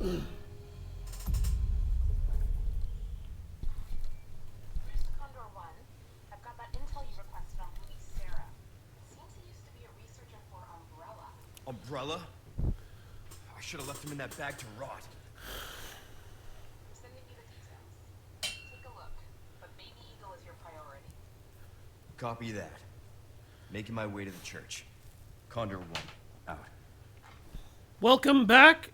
Condor 1, I've got that intel you requested on Louis Sarah. Seems he used to be a researcher for Umbrella. Umbrella? I should have left him in that bag to rot. I'm sending you the details. Take a look, but Baby Eagle is your priority. Copy that. Making my way to the church. Condor 1, out. Welcome back.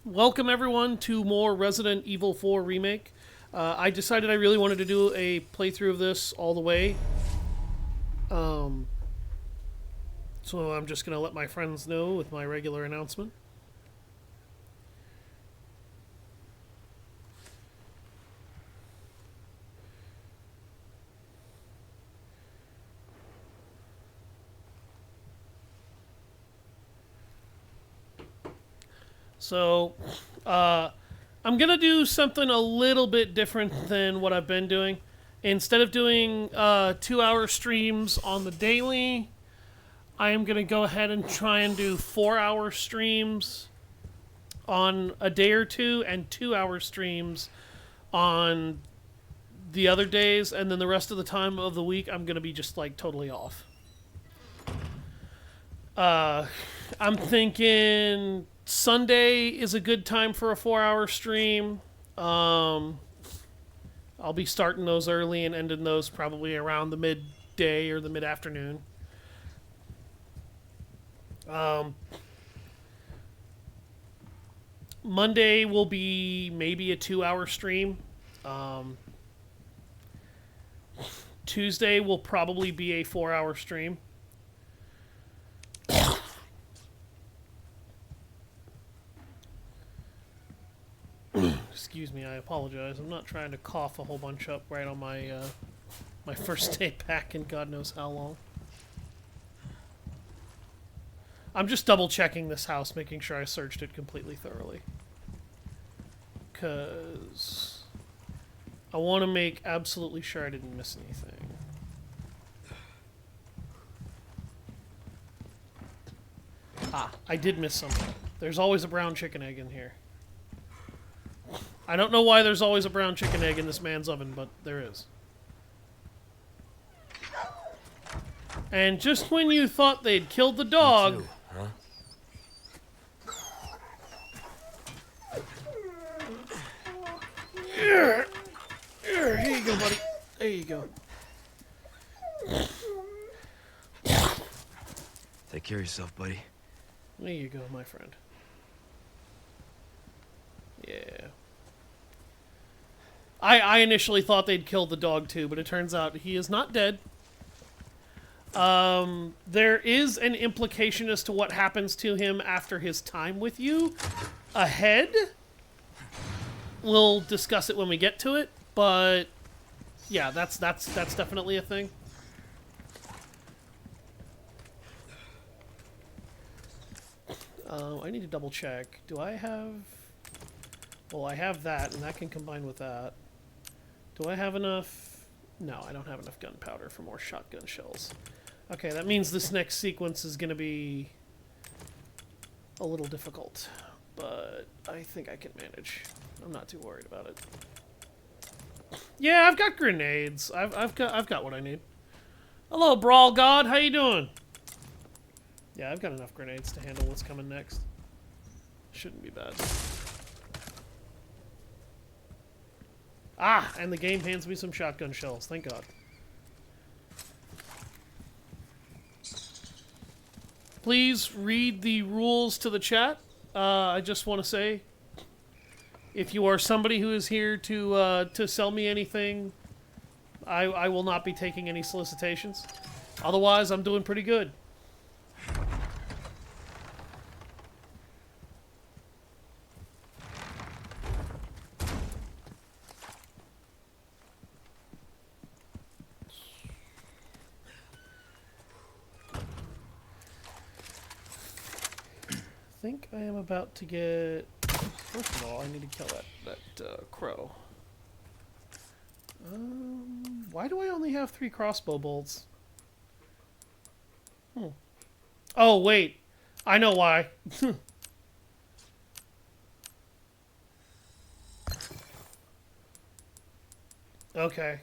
Welcome everyone to more Resident Evil 4 Remake. I decided I really wanted to do a playthrough of this all the way. So I'm just going to let my friends know with my regular announcement. So, I'm going to do something a little bit different than what I've been doing. Instead of doing 2-hour streams on the daily, I am going to go ahead and try and do 4-hour streams on a day or two and 2-hour streams on the other days, and then the rest of the time of the week I'm going to be just like totally off. I'm thinking Sunday is a good time for a 4-hour stream. I'll be starting those early and ending those probably around the midday or the mid-afternoon. Monday will be maybe a 2-hour stream. Tuesday will probably be a 4-hour stream. Excuse me, I apologize. I'm not trying to cough a whole bunch up right on my my first day back in God knows how long. I'm just double checking this house, making sure I searched it completely thoroughly. Because I want to make absolutely sure I didn't miss anything. Ah, I did miss something. There's always a brown chicken egg in here. I don't know why there's always a brown chicken egg in this man's oven, but there is. And just when you thought they'd killed the dog... You too, huh? Here you go, buddy. There you go. Take care of yourself, buddy. There you go, my friend. Yeah. I initially thought they'd killed the dog too, but it turns out he is not dead. There is an implication as to what happens to him after his time with you ahead. We'll discuss it when we get to it, but yeah, that's definitely a thing. I need to double check. Do I have... Well, I have that, and that can combine with that. Do I have enough... No, I don't have enough gunpowder for more shotgun shells. Okay, that means this next sequence is going to be a little difficult, but I think I can manage. I'm not too worried about it. Yeah, I've got grenades. I've got what I need. Hello, Brawl God. How you doing? Yeah, I've got enough grenades to handle what's coming next. Shouldn't be bad. Ah, and the game hands me some shotgun shells. Thank God. Please read the rules to the chat. I just want to say, if you are somebody who is here to sell me anything, I will not be taking any solicitations. Otherwise, I'm doing pretty good. I think I am about to get... First of all, I need to kill that crow. Why do I only have 3 crossbow bolts? Oh, wait. I know why. Okay.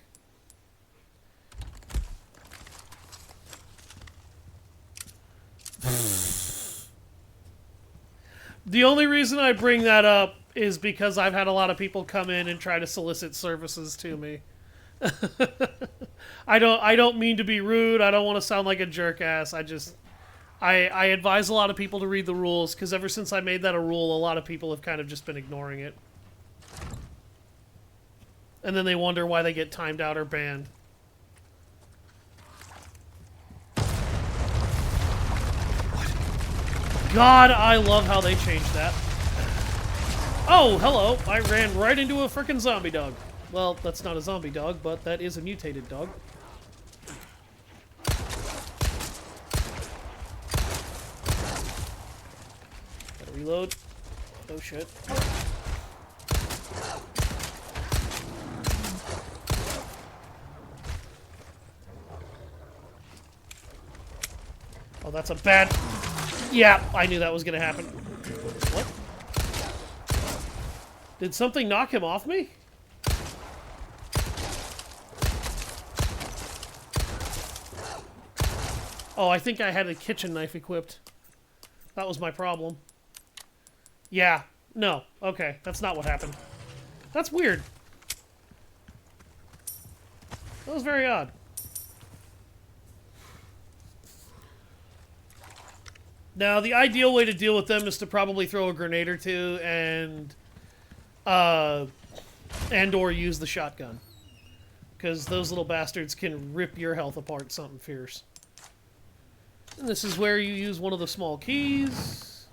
The only reason I bring that up is because I've had a lot of people come in and try to solicit services to me. I don't mean to be rude. I don't want to sound like a jerk ass. I advise a lot of people to read the rules because ever since I made that a rule, a lot of people have kind of just been ignoring it. And then they wonder why they get timed out or banned. God, I love how they changed that. Oh, hello. I ran right into a frickin' zombie dog. Well, that's not a zombie dog, but that is a mutated dog. Gotta reload. Oh, shit. Oh, that's a bad... Yeah, I knew that was gonna happen. What? Did something knock him off me? Oh, I think I had a kitchen knife equipped. That was my problem. Yeah. No. Okay. That's not what happened. That's weird. That was very odd. Now, the ideal way to deal with them is to probably throw a grenade or two and or use the shotgun. Because those little bastards can rip your health apart something fierce. And this is where you use one of the small keys.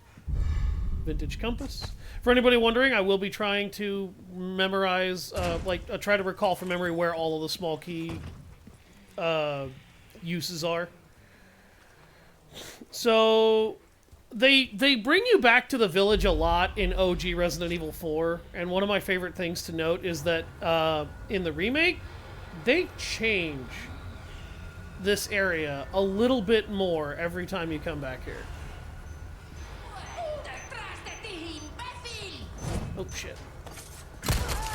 Vintage compass. For anybody wondering, I will be trying to memorize, try to recall from memory where all of the small key uses are. So, they bring you back to the village a lot in OG Resident Evil 4, and one of my favorite things to note is that in the remake, they change this area a little bit more every time you come back here. Oh shit.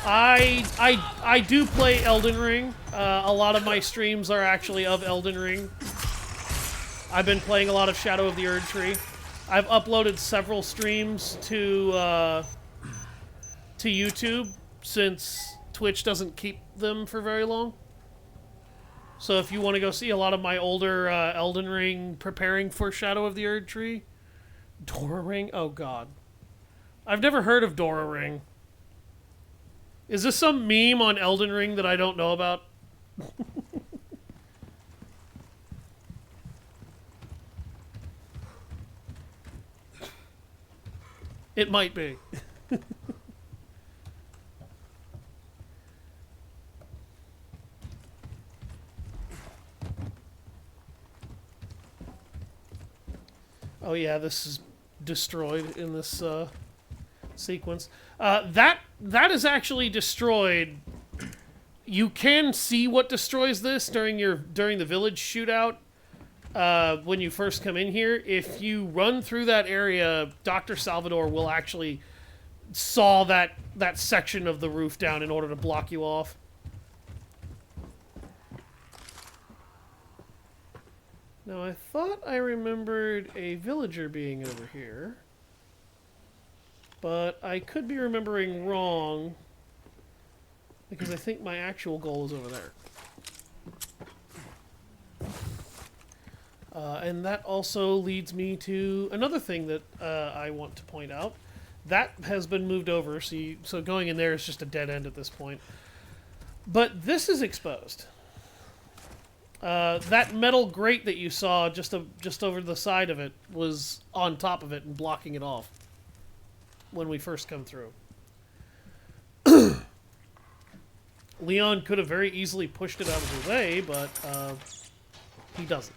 I do play Elden Ring. A lot of my streams are actually of Elden Ring. I've been playing a lot of Shadow of the Erd Tree. I've uploaded several streams to YouTube since Twitch doesn't keep them for very long. So if you want to go see a lot of my older Elden Ring preparing for Shadow of the Erd Tree. Dora Ring? Oh god. I've never heard of Dora Ring. Is this some meme on Elden Ring that I don't know about? It might be. Oh yeah, this is destroyed in this sequence. That is actually destroyed. You can see what destroys this during the village shootout. When you first come in here, if you run through that area, Dr. Salvador will actually saw that section of the roof down in order to block you off. Now, I thought I remembered a villager being over here, but I could be remembering wrong, because I think my actual goal is over there. And that also leads me to another thing that I want to point out. That has been moved over, so going in there is just a dead end at this point. But this is exposed. That metal grate that you saw just over the side of it was on top of it and blocking it off when we first come through. Leon could have very easily pushed it out of his way, but he doesn't.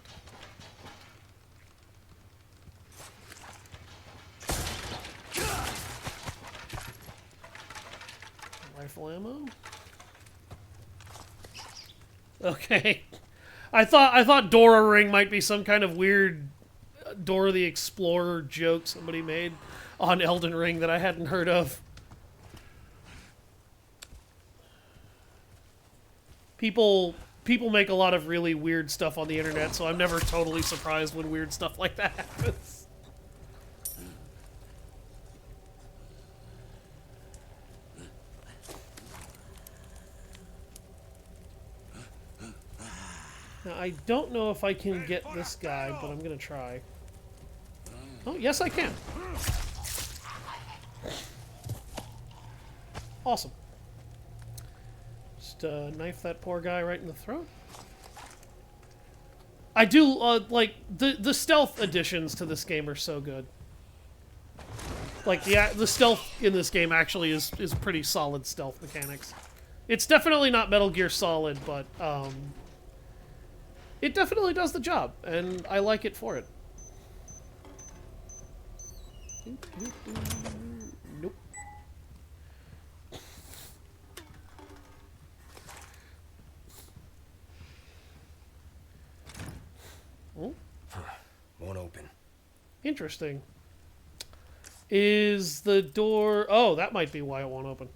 Rifle ammo? Okay. I thought Dora Ring might be some kind of weird Dora the Explorer joke somebody made on Elden Ring that I hadn't heard of. People make a lot of really weird stuff on the internet, so I'm never totally surprised when weird stuff like that happens. Now, I don't know if I can get this guy, but I'm gonna try. Oh, yes I can. Awesome. Just knife that poor guy right in the throat. I do, like, the stealth additions to this game are so good. Like, the stealth in this game actually is pretty solid stealth mechanics. It's definitely not Metal Gear Solid, but, it definitely does the job, and I like it for it. Nope. Oh. Won't open. Interesting. Is the door... Oh, that might be why it won't open.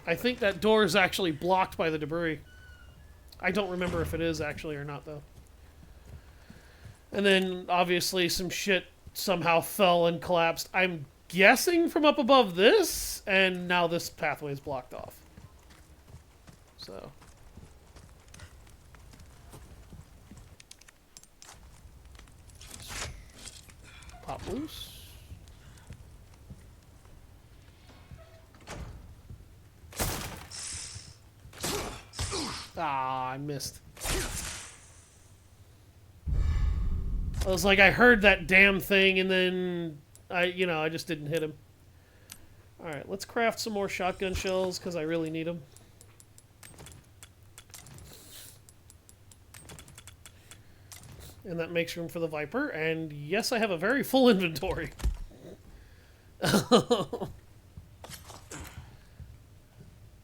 I think that door is actually blocked by the debris. I don't remember if it is actually or not, though. And then, obviously, some shit somehow fell and collapsed. I'm guessing from up above this, and now this pathway is blocked off. So... Pop loose. Ah, I missed. I was like, I heard that damn thing, and then I just didn't hit him. Alright, let's craft some more shotgun shells, because I really need them. And that makes room for the Viper, and yes, I have a very full inventory.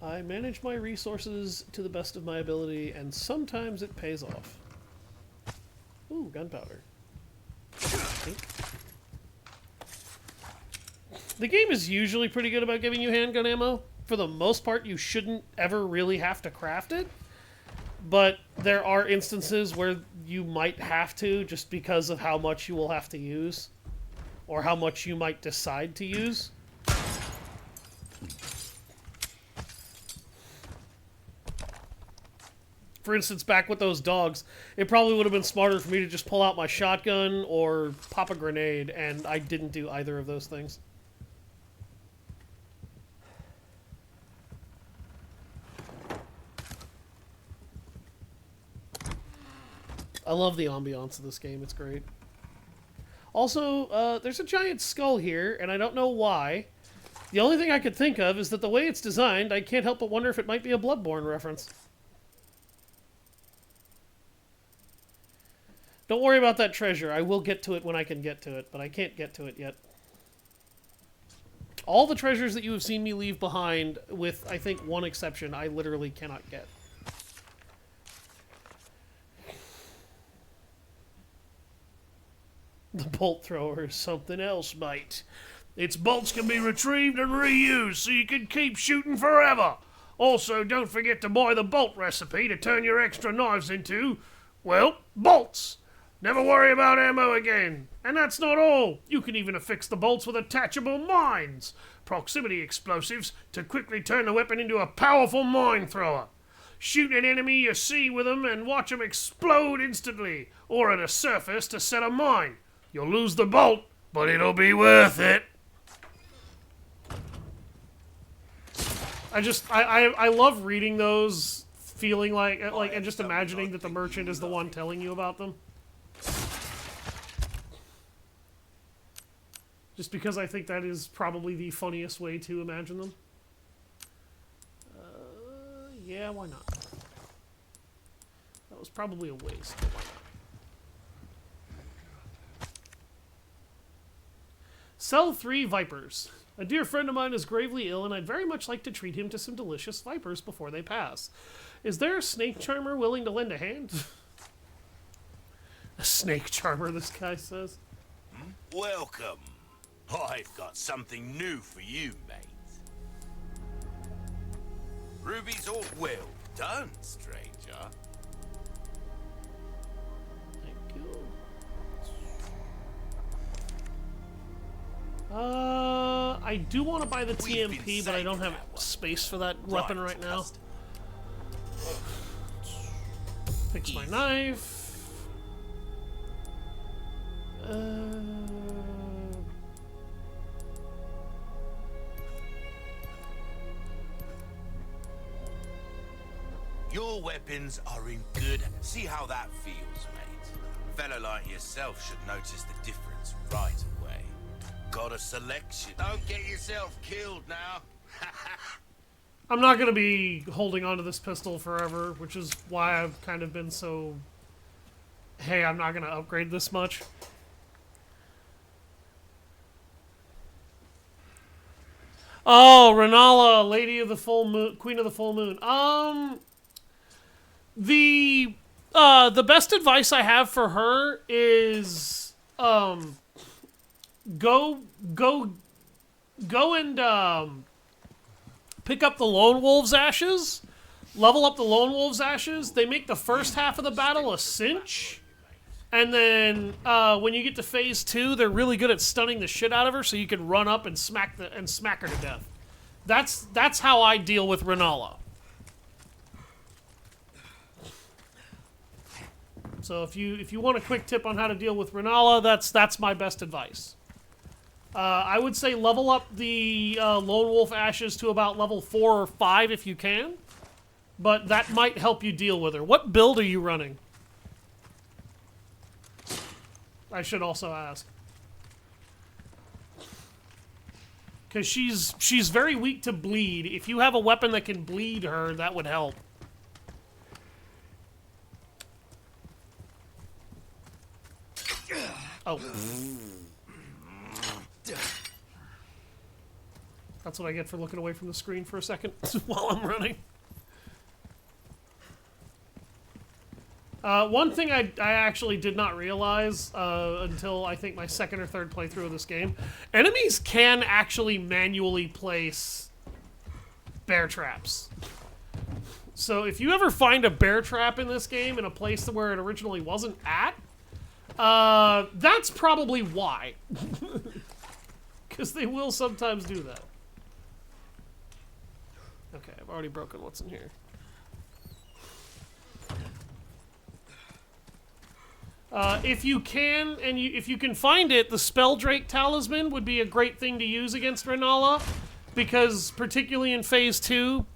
I manage my resources to the best of my ability, and sometimes it pays off. Ooh, gunpowder. The game is usually pretty good about giving you handgun ammo. For the most part, you shouldn't ever really have to craft it. But there are instances where you might have to, just because of how much you will have to use. Or how much you might decide to use. For instance, back with those dogs, it probably would have been smarter for me to just pull out my shotgun or pop a grenade, and I didn't do either of those things. I love the ambiance of this game, it's great. Also, there's a giant skull here, and I don't know why. The only thing I could think of is that the way it's designed, I can't help but wonder if it might be a Bloodborne reference. Don't worry about that treasure. I will get to it when I can get to it, but I can't get to it yet. All the treasures that you have seen me leave behind, with, I think, one exception, I literally cannot get. The bolt thrower is something else, mate. Its bolts can be retrieved and reused, so you can keep shooting forever. Also, don't forget to buy the bolt recipe to turn your extra knives into, well, bolts. Never worry about ammo again. And that's not all. You can even affix the bolts with attachable mines, proximity explosives, to quickly turn the weapon into a powerful mine thrower. Shoot an enemy you see with them and watch them explode instantly, or at a surface to set a mine. You'll lose the bolt, but it'll be worth it. I love reading those, feeling like and just imagining that the merchant is the one telling you about them. Just because I think that is probably the funniest way to imagine them. Yeah, why not? That was probably a waste, but why not? Sell 3 Vipers. A dear friend of mine is gravely ill, and I'd very much like to treat him to some delicious Vipers before they pass. Is there a snake charmer willing to lend a hand? A snake charmer, this guy says. Welcome. I've got something new for you, mate. Ruby's all well done, stranger. Thank you. I do want to buy the We've been TMP, but I don't have saving that one. space for that weapon right now. custom. Fix my knife. Your weapons are in good. See how that feels, mate. A fella like yourself should notice the difference right away. Got a selection. Don't get yourself killed now. I'm not going to be holding on to this pistol forever, which is why I've kind of been so... Hey, I'm not going to upgrade this much. Oh, Renala, Lady of the Full Moon, Queen of the Full Moon. The best advice I have for her is, go and, pick up the Lone Wolf's Ashes, level up the Lone Wolf's Ashes. They make the first half of the battle a cinch, and then when you get to phase 2, they're really good at stunning the shit out of her, so you can run up and smack her to death. That's how I deal with Renala. So if you want a quick tip on how to deal with Renala, that's my best advice. I would say level up the Lone Wolf Ashes to about level 4 or 5 if you can. But that might help you deal with her. What build are you running? I should also ask. Because she's very weak to bleed. If you have a weapon that can bleed her, that would help. Oh. That's what I get for looking away from the screen for a second while I'm running. One thing I actually did not realize until I think my second or third playthrough of this game, enemies can actually manually place bear traps. So if you ever find a bear trap in this game in a place where it originally wasn't at, that's probably why. Because they will sometimes do that. Okay, I've already broken what's in here. If you can, and if you can find it, the Spelldrake Talisman would be a great thing to use against Renala, because particularly in Phase 2,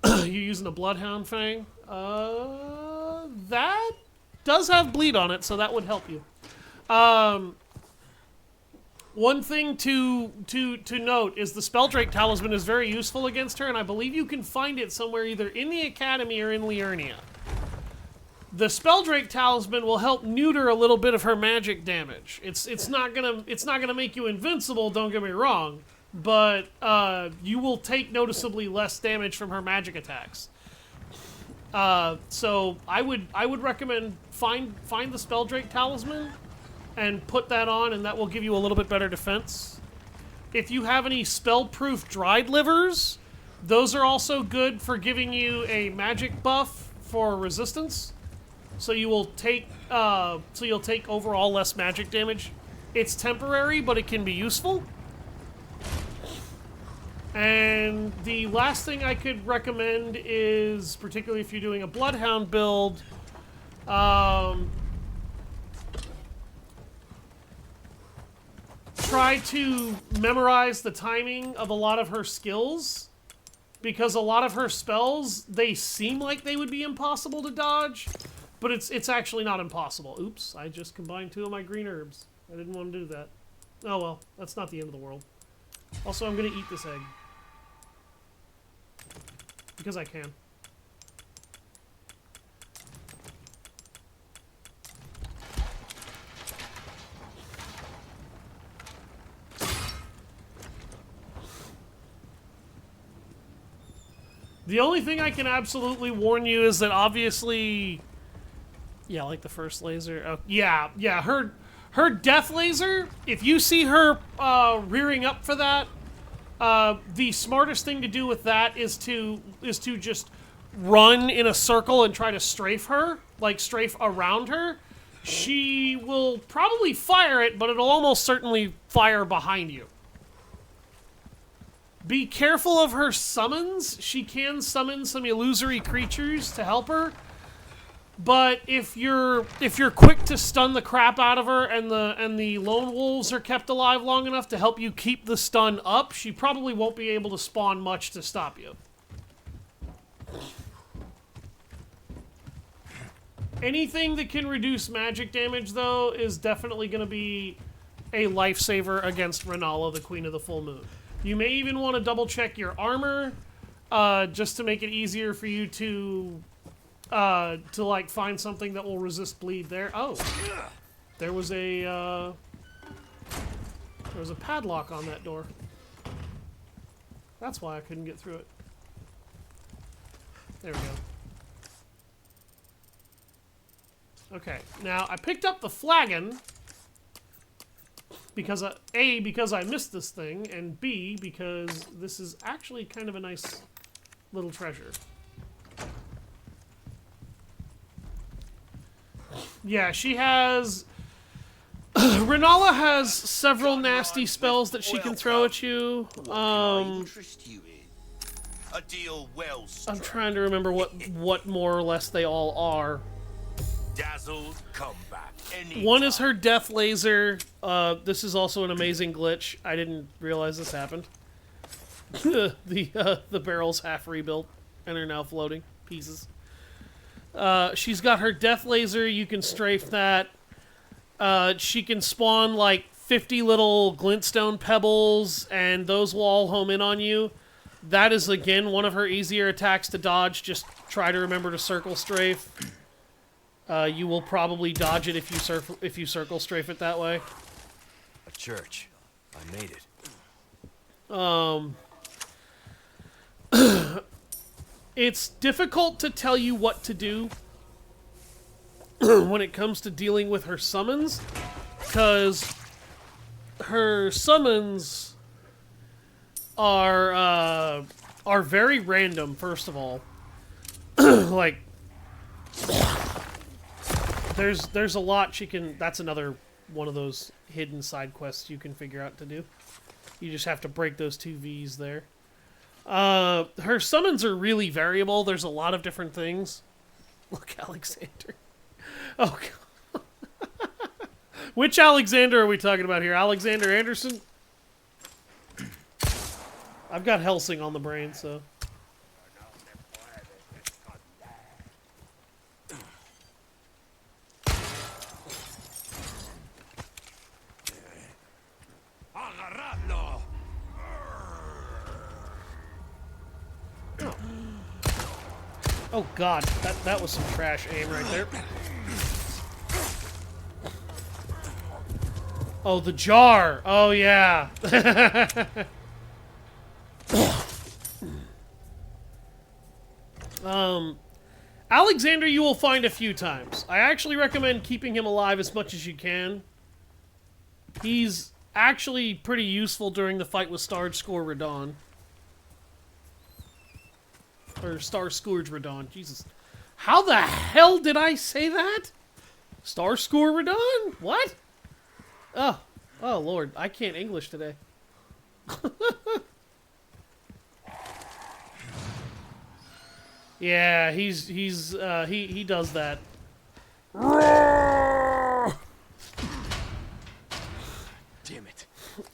you're using a Bloodhound Fang. That does have bleed on it, so that would help you. One thing to note is the Spelldrake Talisman is very useful against her, and I believe you can find it somewhere either in the Academy or in Liurnia. The Spelldrake Talisman will help neuter a little bit of her magic damage. It's not gonna make you invincible, don't get me wrong, but you will take noticeably less damage from her magic attacks. So I would recommend find the Spelldrake Talisman and put that on, and that will give you a little bit better defense. If you have any spell-proof dried livers, those are also good for giving you a magic buff for resistance. So you'll take overall less magic damage. It's temporary, but it can be useful. And the last thing I could recommend is, particularly if you're doing a Bloodhound build, try to memorize the timing of a lot of her skills, because a lot of her spells, they seem like they would be impossible to dodge, but it's actually not impossible. Oops, I just combined 2 of my green herbs. I didn't want to do that. Oh well, that's not the end of the world. Also, I'm going to eat this egg. Because I can. The only thing I can absolutely warn you is that obviously... Yeah, like the first laser. Oh, yeah, her death laser, if you see her rearing up for that, the smartest thing to do with that is to just run in a circle and try to strafe her, like strafe around her. She will probably fire it, but it'll almost certainly fire behind you. Be careful of her summons. She can summon some illusory creatures to help her. But if you're quick to stun the crap out of her and the lone wolves are kept alive long enough to help you keep the stun up, she probably won't be able to spawn much to stop you. Anything that can reduce magic damage, though, is definitely going to be a lifesaver against Renala, the Queen of the Full Moon. You may even want to double-check your armor, just to make it easier for you to like, find something that will resist bleed there. Oh, there was a padlock on that door. That's why I couldn't get through it. There we go. Okay, now I picked up the flagon because A, because I missed this thing, and B, because this is actually kind of a nice little treasure. Yeah, she has... Renala has several nasty spells that she can throw at you. Interest you in a deal well struck. I'm trying to remember what more or less they all are. Dazzled, come back. One is her death laser. This is also an amazing glitch. I didn't realize this happened. The barrel's half rebuilt and are now floating pieces. She's got her death laser. You can strafe that. She can spawn like 50 little glintstone pebbles, and those will all home in on you. That is again one of her easier attacks to dodge. Just try to remember to circle strafe. You will probably dodge it if you circle strafe it that way. A church. I made it. It's difficult to tell you what to do when it comes to dealing with her summons, because her summons are very random. First of all, like. There's a lot she can... That's another one of those hidden side quests you can figure out to do. You just have to break those 2 Vs there. Her summons are really variable. There's a lot of different things. Look, Alexander. Oh, God. Which Alexander are we talking about here? Alexander Anderson? I've got Helsing on the brain, so... Oh God, that was some trash aim right there. Oh, the jar! Oh yeah! Alexander you will find a few times. I actually recommend keeping him alive as much as you can. He's actually pretty useful during the fight with Star Scourge Radon. Or Star Scourge Radon. Jesus. How the hell did I say that? Star Scourge Radon? What? Oh. Oh, Lord. I can't English today. Yeah, he does that. Damn it.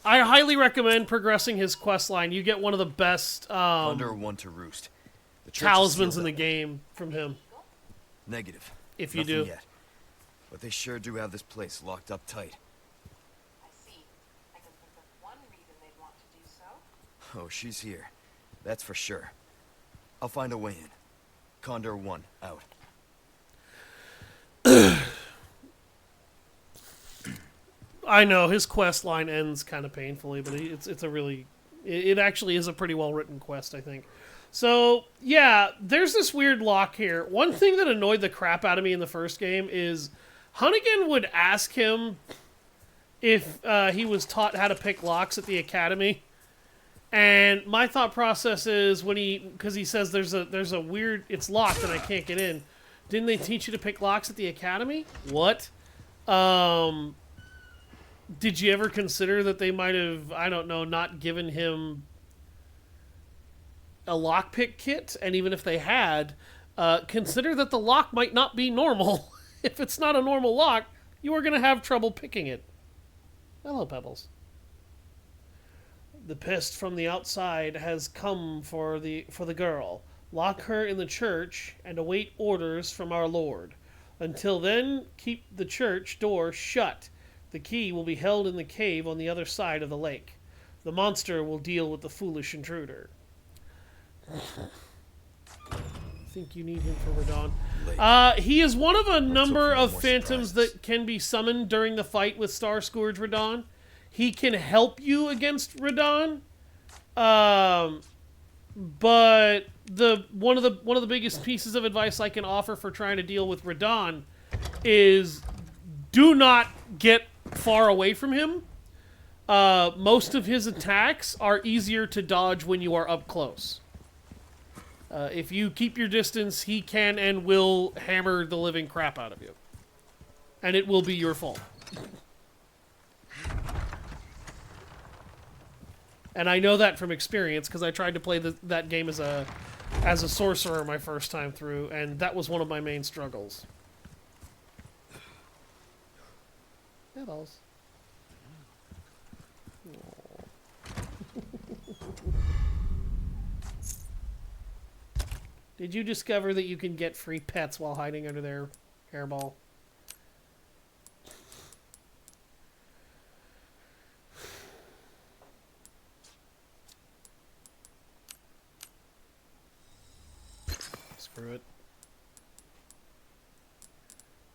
I highly recommend progressing his quest line. You get one of the best Under one to roost. The church is talismans in sealed the up. game from him. Negative. If you Nothing do. Yet. But they sure do have this place locked up tight. I see. I can think of one reason they'd want to do so. Oh, she's here. That's for sure. I'll find a way in. Condor 1, out. I know, his quest line ends kind of painfully, but it's a really... It actually is a pretty well-written quest, I think. So, yeah, there's this weird lock here. One thing that annoyed the crap out of me in the first game is Hunnigan would ask him if he was taught how to pick locks at the academy. And my thought process is because he says there's a weird, it's locked and I can't get in. Didn't they teach you to pick locks at the academy? What? Did you ever consider that they might have, I don't know, not given him a lockpick kit? And even if they had, consider that the lock might not be normal. If it's not a normal lock, you are going to have trouble picking it. Hello, Pebbles. The pest from the outside has come for the girl. Lock her in the church and await orders from our Lord. Until then, keep the church door shut. The key will be held in the cave on the other side of the lake. The monster will deal with the foolish intruder. Think you need him for Radon. He is one of a number of phantoms that can be summoned during the fight with Star Scourge Radon. He can help you against Radon, but one of the biggest pieces of advice I can offer for trying to deal with Radon is do not get far away from him. Most of his attacks are easier to dodge when you are up close. If you keep your distance, he can and will hammer the living crap out of you, and it will be your fault. And I know that from experience because I tried to play that game as a sorcerer my first time through, and that was one of my main struggles. Pebbles. Did you discover that you can get free pets while hiding under their hairball? Screw it.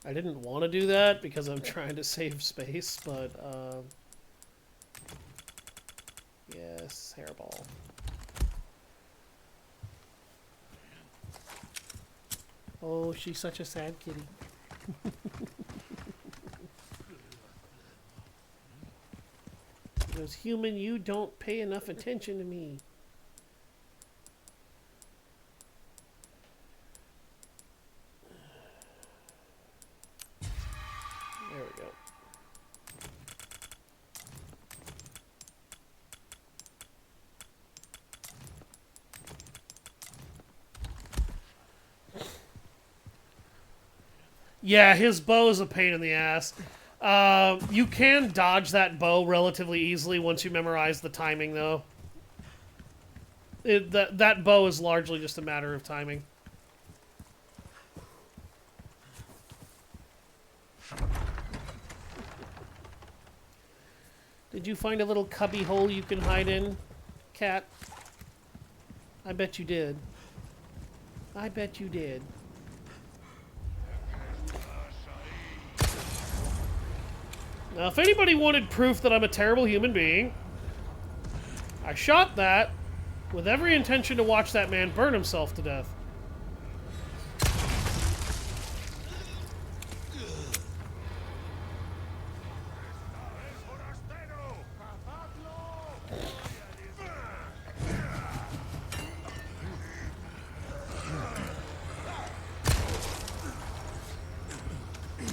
I didn't want to do that because I'm trying to save space, but yes, hairball. Oh, she's such a sad kitty. He goes, human, you don't pay enough attention to me. There we go. Yeah, his bow is a pain in the ass. You can dodge that bow relatively easily once you memorize the timing, though. That bow is largely just a matter of timing. Did you find a little cubby hole you can hide in, cat? I bet you did. I bet you did. Now, if anybody wanted proof that I'm a terrible human being, I shot that with every intention to watch that man burn himself to death.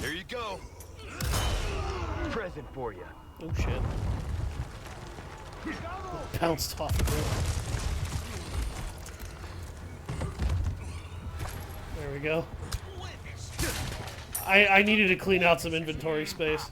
There you go. Present for you. Oh shit. Bounced off of it. There we go. I needed to clean out some inventory space.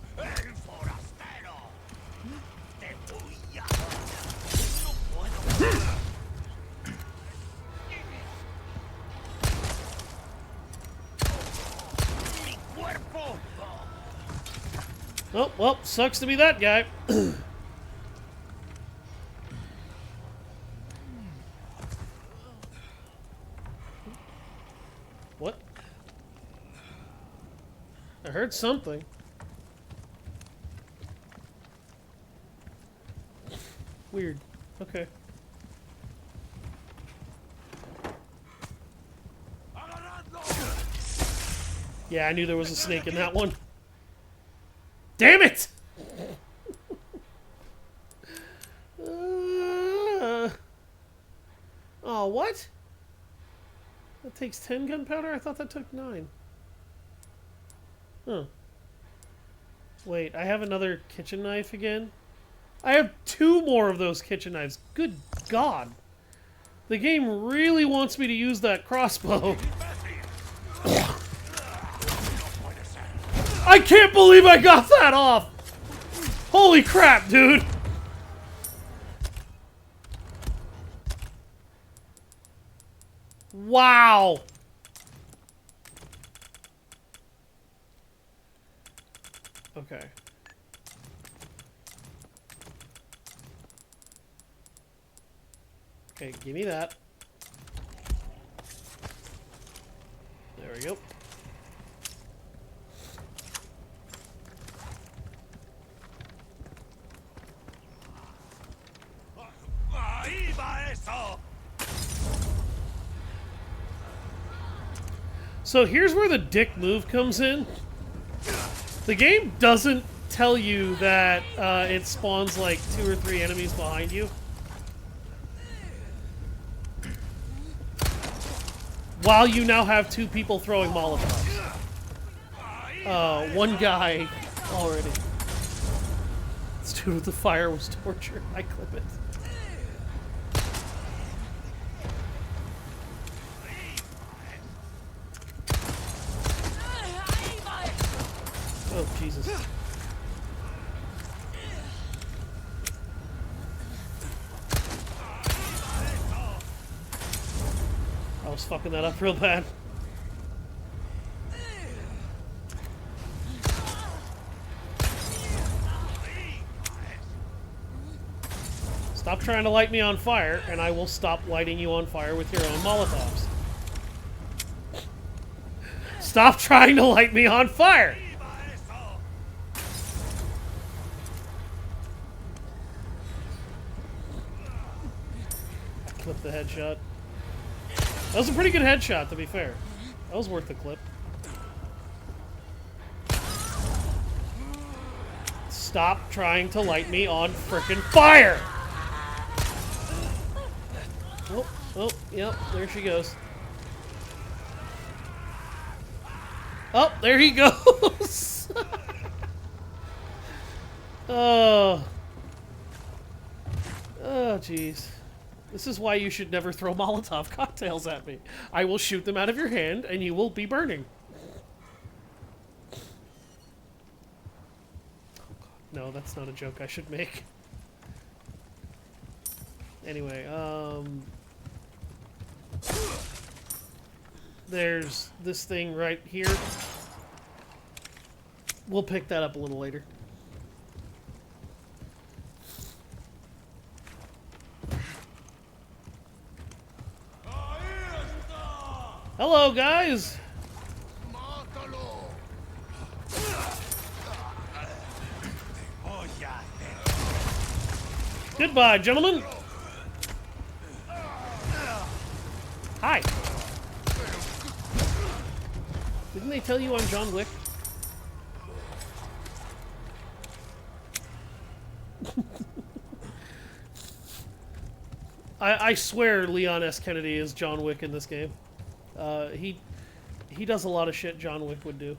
Oh, well, sucks to be that guy. What? I heard something. Weird. Okay. Yeah, I knew there was a snake in that one. Damn it! That takes 10 gunpowder? I thought that took 9. Huh. Wait, I have another kitchen knife again? I have 2 more of those kitchen knives. Good God. The game really wants me to use that crossbow. I can't believe I got that off! Holy crap, dude! Wow! Okay. Okay, give me that. There we go. So here's where the dick move comes in. The game doesn't tell you that it spawns like 2 or 3 enemies behind you. While you now have 2 people throwing Molotovs. One guy already. This dude with the fire was torture. I clip it. Oh, Jesus. I was fucking that up real bad. Stop trying to light me on fire, and I will stop lighting you on fire with your own Molotovs. Stop trying to light me on fire! Clip the headshot. That was a pretty good headshot, to be fair. That was worth the clip. Stop trying to light me on frickin' fire! Oh, oh, yep, there she goes. Oh, there he goes! Oh. Oh, jeez. This is why you should never throw Molotov cocktails at me. I will shoot them out of your hand, and you will be burning. No, that's not a joke I should make. Anyway, there's this thing right here. We'll pick that up a little later. Hello, guys! Goodbye, gentlemen! Hi! Didn't they tell you I'm John Wick? I swear Leon S. Kennedy is John Wick in this game. He does a lot of shit John Wick would do.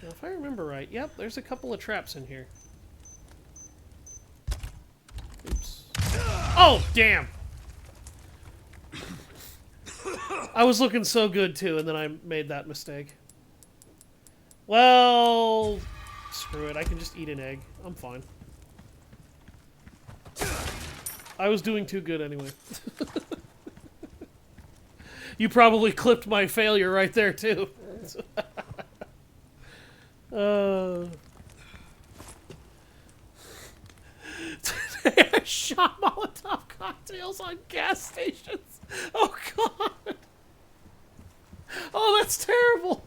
Now, if I remember right, yep, there's a couple of traps in here. Oops. Oh, damn! I was looking so good, too, and then I made that mistake. Well, screw it. I can just eat an egg. I'm fine. I was doing too good anyway. You probably clipped my failure right there, too. Today I shot Molotov cocktails on gas stations. Oh, God. Oh, that's terrible.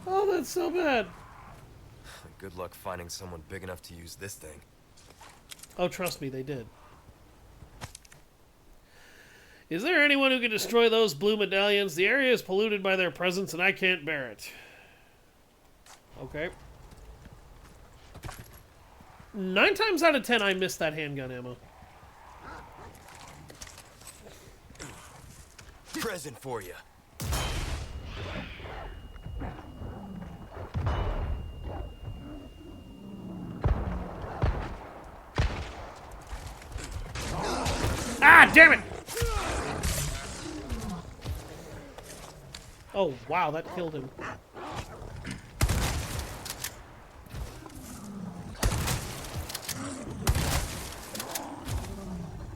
Oh, that's so bad. Good luck finding someone big enough to use this thing. Oh, trust me, they did. Is there anyone who can destroy those blue medallions? The area is polluted by their presence and I can't bear it. Okay. 9 times out of 10 I missed that handgun ammo. Present for you. Ah, damn it! Oh, wow, that killed him.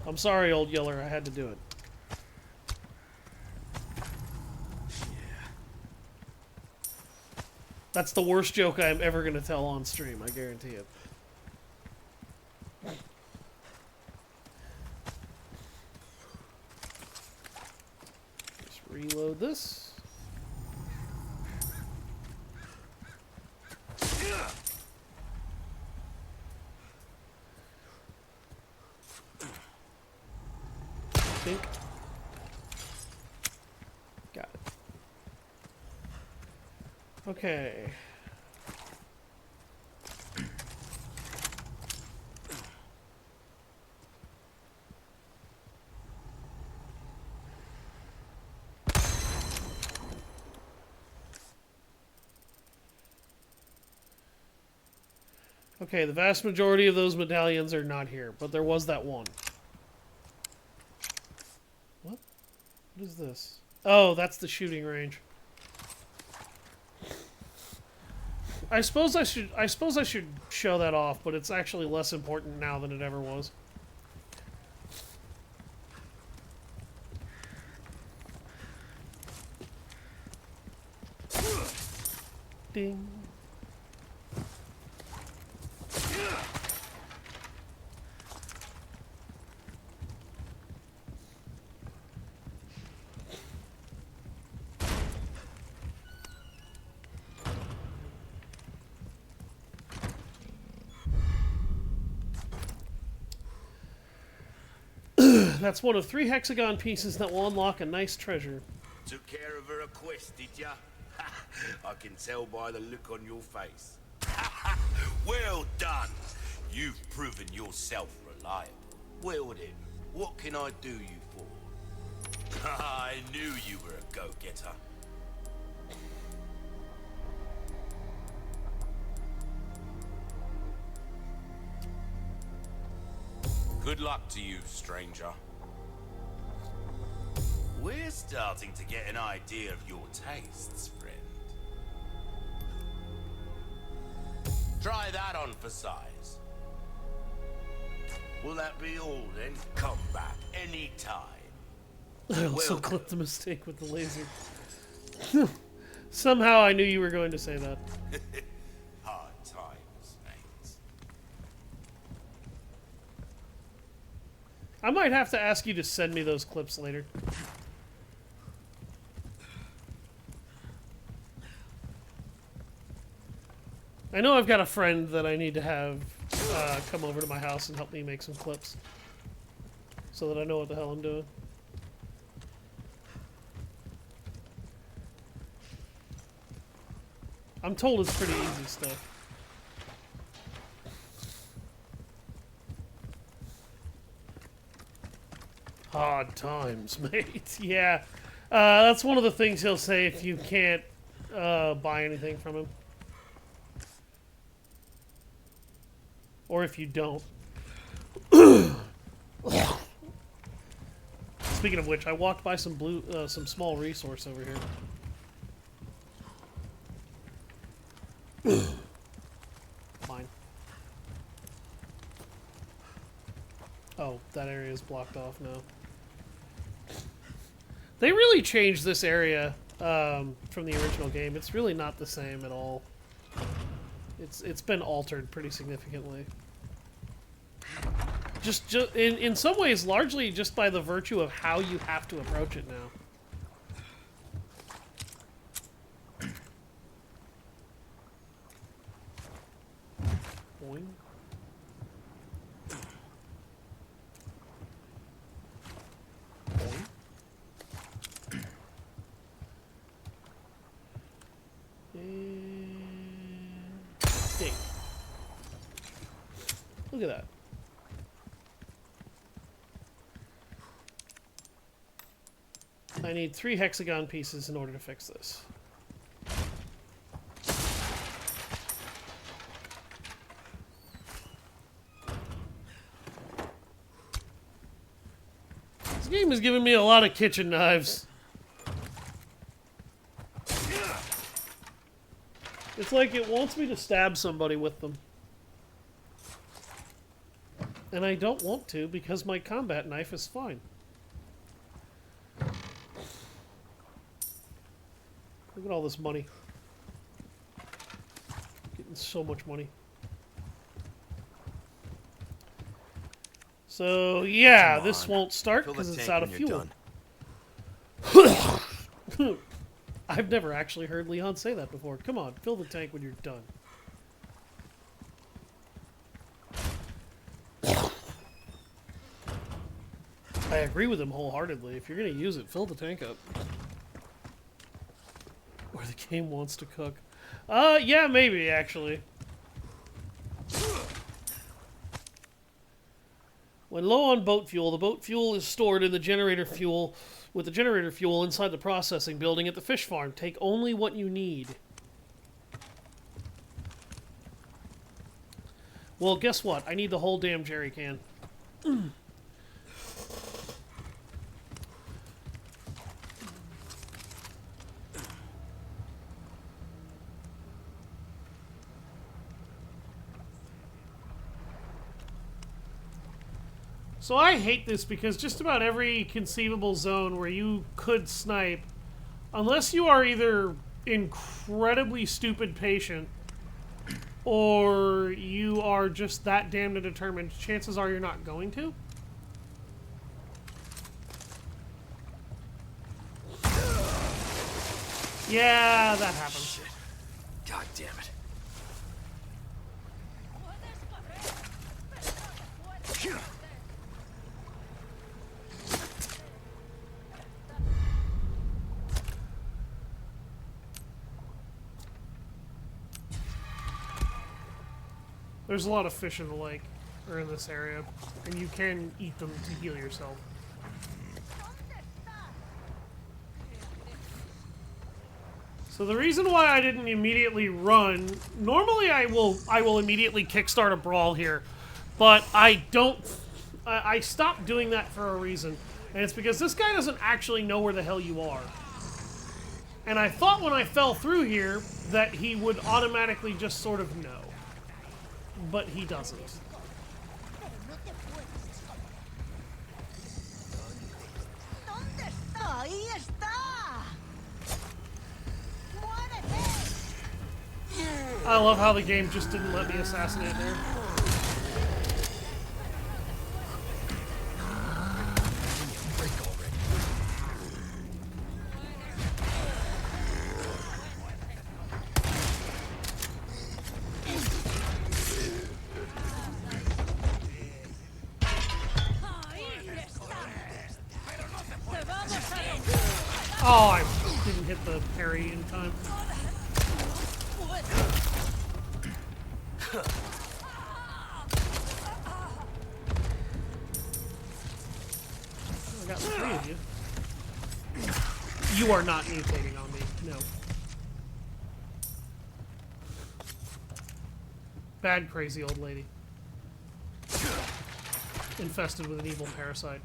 I'm sorry, old Yeller, I had to do it. That's the worst joke I'm ever going to tell on stream, I guarantee it. Just reload this. Think. Got it. Okay. Okay, the vast majority of those medallions are not here, but there was that one. What? What is this? Oh, that's the shooting range. I suppose I should show that off, but it's actually less important now than it ever was. Ding. That's one of 3 hexagon pieces that will unlock a nice treasure. Took care of her request, did ya? I can tell by the look on your face. Well done. You've proven yourself reliable. Well then, what can I do you for? I knew you were a go-getter. Good luck to you, stranger. We're starting to get an idea of your tastes, friend. Try that on for size. Will that be all then? Come back anytime. I also clipped the mistake with the laser. Somehow I knew you were going to say that. Hard times, mate. I might have to ask you to send me those clips later. I know I've got a friend that I need to have come over to my house and help me make some clips. So that I know what the hell I'm doing. I'm told it's pretty easy stuff. Hard times, mate. Yeah. That's one of the things he'll say if you can't buy anything from him. Or if you don't. Speaking of which, I walked by some some small resource over here. Mine. Oh, that area is blocked off now. They really changed this area from the original game. It's really not the same at all. It's been altered pretty significantly. Just in some ways, largely just by the virtue of how you have to approach it now. Boing. Boing. And ding. Look at that. I need 3 hexagon pieces in order to fix this. This game is giving me a lot of kitchen knives. It's like it wants me to stab somebody with them. And I don't want to because my combat knife is fine. Look at all this money. Getting so much money. So, yeah, Come this on. won't start Fill the because it's tank out of when you're fuel. I've never actually heard Leon say that before. Come on, fill the tank when you're done. I agree with him wholeheartedly. If you're going to use it, fill the tank up. Or the game wants to cook. Yeah, maybe, actually. When low on boat fuel, the boat fuel is stored in the generator fuel, with the generator fuel inside the processing building at the fish farm. Take only what you need. Well, guess what? I need the whole damn jerry can. So I hate this because just about every conceivable zone where you could snipe, unless you are either incredibly stupid patient or you are just that damn determined, chances are you're not going to. Yeah, that happens. Shit. God damn it. There's a lot of fish in the lake, or in this area, and you can eat them to heal yourself. So the reason why I didn't immediately run, normally I will immediately kickstart a brawl here, but I don't. I stopped doing that for a reason, and it's because this guy doesn't actually know where the hell you are. And I thought when I fell through here that he would automatically just sort of know. But he doesn't. I love how the game just didn't let me assassinate there. Oh, I didn't hit the parry in time. I got 3 of you. You are not mutating on me, no. Bad, crazy old lady. Infested with an evil parasite.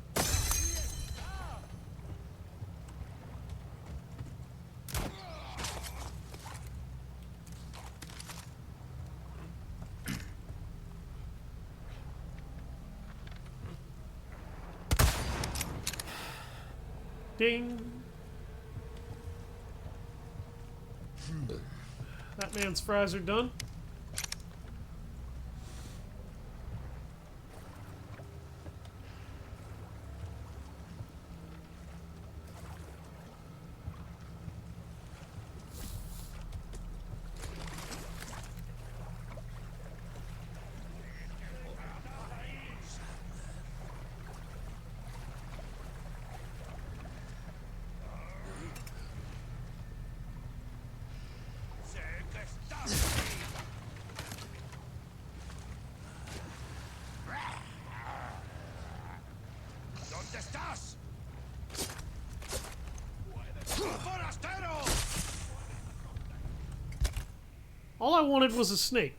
Ding. That man's fries are done. All I wanted was a snake.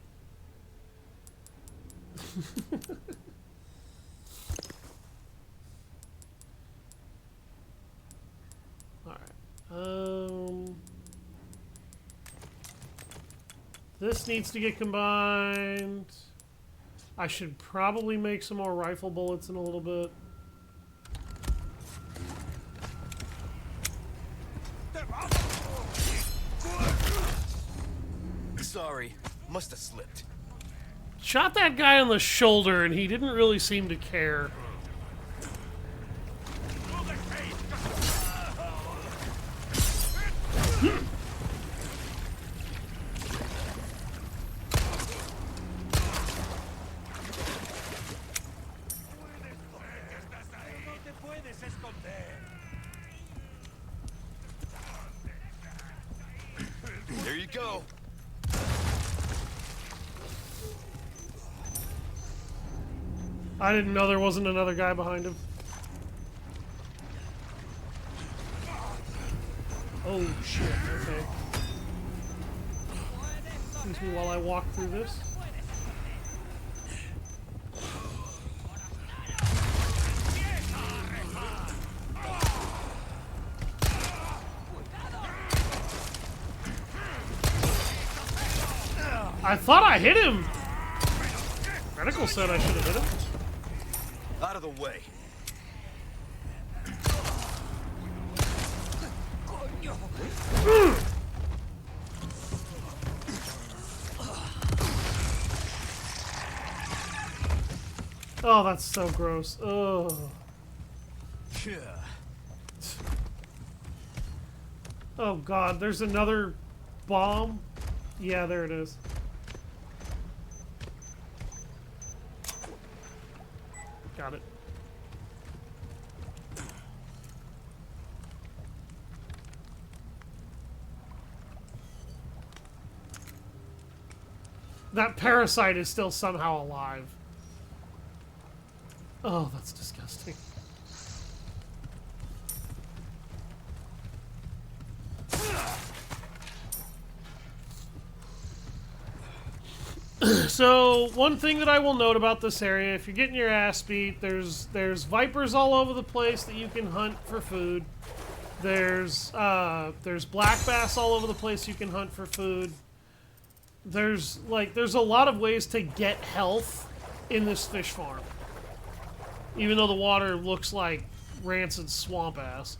Alright. This needs to get combined. I should probably make some more rifle bullets in a little bit. Sorry, must have slipped. Shot that guy on the shoulder and he didn't really seem to care. There you go. I didn't know there wasn't another guy behind him. Oh shit, okay. Excuse me while I walk through this. I thought I hit him! Reticle said I should have hit him. Out of the way. Oh, that's so gross. Oh. Oh god, there's another bomb. Yeah, there it is. Got it. That parasite is still somehow alive. Oh, that's disgusting. So, one thing that I will note about this area, if you're getting your ass beat, there's vipers all over the place that you can hunt for food. There's black bass all over the place you can hunt for food. There's a lot of ways to get health in this fish farm. Even though the water looks like rancid swamp ass.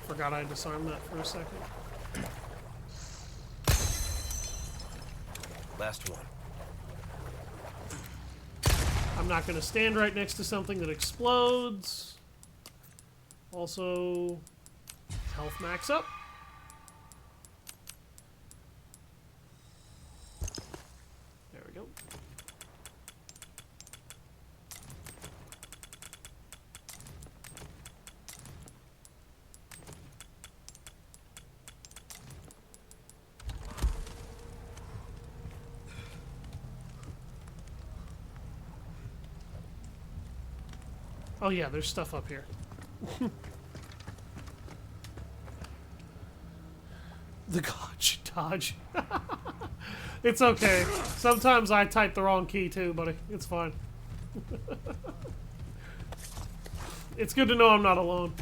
Forgot I disarmed that for a second. Last one. I'm not going to stand right next to something that explodes. Also, health max up. There we go. Oh yeah, there's stuff up here. The dodge. It's okay. Sometimes I type the wrong key too, buddy. It's fine. It's good to know I'm not alone.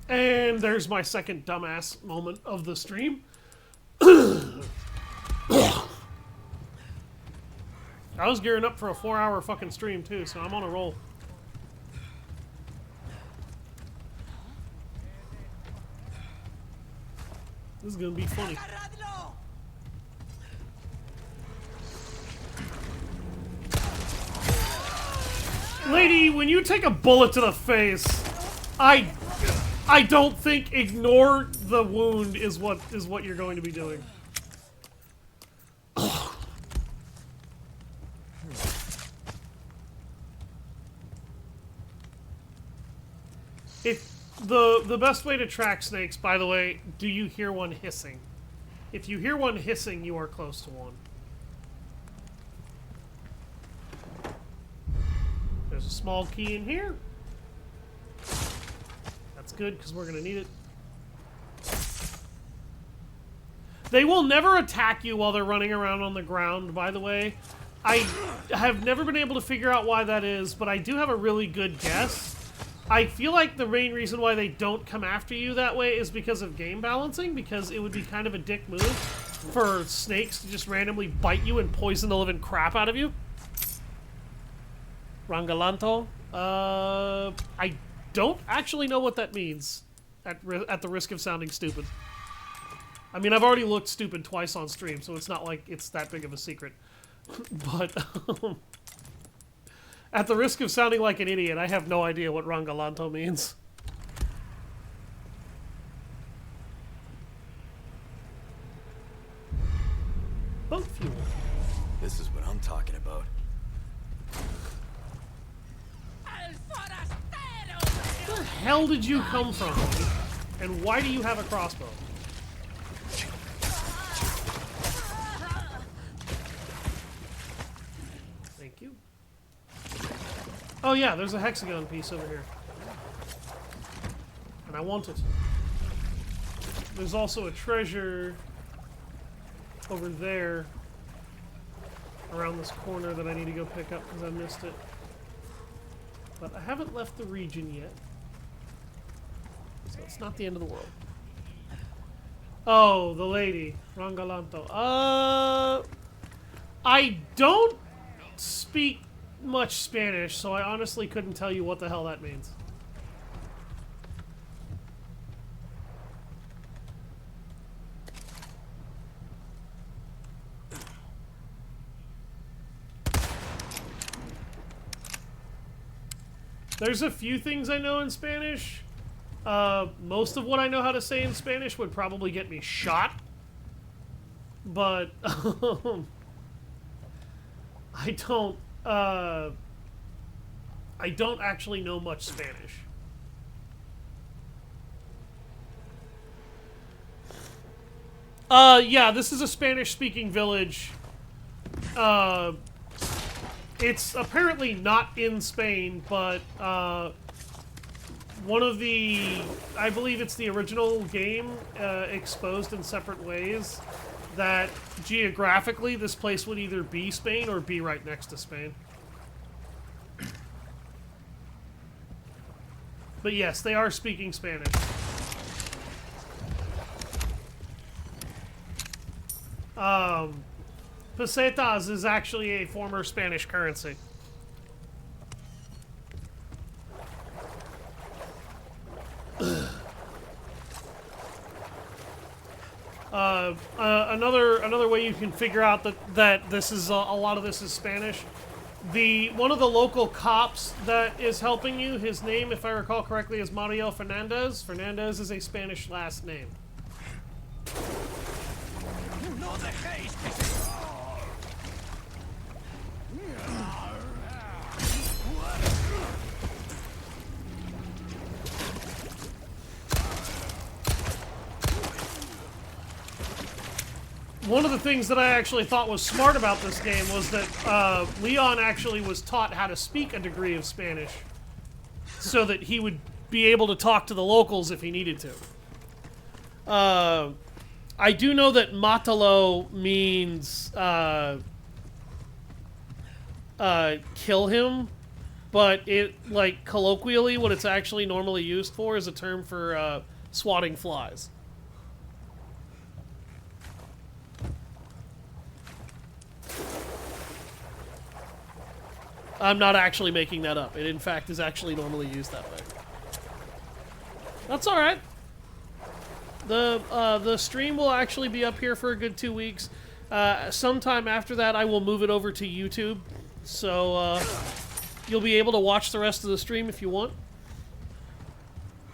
And there's my second dumbass moment of the stream. I was gearing up for a 4-hour fucking stream too, so I'm on a roll. This is gonna be funny. Lady, when you take a bullet to the face, I don't think ignore the wound is what you're going to be doing. If the best way to track snakes, by the way, do you hear one hissing? If you hear one hissing, you are close to one. There's a small key in here. good because we're gonna need it. They will never attack you while they're running around on the ground, by the way. I have never been able to figure out why that is, but I do have a really good guess. I feel like the main reason why they don't come after you that way is because of game balancing, because it would be kind of a dick move for snakes to just randomly bite you and poison the living crap out of you. Rangalanto. I don't actually know what that means, at the risk of sounding stupid. I mean, I've already looked stupid twice on stream, so it's not like it's that big of a secret. But, at the risk of sounding like an idiot, I have no idea what Rangalanto means. Boat fuel. This is what I'm talking about. Where the hell did you come from, buddy? And why do you have a crossbow? Thank you. Oh yeah, there's a hexagon piece over here. And I want it. There's also a treasure over there around this corner that I need to go pick up because I missed it. But I haven't left the region yet. So it's not the end of the world. Oh, the lady. Rangalanto. I don't speak much Spanish, so I honestly couldn't tell you what the hell that means. There's a few things I know in Spanish. Most of what I know how to say in Spanish would probably get me shot. But, I don't actually know much Spanish. Yeah, this is a Spanish-speaking village. It's apparently not in Spain, but, one of the... I believe it's the original game, exposed in separate ways, that geographically this place would either be Spain or be right next to Spain. But yes, they are speaking Spanish. Pesetas is actually a former Spanish currency. Another way you can figure out that this is a lot of this is Spanish. One of the local cops that is helping you, his name, if I recall correctly, is Mario Fernandez. Fernandez is a Spanish last name. One of the things that I actually thought was smart about this game was that Leon actually was taught how to speak a degree of Spanish so that he would be able to talk to the locals if he needed to. I do know that Matalo means kill him, but it, like, colloquially, what it's actually normally used for is a term for swatting flies. I'm not actually making that up. It, in fact, is actually normally used that way. That's alright. The stream will actually be up here for a good 2 weeks. Sometime after that, I will move it over to YouTube. So, you'll be able to watch the rest of the stream if you want.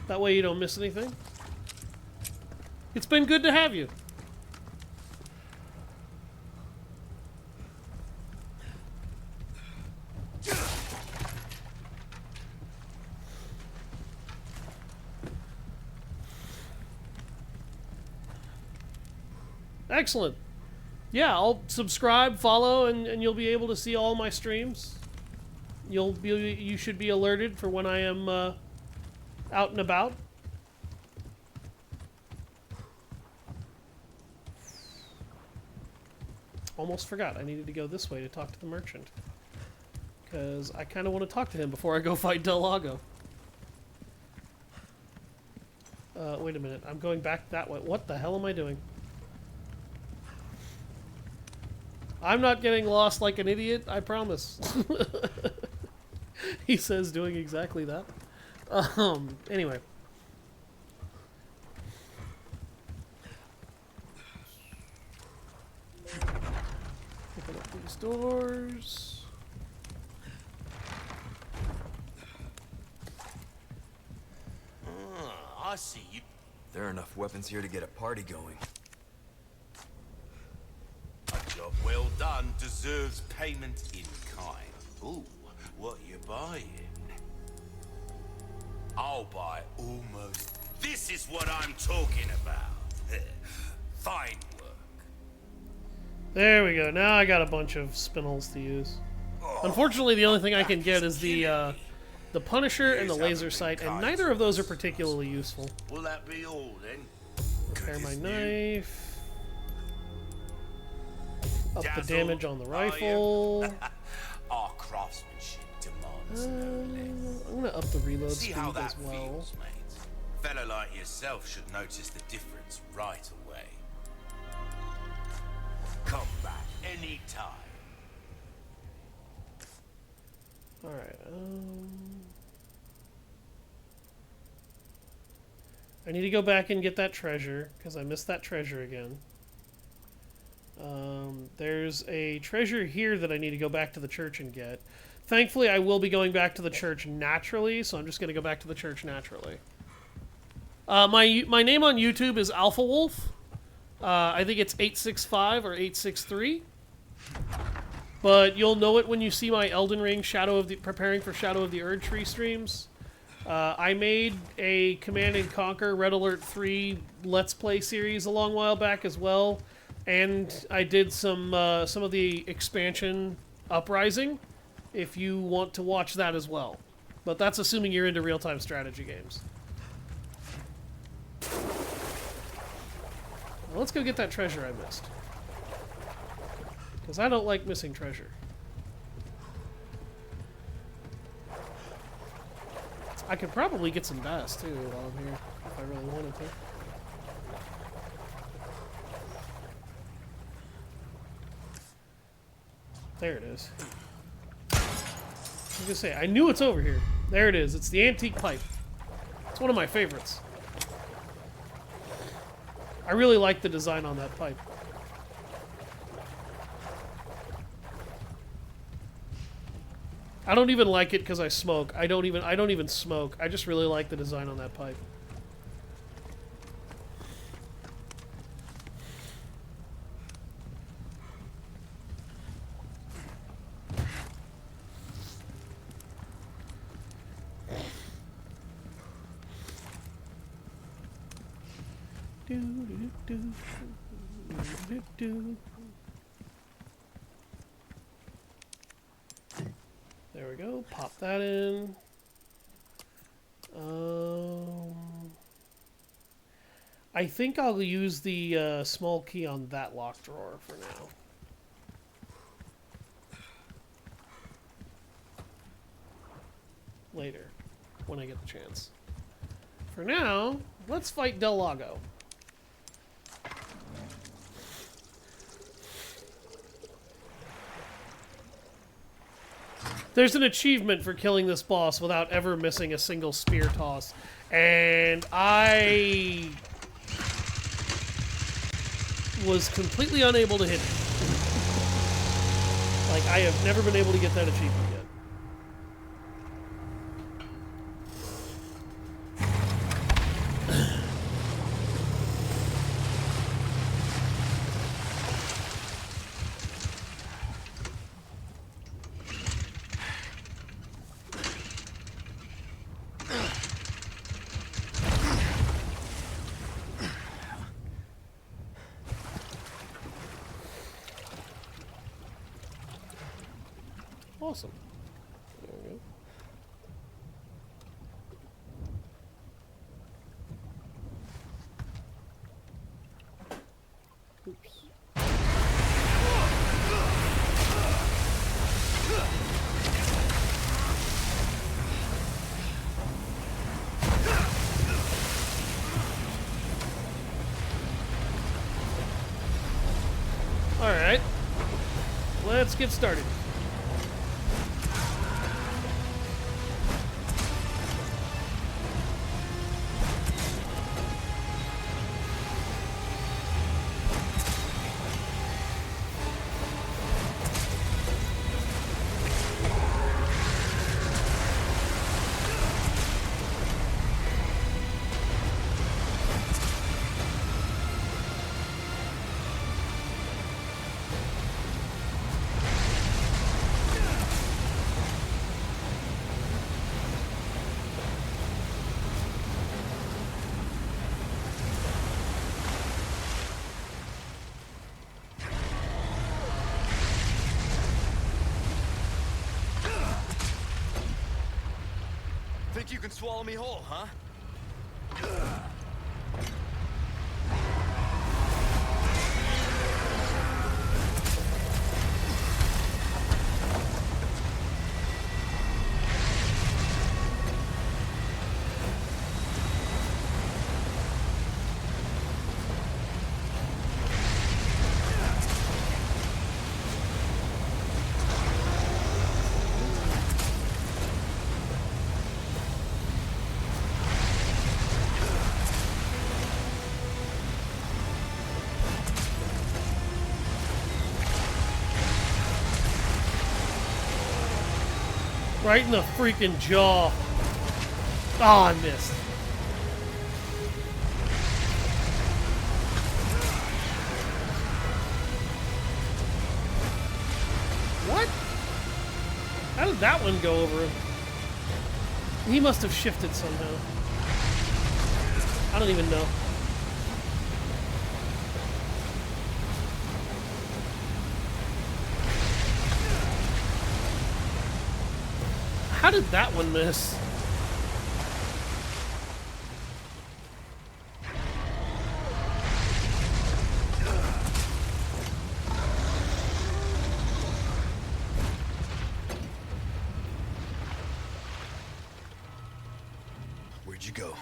That way you don't miss anything. It's been good to have you. Excellent. Yeah, I'll subscribe, follow, and you'll be able to see all my streams. You should be alerted for when I am out and about. almost forgot. I needed to go this way to talk to the merchant. Because I kind of want to talk to him before I go fight Del Lago. Wait a minute. I'm going back that way. What the hell am I doing? I'm not getting lost like an idiot, I promise. He says doing exactly that. Anyway. Open up these doors. I see you. There are enough weapons here to get a party going. A job well done deserves payment in kind. Ooh, what you buying? I'll buy almost. This is what I'm talking about. Fine work. There we go. Now I got a bunch of spinels to use. Unfortunately, the only thing I can get is the Punisher and the laser sight, and neither of those are particularly useful. Will that be all then? Repair my knife. Up the damage on the rifle. Our craftsmanship demands no less. I'm gonna up the reload See speed how that as well. feels, mate. Fellow like yourself should notice the difference right away. Come back anytime. Alright, I need to go back and get that treasure, because I missed that treasure again. There's a treasure here that I need to go back to the church and get. Thankfully, I will be going back to the church naturally, so I'm just going to go back to the church naturally. My name on YouTube is Alpha Wolf. I think it's 865 or 863. But you'll know it when you see my Elden Ring preparing for Shadow of the Erdtree streams. I made a Command and Conquer Red Alert 3 Let's Play series a long while back as well, and I did some of the expansion Uprising, if you want to watch that as well. But that's assuming you're into real-time strategy games. Well, let's go get that treasure I missed. Because I don't like missing treasure. I could probably get some bass, too, while I'm here, if I really wanted to. There it is. I was gonna say, I knew it's over here. There it is. It's the antique pipe. It's one of my favorites. I really like the design on that pipe. I don't even like it because I smoke. I don't even smoke. I just really like the design on that pipe. There we go. Pop that in. I think I'll use the small key on that lock drawer for now. Later, when I get the chance. For now, let's fight Del Lago. There's an achievement for killing this boss without ever missing a single spear toss, and I was completely unable to hit it. Like, I have never been able to get that achievement yet. Awesome. There we go. Oops. Let's get started. Think you can swallow me whole, huh? Right in the freaking jaw. Oh, I missed. What? How did that one go over him? He must have shifted somehow. I don't even know. How did that one miss? Where'd you go?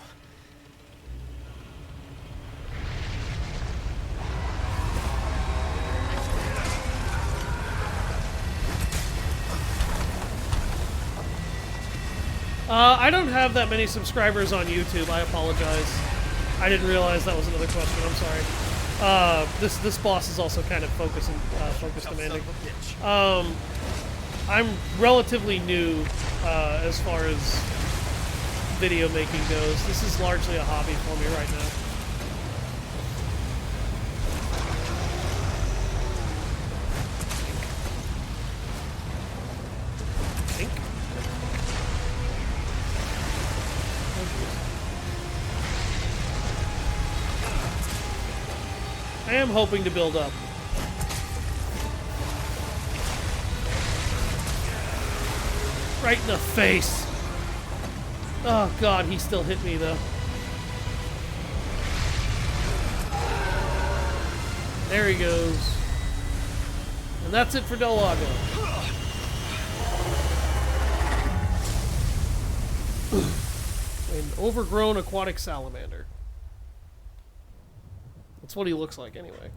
I don't have that many subscribers on YouTube. I apologize. I didn't realize that was another question. I'm sorry. This boss is also kind of focus demanding. I'm relatively new as far as video making goes. This is largely a hobby for me right now. I am hoping to build up. Right in the face. Oh god, he still hit me though. There he goes. And that's it for Del Lago. An overgrown aquatic salamander. That's what he looks like anyway.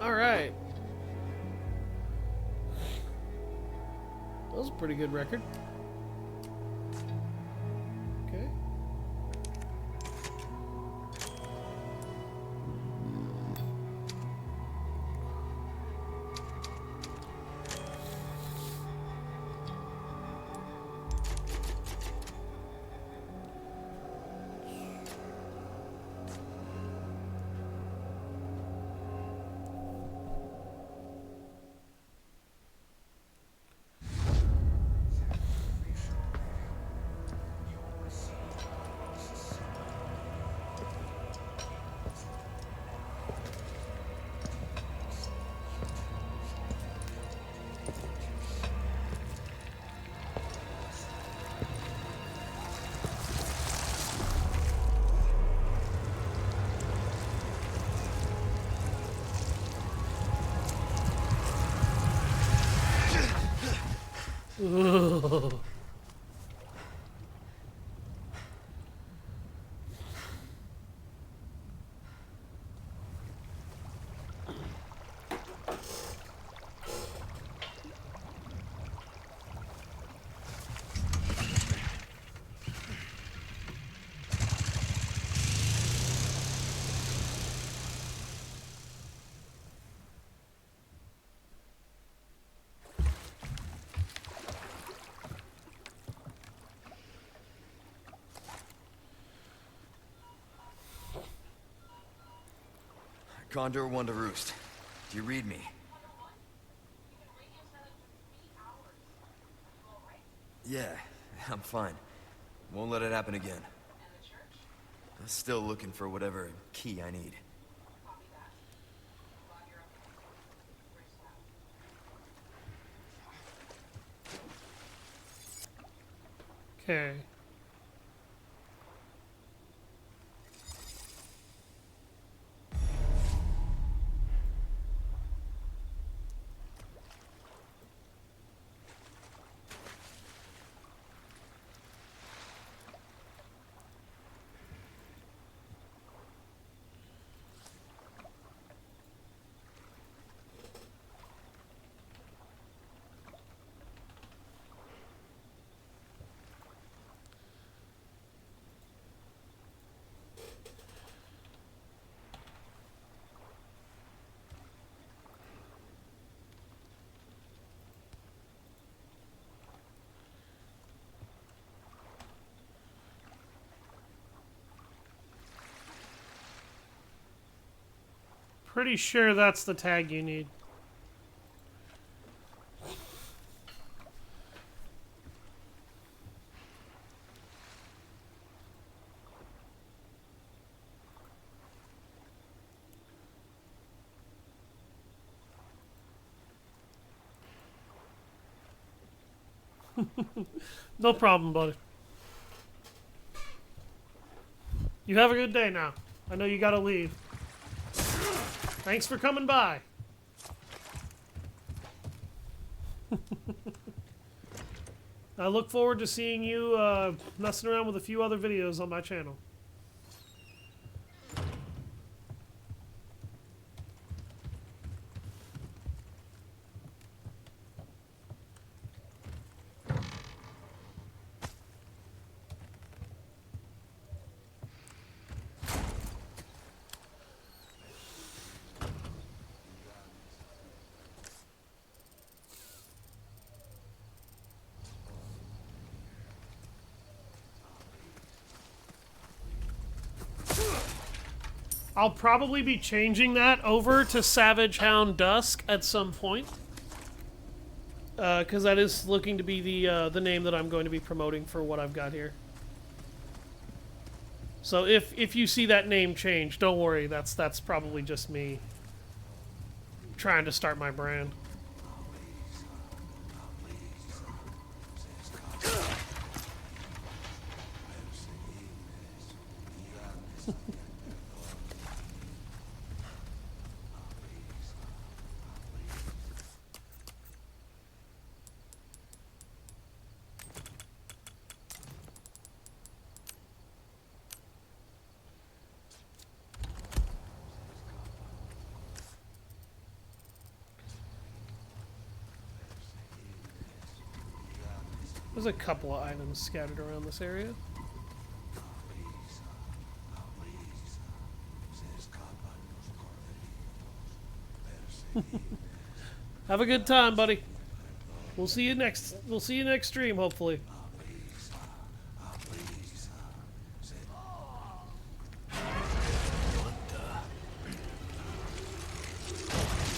Alright. That was a pretty good record. Okay. Ugh. Condor 1 to Roost. Do you read me? Yeah, I'm fine. Won't let it happen again. I'm still looking for whatever key I need. Okay. Pretty sure that's the tag you need. No problem, buddy. You have a good day now. I know you gotta leave. Thanks for coming by. I look forward to seeing you messing around with a few other videos on my channel. I'll probably be changing that over to Savage Hound Dusk at some point. Because that is looking to be the name that I'm going to be promoting for what I've got here. So if you see that name change, don't worry. That's probably just me trying to start my brand. There's a couple of items scattered around this area. Have a good time, buddy. We'll see you next stream, hopefully.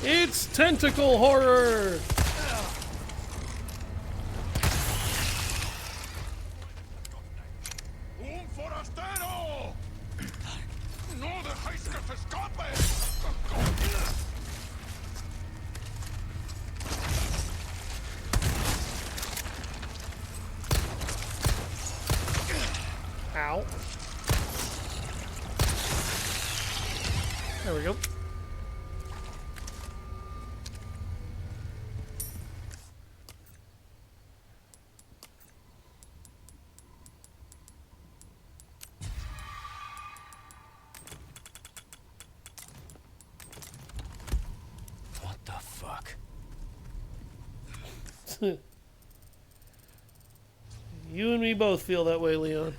It's tentacle horror. Ow. There we go. You and me both feel that way, Leon.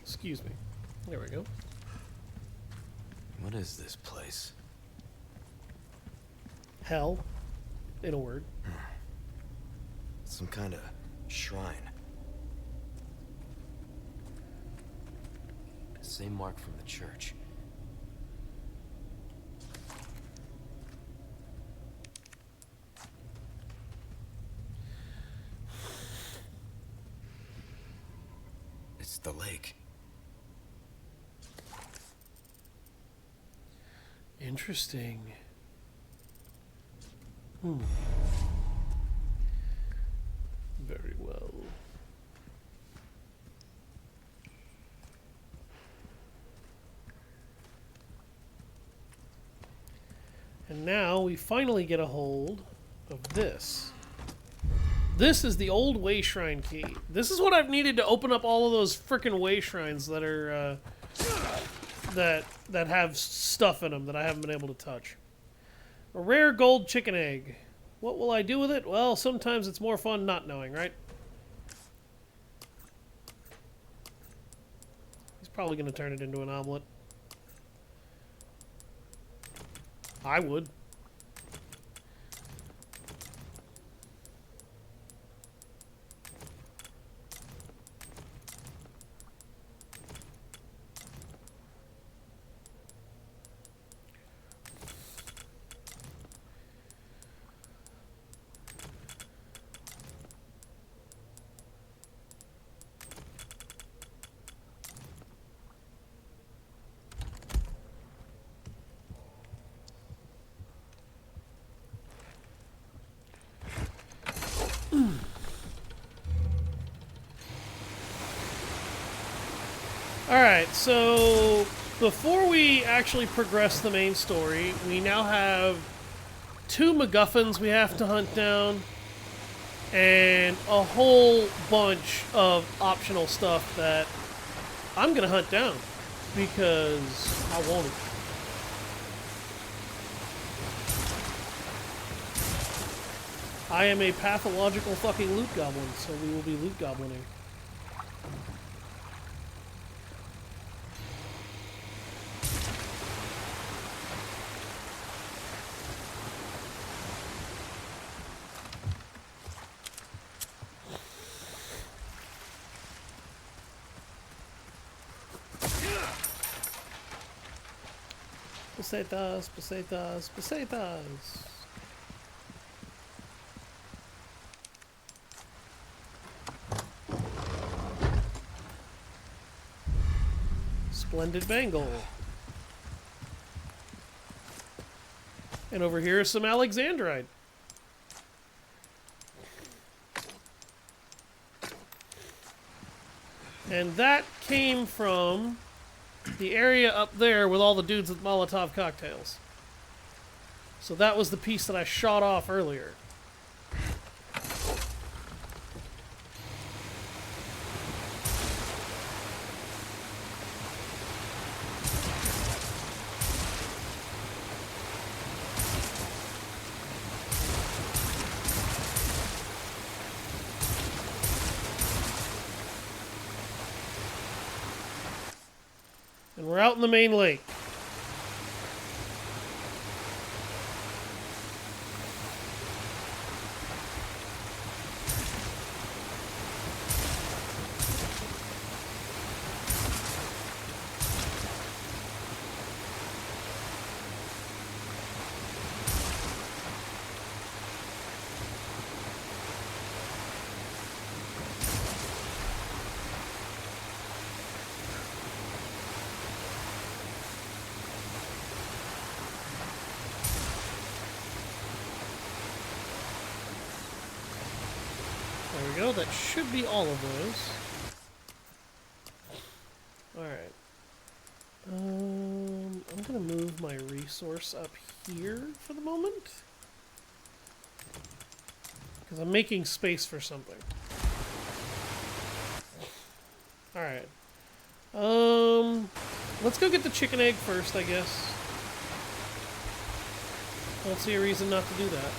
Excuse me. There we go. What is this place? Hell, in a word. Some kind of shrine. Same mark from the church. It's the lake. Interesting. Very well. And now we finally get a hold of this. This is the old way shrine key. This is what I've needed to open up all of those frickin' way shrines that are that have stuff in them that I haven't been able to touch. A rare gold chicken egg. What will I do with it? Well, sometimes it's more fun not knowing, right? He's probably going to turn it into an omelet. I would. Alright, so before we actually progress the main story, we now have 2 MacGuffins we have to hunt down, and a whole bunch of optional stuff that I'm going to hunt down, because I want it. I am a pathological fucking loot goblin, so we will be loot goblining. Pesetas, pesetas, pesetas. Splendid bangle. And over here is some Alexandrite. And that came from the area up there with all the dudes with Molotov cocktails. So that was the piece that I shot off earlier. And we're out in the main lake. There we go, that should be all of those. Alright. I'm gonna move my resource up here for the moment. Because I'm making space for something. Alright. Let's go get the chicken egg first, I guess. Don't see a reason not to do that.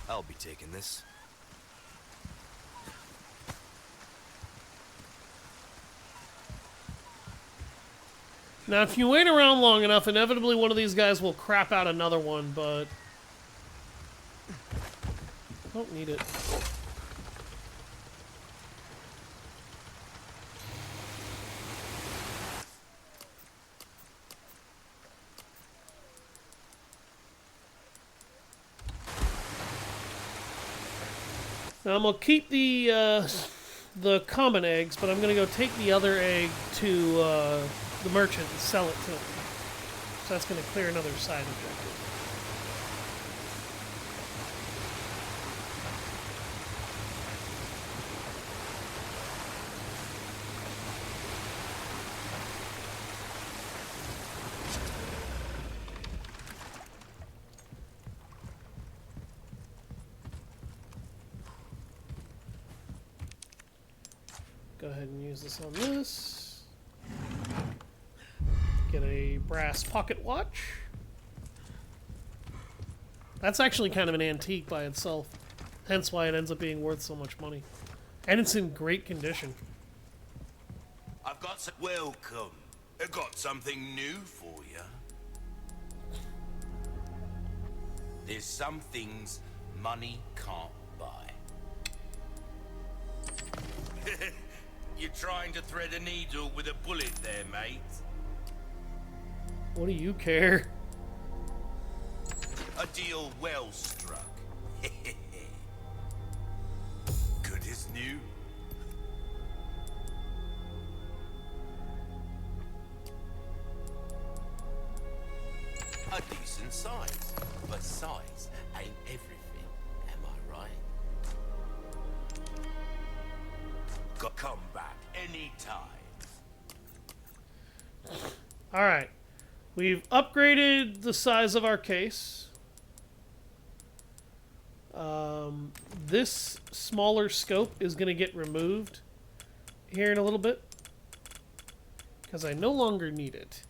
I'll be taking this. Now, if you wait around long enough, inevitably one of these guys will crap out another one, but... don't need it. Now, I'm going to keep the common eggs, but I'm going to go take the other egg to the merchant and sell it to him. So that's going to clear another side objective. Go ahead and use this on this. Get a brass pocket watch. That's actually kind of an antique by itself. Hence why it ends up being worth so much money. And it's in great condition. I've got some... Welcome. I've got something new for you. There's some things money can't buy. You're trying to thread a needle with a bullet there, mate. What do you care? A deal well struck. Good as new. A decent size, but size ain't everything, am I right? Come back anytime. Alright. We've upgraded the size of our case. This smaller scope is going to get removed here in a little bit. Because I no longer need it.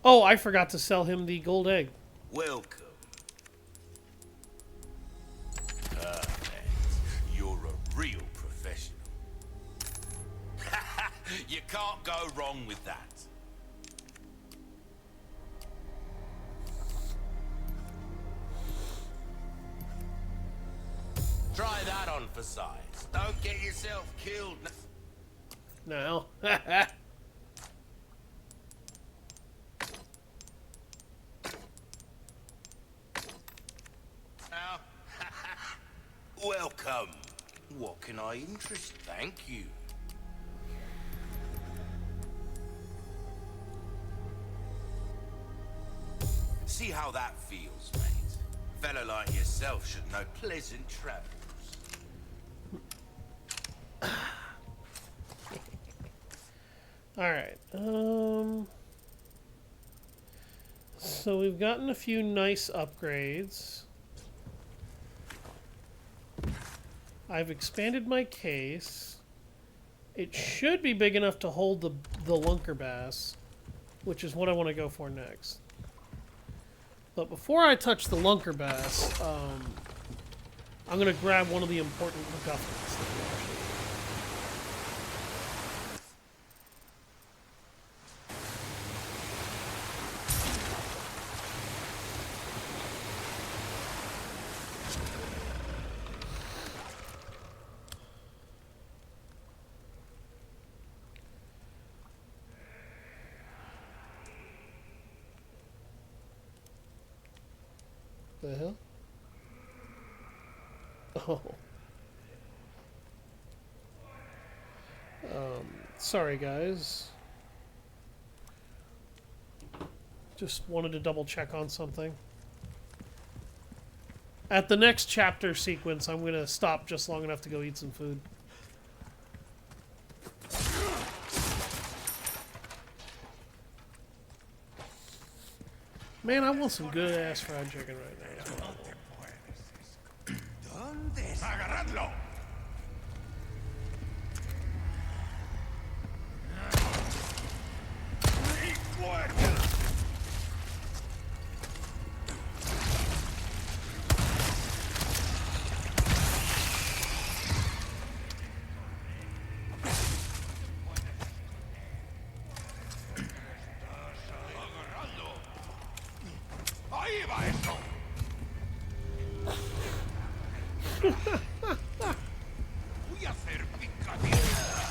Oh, I forgot to sell him the gold egg. Welcome. Perfect. You're a real professional. You can't go wrong with that. Try that on for size. Don't get yourself killed. No. Now, welcome. What can I interest? Thank you. See how that feels, mate. Fella like yourself should know pleasant travels. Alright. So we've gotten a few nice upgrades. I've expanded my case. It should be big enough to hold the lunker bass, which is what I want to go for next. But before I touch the lunker bass, I'm going to grab one of the important MacGuffins that we actually need. The hell? Oh. Sorry, guys. Just wanted to double check on something. At the next chapter sequence, I'm going to stop just long enough to go eat some food. Man, I want some good-ass fried chicken right now. That's what I want. ¡Agarradlo! ¡Ahí va eso! Voy a hacer picadillo.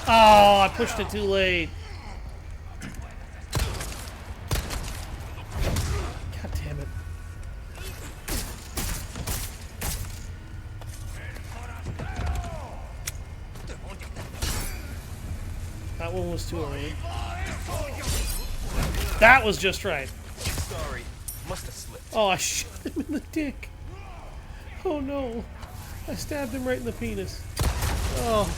Oh, I pushed it too late. God damn it. That one was too early. That was just right. Sorry, must have slipped. Oh, I shot him in the dick. Oh no. I stabbed him right in the penis. Oh.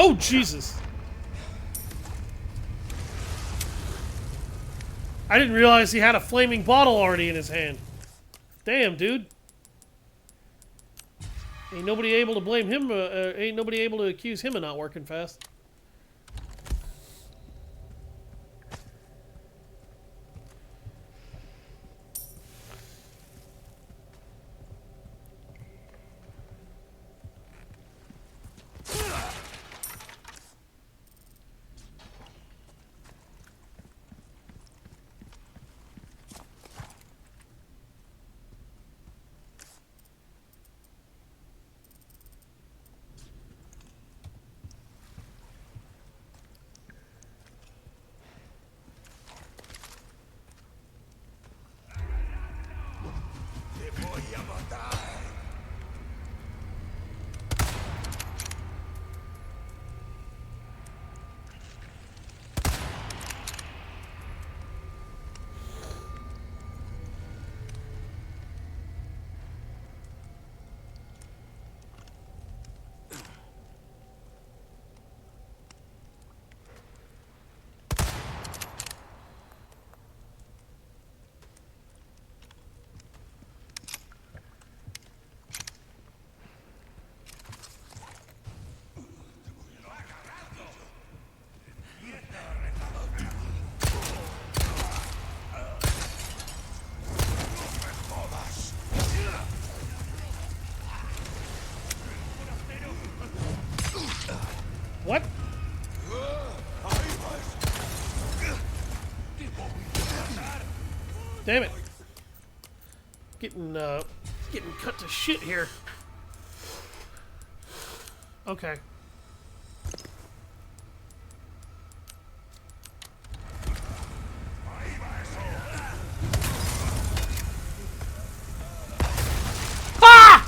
Oh, Jesus. I didn't realize he had a flaming bottle already in his hand. Damn, dude. Ain't nobody able to blame him, ain't nobody able to accuse him of not working fast. Te voy a matar. What? Damn it. Getting cut to shit here. Okay. Ah!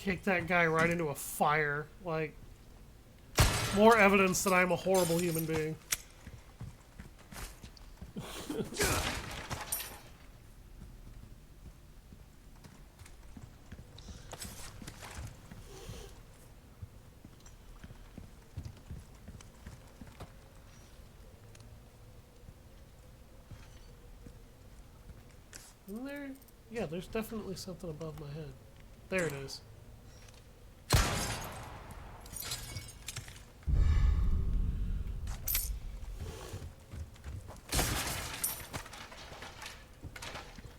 Kick that guy right into a fire. Like, more evidence that I'm a horrible human being. Isn't there? Yeah, there's definitely something above my head. There it is.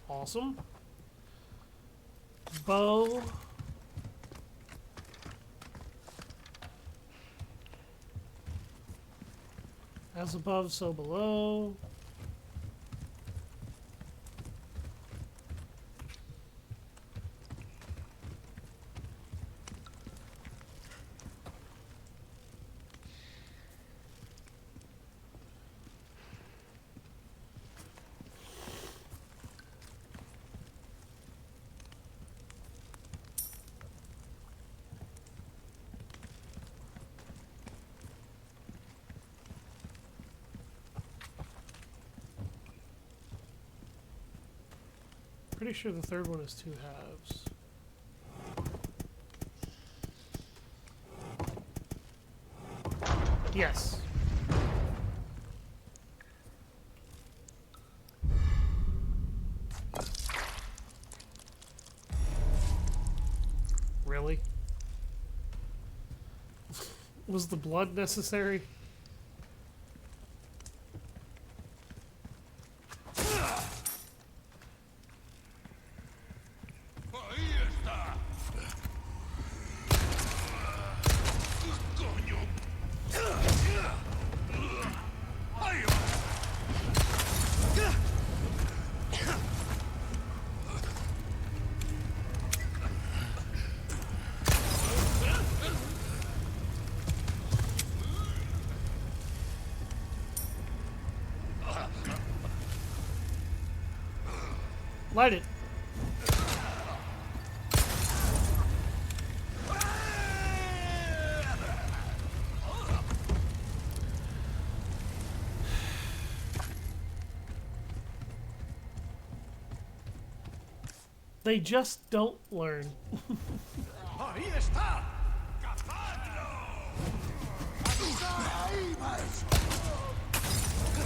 Awesome. Bow. As above, so below. Pretty sure the third one is 2 halves. Yes. Really? Was the blood necessary? Light it. They just don't learn.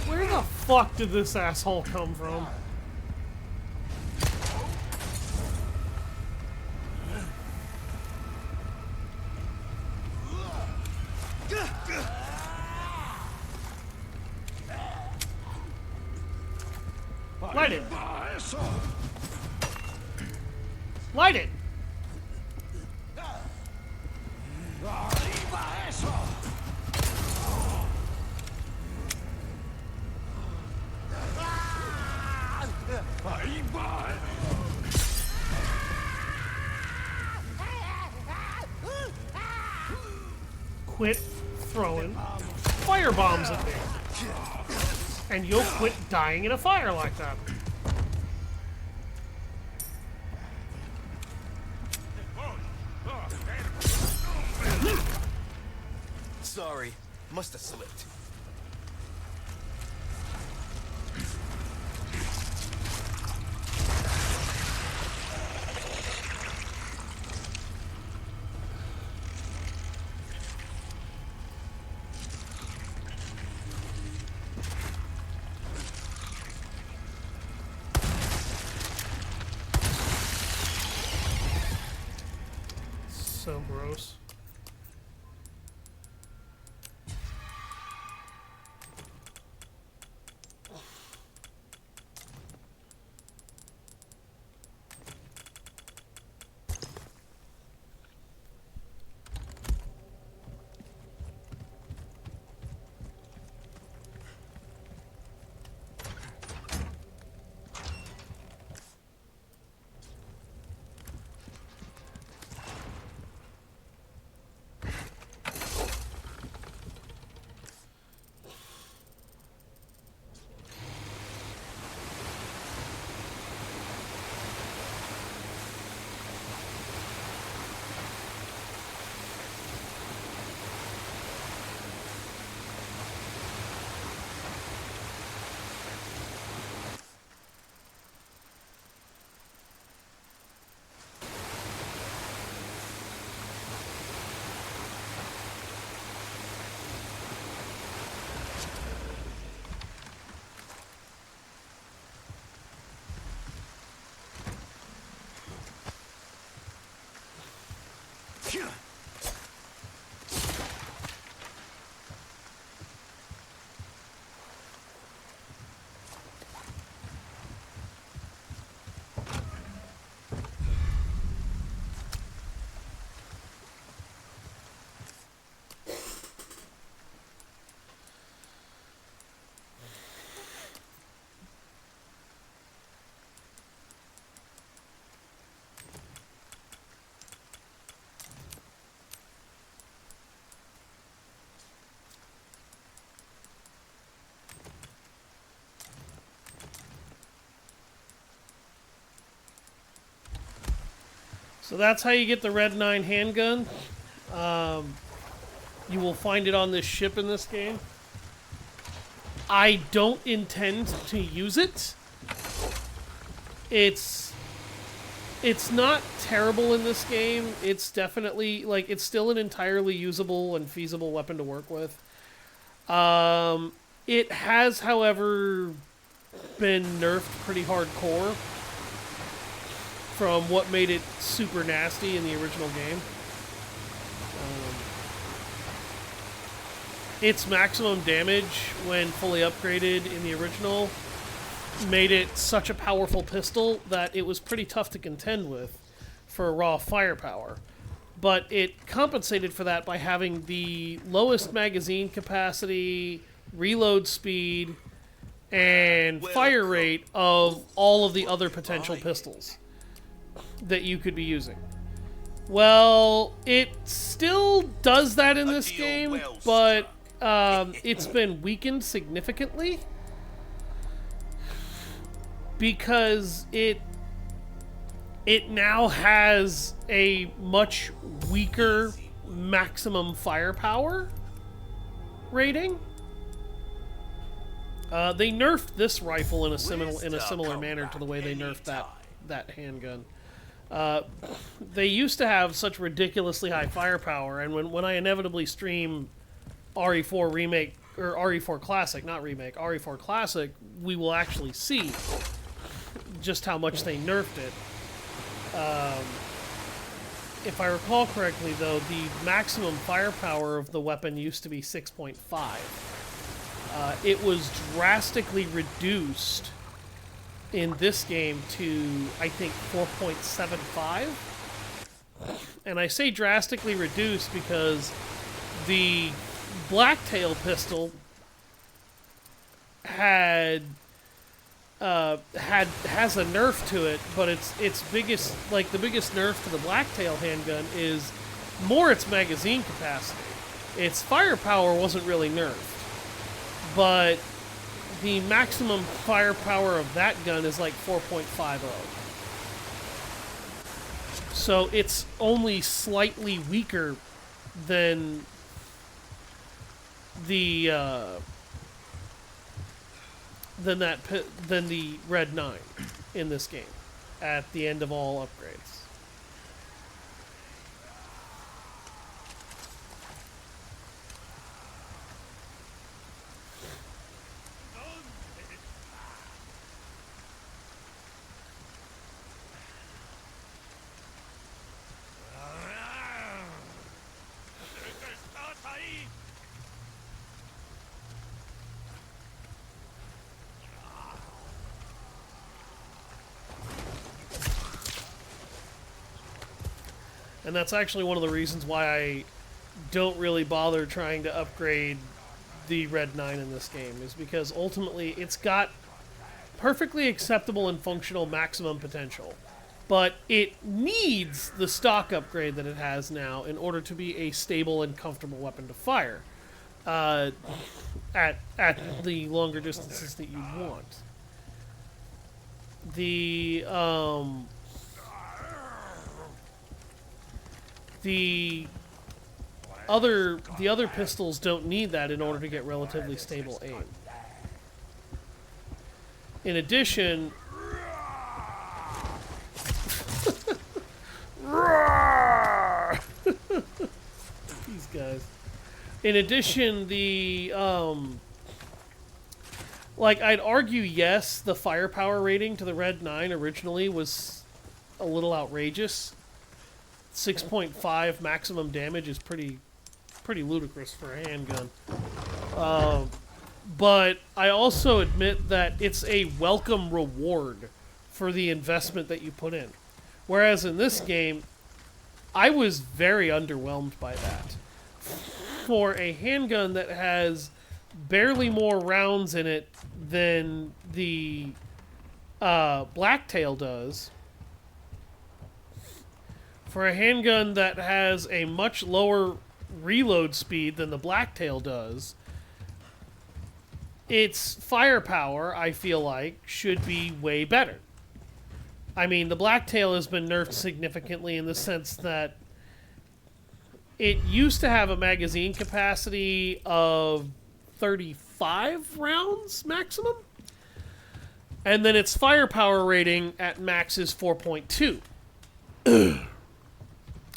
Where the fuck did this asshole come from? Light it! Light it! Quit throwing fire bombs at me. And you'll quit dying in a fire like that. Sorry, must have slipped. So gross. So that's how you get the Red 9 handgun. You will find it on this ship in this game. I don't intend to use it. It's not terrible in this game. It's definitely, like, it's still an entirely usable and feasible weapon to work with. It has, however, been nerfed pretty hardcore from what made it super nasty in the original game. Its maximum damage when fully upgraded in the original made it such a powerful pistol that it was pretty tough to contend with for raw firepower. But it compensated for that by having the lowest magazine capacity, reload speed, and fire rate of all of the other potential pistols that you could be using. Well, it still does that in this game, but it's been weakened significantly because it now has a much weaker maximum firepower rating. They nerfed this rifle in a similar manner to the way they nerfed that handgun. They used to have such ridiculously high firepower, and when I inevitably stream RE4 Remake, or RE4 Classic, not Remake, RE4 Classic, we will actually see just how much they nerfed it. If I recall correctly, though, the maximum firepower of the weapon used to be 6.5. It was drastically reduced in this game to, I think, 4.75. And I say drastically reduced because the Blacktail pistol has a nerf to it, but its biggest, like the biggest nerf to the Blacktail handgun is more its magazine capacity. Its firepower wasn't really nerfed, but the maximum firepower of that gun is like 4.50. So it's only slightly weaker than the than the Red 9 in this game at the end of all upgrades. And that's actually one of the reasons why I don't really bother trying to upgrade the Red 9 in this game, is because ultimately it's got perfectly acceptable and functional maximum potential, but it needs the stock upgrade that it has now in order to be a stable and comfortable weapon to fire at the longer distances that you want. The other pistols don't need that in order to get relatively stable aim. In addition, these guys. In addition, like, I'd argue, yes, the firepower rating to the Red 9 originally was a little outrageous. 6.5 maximum damage is pretty ludicrous for a handgun. But I also admit that it's a welcome reward for the investment that you put in. Whereas in this game, I was very underwhelmed by that. For a handgun that has barely more rounds in it than the Blacktail does, for a handgun that has a much lower reload speed than the Blacktail does, its firepower, I feel like, should be way better. I mean, the Blacktail has been nerfed significantly in the sense that it used to have a magazine capacity of 35 rounds maximum, and then its firepower rating at max is 4.2.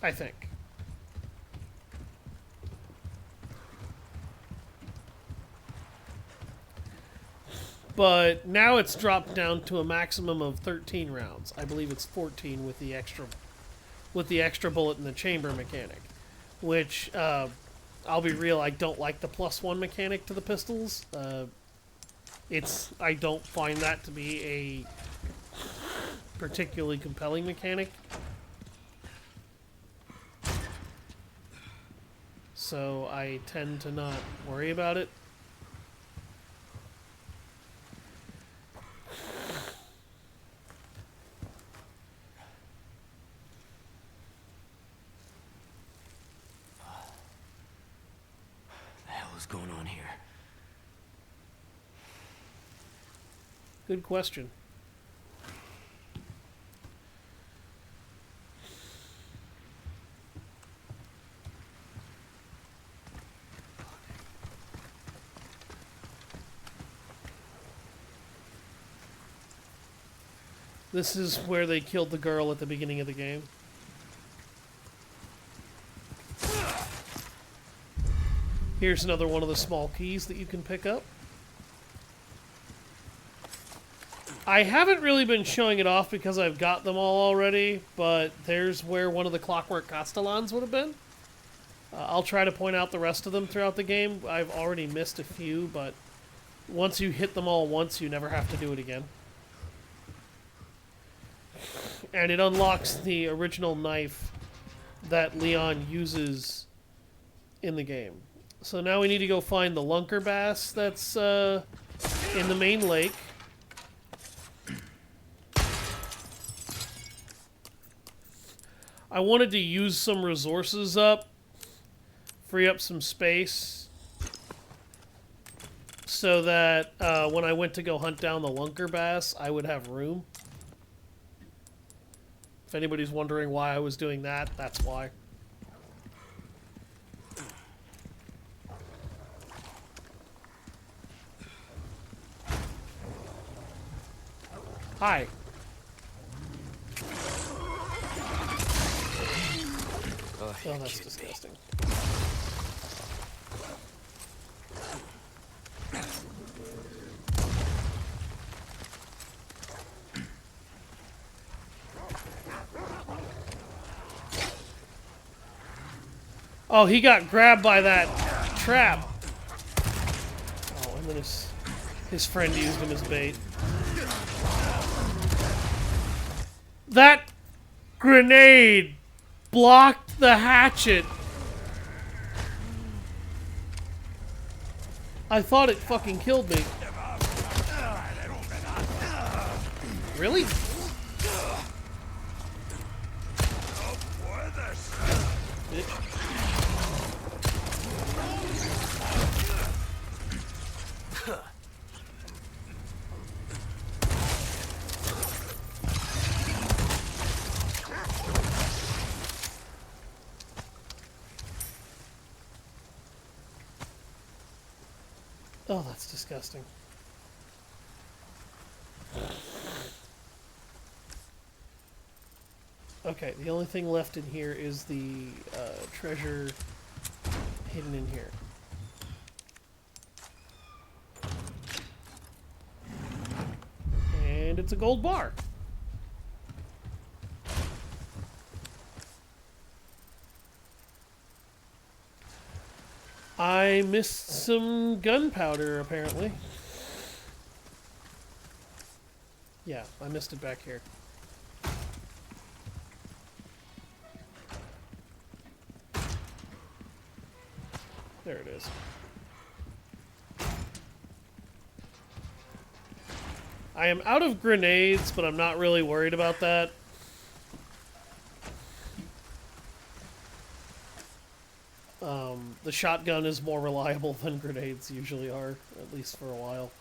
I think. But now it's dropped down to a maximum of 13 rounds. I believe it's 14 with the extra bullet in the chamber mechanic. Which, I'll be real, I don't like the +1 mechanic to the pistols. I don't find that to be a particularly compelling mechanic. So I tend to not worry about it. Going on here? Good question. This is where they killed the girl at the beginning of the game. Here's another one of the small keys that you can pick up. I haven't really been showing it off because I've got them all already, but there's where one of the Clockwork Castellans would have been. I'll try to point out the rest of them throughout the game. I've already missed a few, but once you hit them all once, you never have to do it again. And it unlocks the original knife that Leon uses in the game. So now we need to go find the lunker bass that's in the main lake. I wanted to use some resources up, free up some space, so that when I went to go hunt down the lunker bass, I would have room. If anybody's wondering why I was doing that, that's why. Hi. Oh, that's disgusting. Oh, he got grabbed by that trap. Oh, and then his friend used him as bait. That grenade blocked the hatchet. I thought it fucking killed me. Really? Bitch. Oh, that's disgusting. Okay, the only thing left in here is the treasure hidden in here. And it's a gold bar. I missed some gunpowder, apparently. Yeah, I missed it back here. There it is. I am out of grenades, but I'm not really worried about that. The shotgun is more reliable than grenades usually are, at least for a while.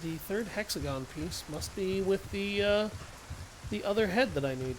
The third hexagon piece must be with the other head that I need.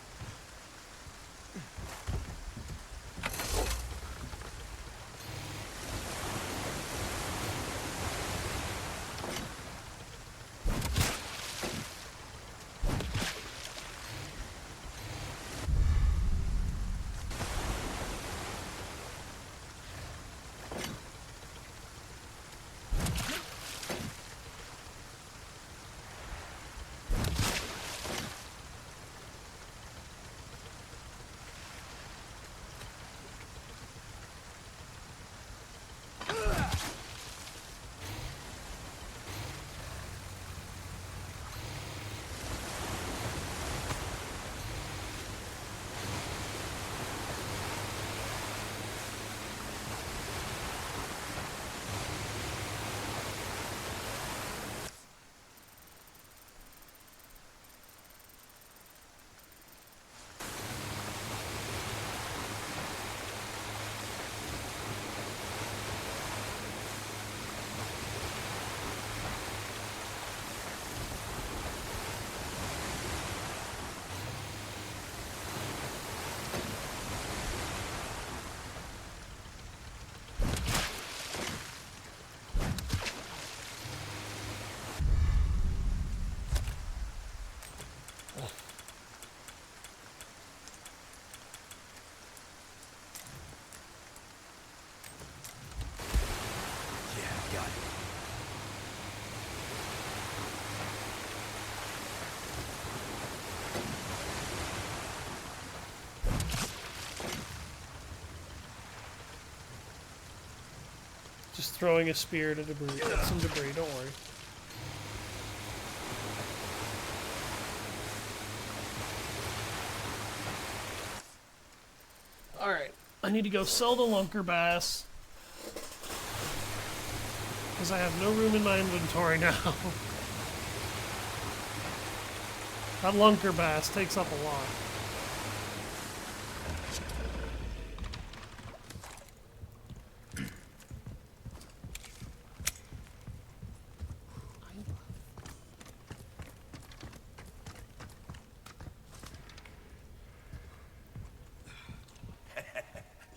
Yeah, got it. Just throwing a spear to debris. Some debris, don't worry. Alright, I need to go sell the lunker bass. Because I have no room in my inventory now. That lunker bass takes up a lot.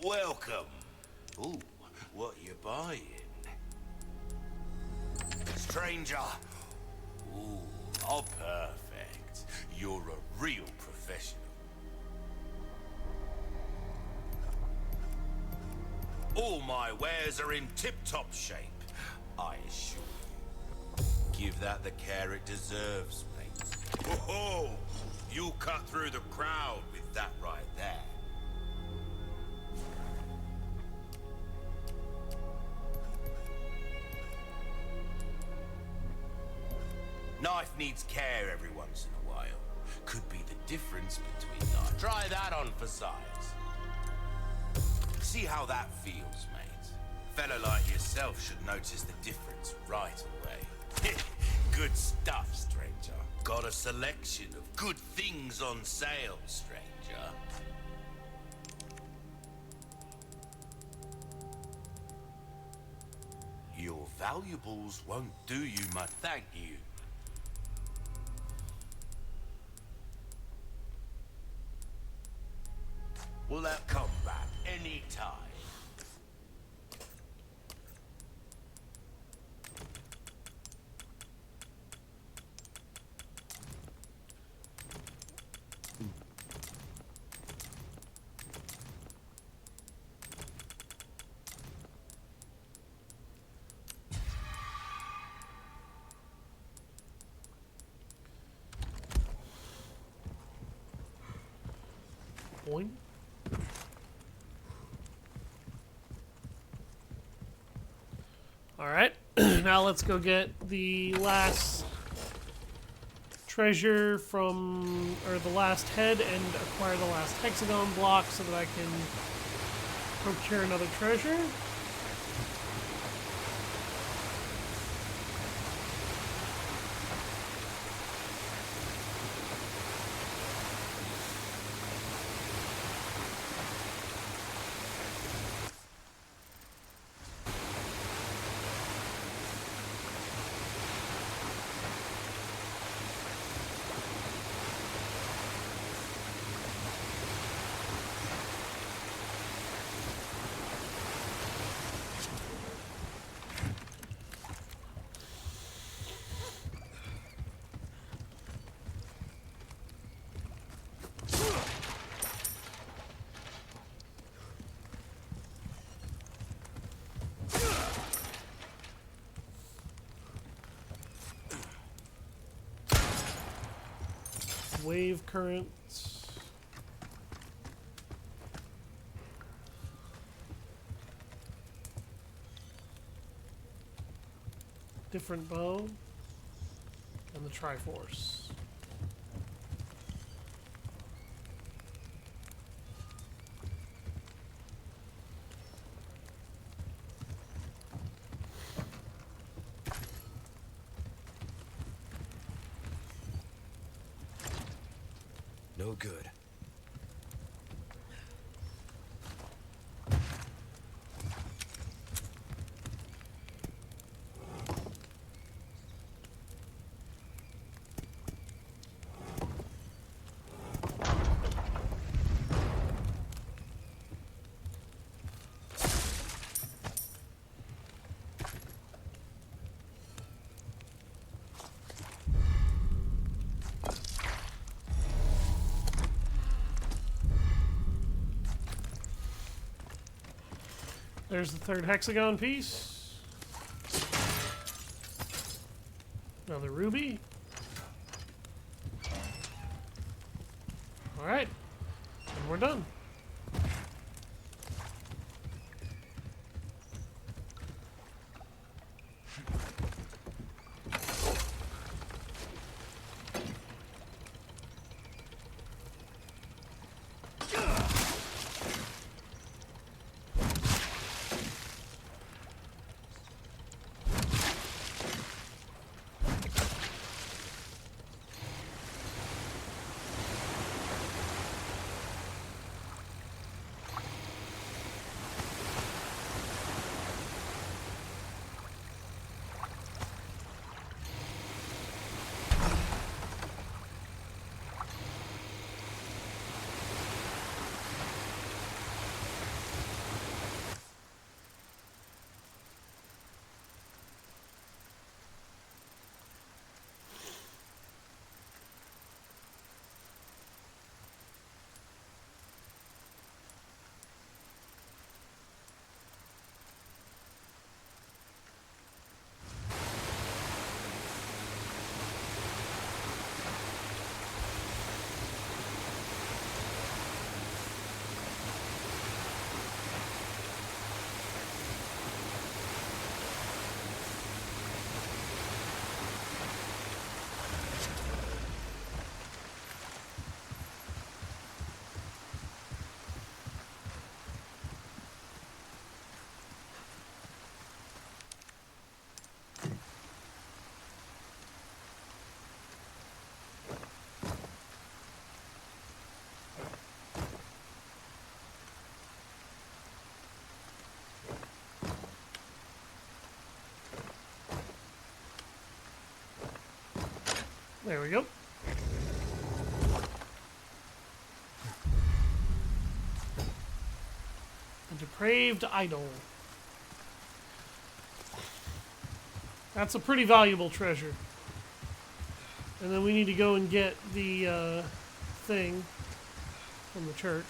Welcome. Ooh, what you buying? Stranger. Ooh, oh perfect. You're a real professional. All my wares are in tip-top shape, I assure you. Give that the care it deserves, mate. Whoa! You cut through the crowd with that right there. Knife needs care every once in a while. Could be the difference between knives. Try that on for size. See how that feels, mate. A fella like yourself should notice the difference right away. Good stuff, stranger. Got a selection of good things on sale, stranger. Your valuables won't do you much, thank you. Will that come back any time? Boing. Alright, now let's go get the last treasure from, or the last head, and acquire the last hexagon block so that I can procure another treasure. wave currents. Different bow. And the Triforce. No good. There's the third hexagon piece. Another ruby. Alright. And we're done. There we go. A depraved idol. That's a pretty valuable treasure. And then we need to go and get the thing from the church.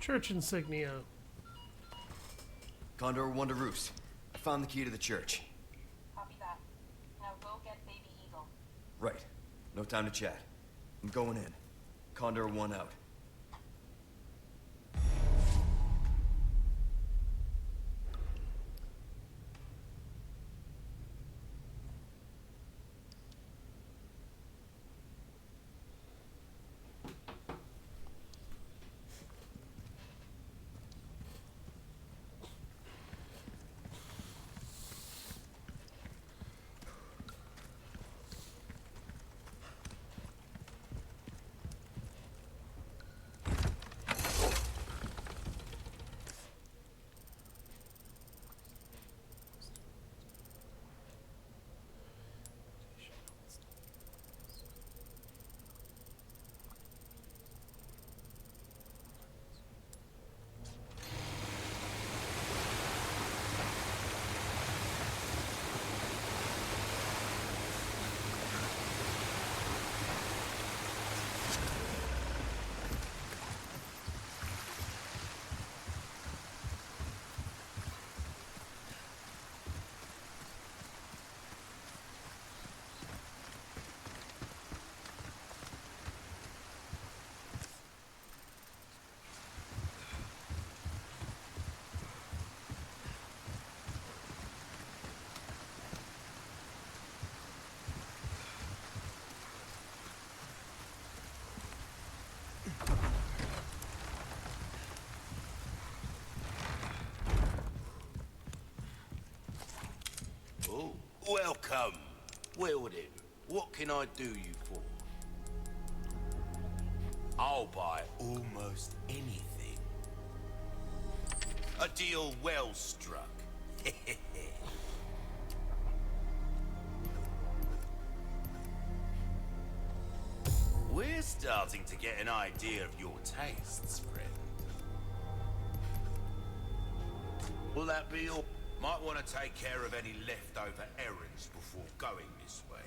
Church insignia. Condor 1 to Roost. I found the key to the church. Copy that. Now go get Baby Eagle. Right. No time to chat. I'm going in. Condor 1 out. Oh, welcome. Wilden, what can I do you for? I'll buy almost anything. A deal well struck. We're starting to get an idea of your tastes, friend. Will that be all? Might want to take care of any leftover errands before going this way.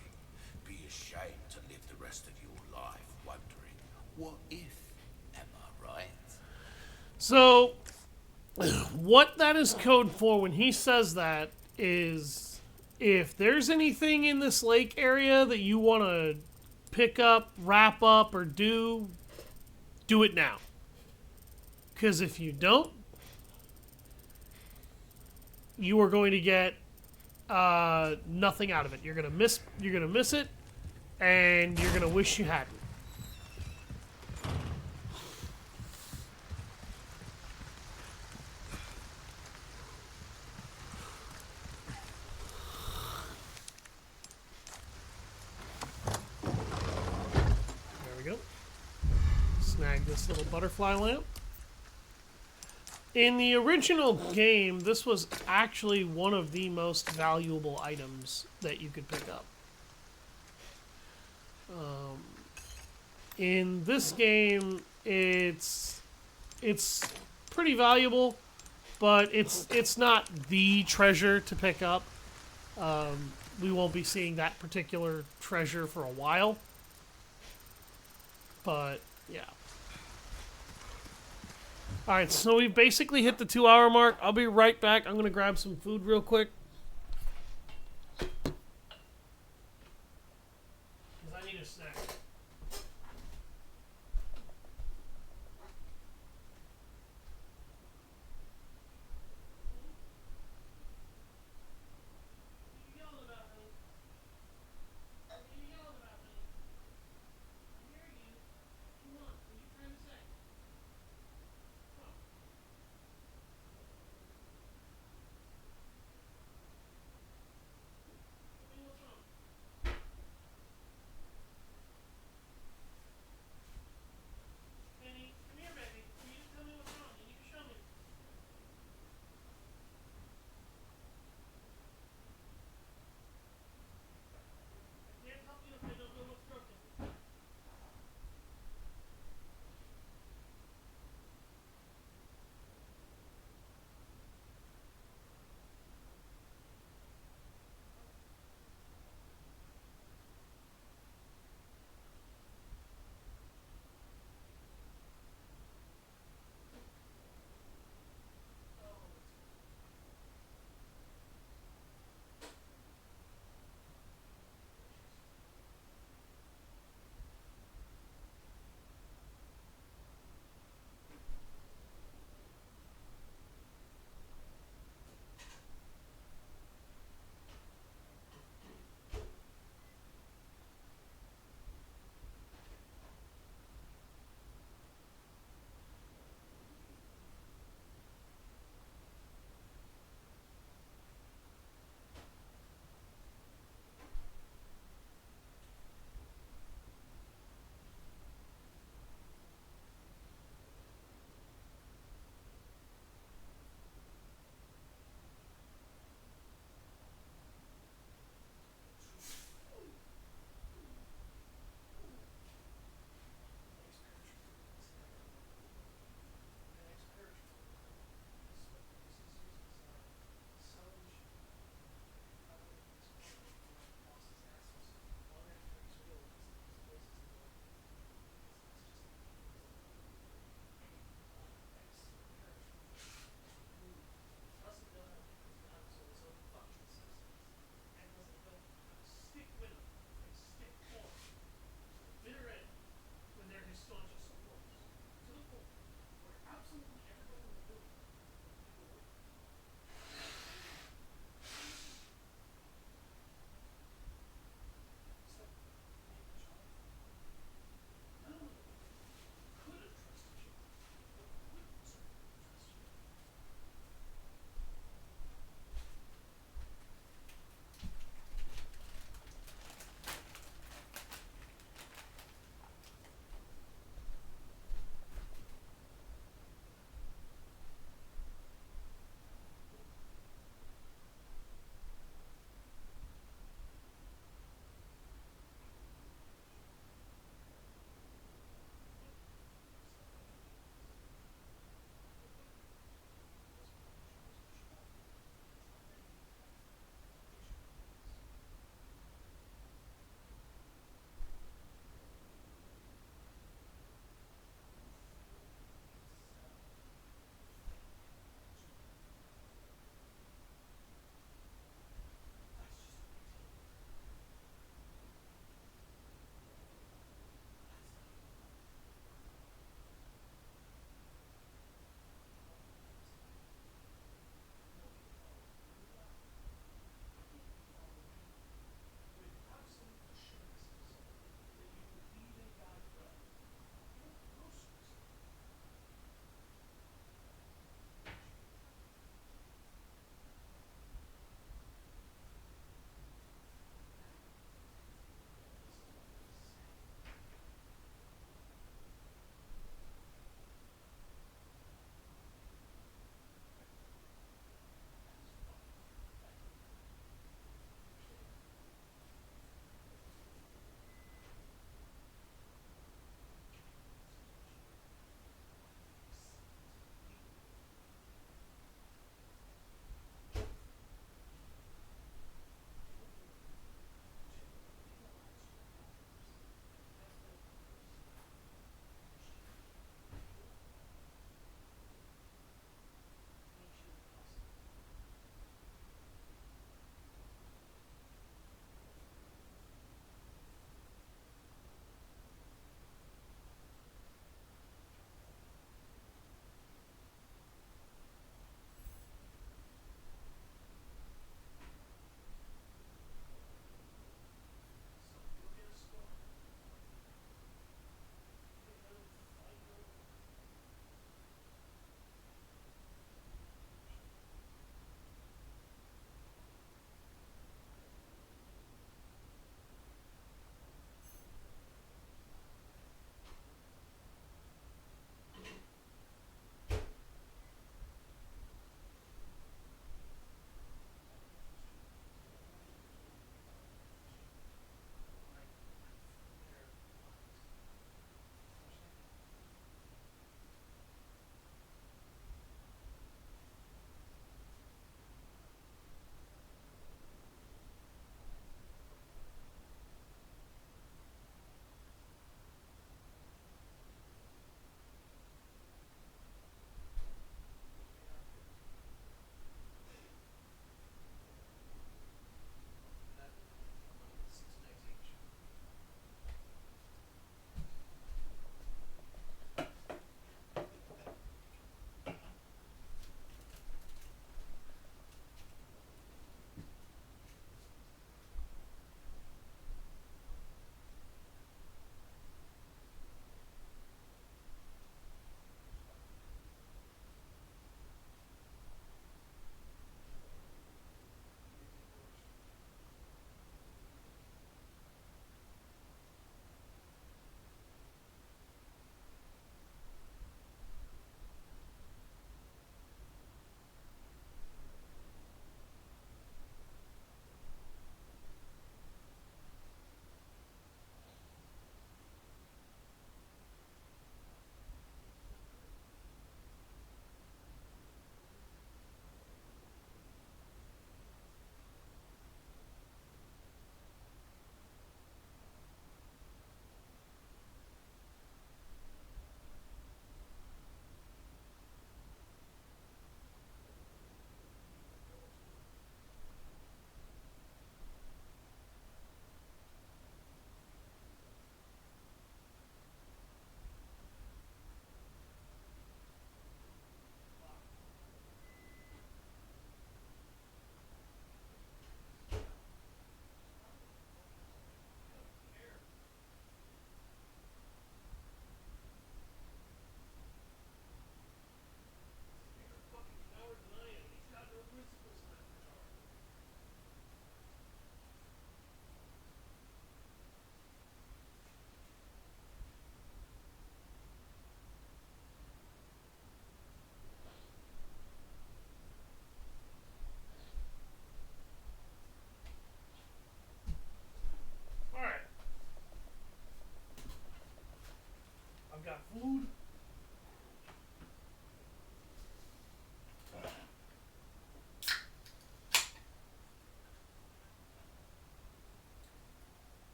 Be ashamed to live the rest of your life wondering, what if? Am I right? So, what that is code for when he says that is if there's anything in this lake area that you want to pick up, wrap up, or do it now. Because if you don't, you are going to get nothing out of it. You're gonna miss it, and you're gonna wish you hadn't. There we go. Snag this little butterfly lamp. In the original game, this was actually one of the most valuable items that you could pick up. In this game, it's pretty valuable, but it's not the treasure to pick up. We won't be seeing that particular treasure for a while. But, yeah. Alright, so we've basically hit the 2-hour mark. I'll be right back. I'm going to grab some food real quick. Because I need a snack.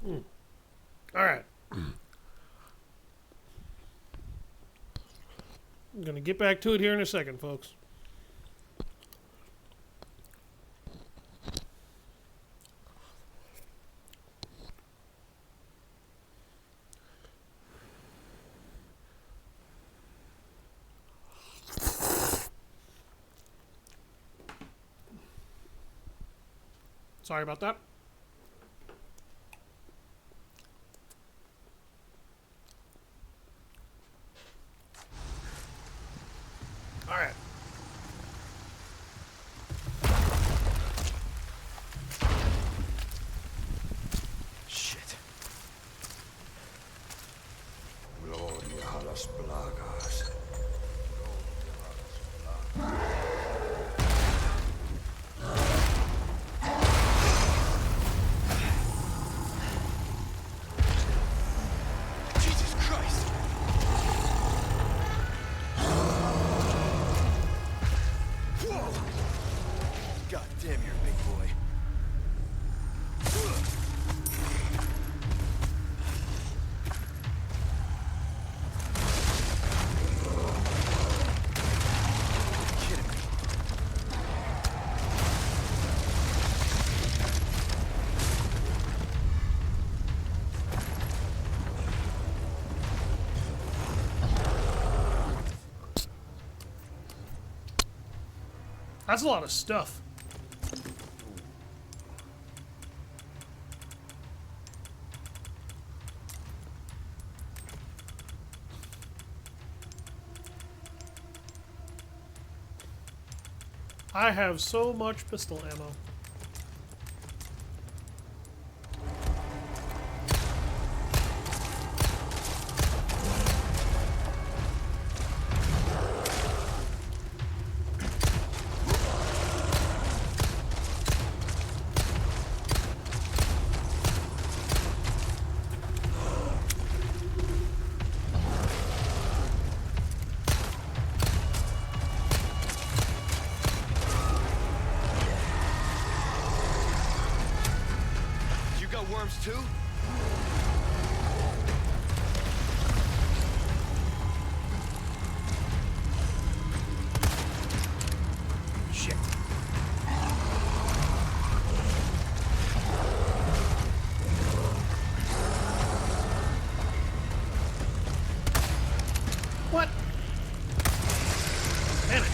Alright. I'm gonna get back to it here in a second, folks. Sorry about that. All right. Shit. Gloria a las plagas. Jesus Christ. Whoa. God damn, you're a big boy. Kidding me. That's a lot of stuff. I have so much pistol ammo. You got worms too? Shit. What? Damn it.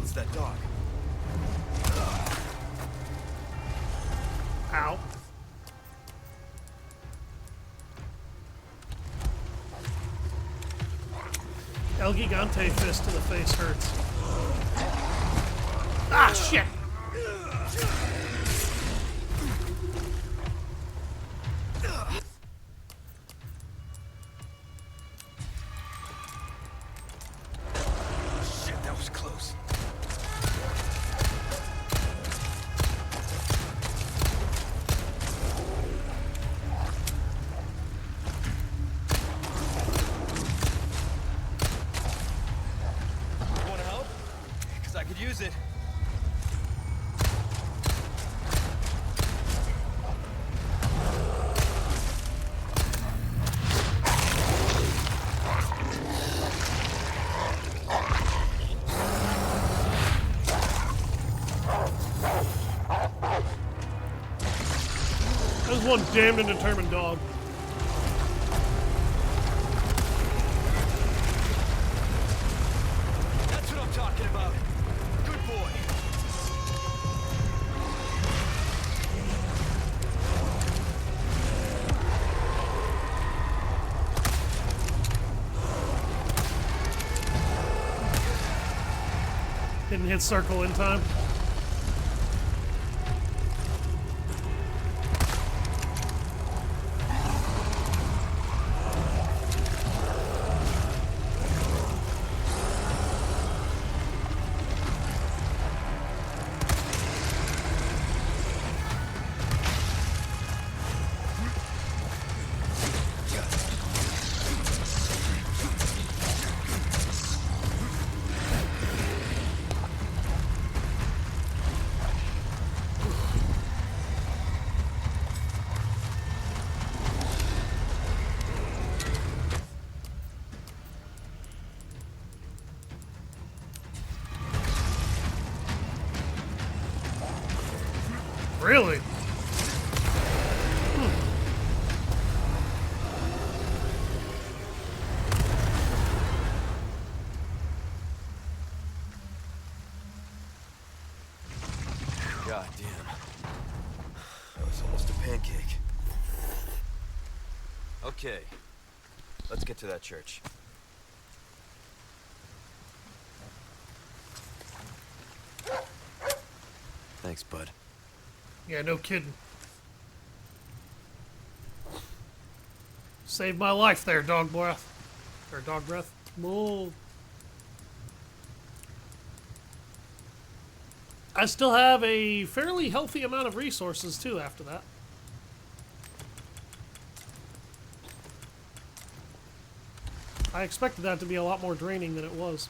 It's that dog. Ow. El Gigante fist to the face hurts. Ah, shit! Shit, that was close. You wanna help? 'Cause I could use it. That was one damned and determined dog. That's what I'm talking about. Good boy. Didn't hit circle in time. Really? God damn. That was almost a pancake. Okay. Let's get to that church. Thanks, bud. Yeah, no kidding. Saved my life there, dog breath. Or dog breath. Whoa. I still have a fairly healthy amount of resources, too, after that. I expected that to be a lot more draining than it was.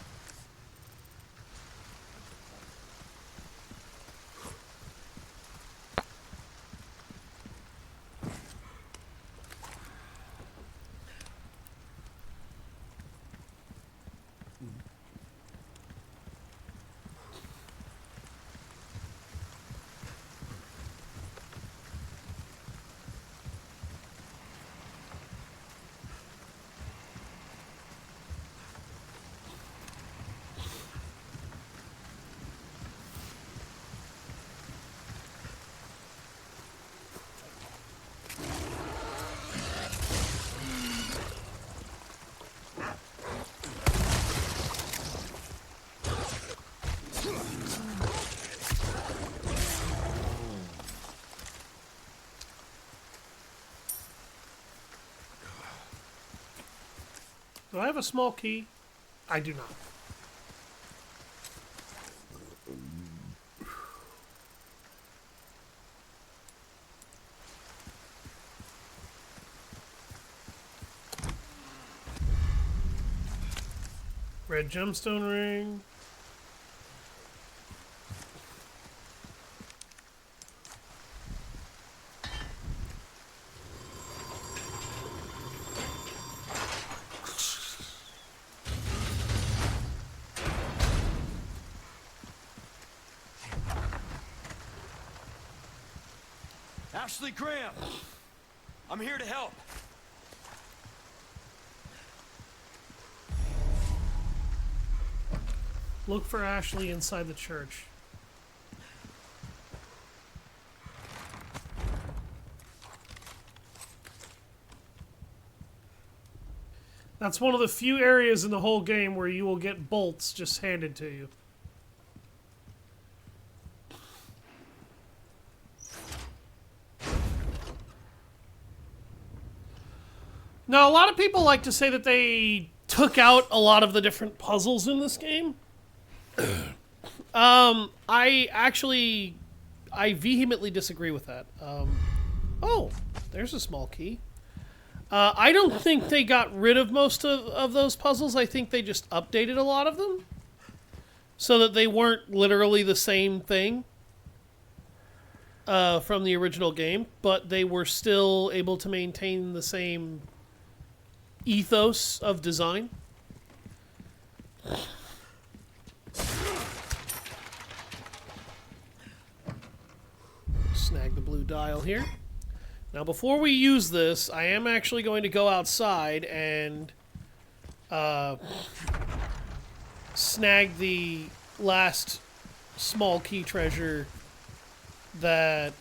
Do I have a small key? I do not. Red gemstone ring. Ashley Graham! I'm here to help. Look for Ashley inside the church. That's one of the few areas in the whole game where you will get bolts just handed to you. Now, a lot of people like to say that they took out a lot of the different puzzles in this game. I vehemently disagree with that. Oh, there's a small key. I don't think they got rid of most of those puzzles. I think they just updated a lot of them so that they weren't literally the same thing from the original game, but they were still able to maintain the same ethos of design. Snag the blue dial here. Now, before we use this, I am actually going to go outside and snag the last small key treasure that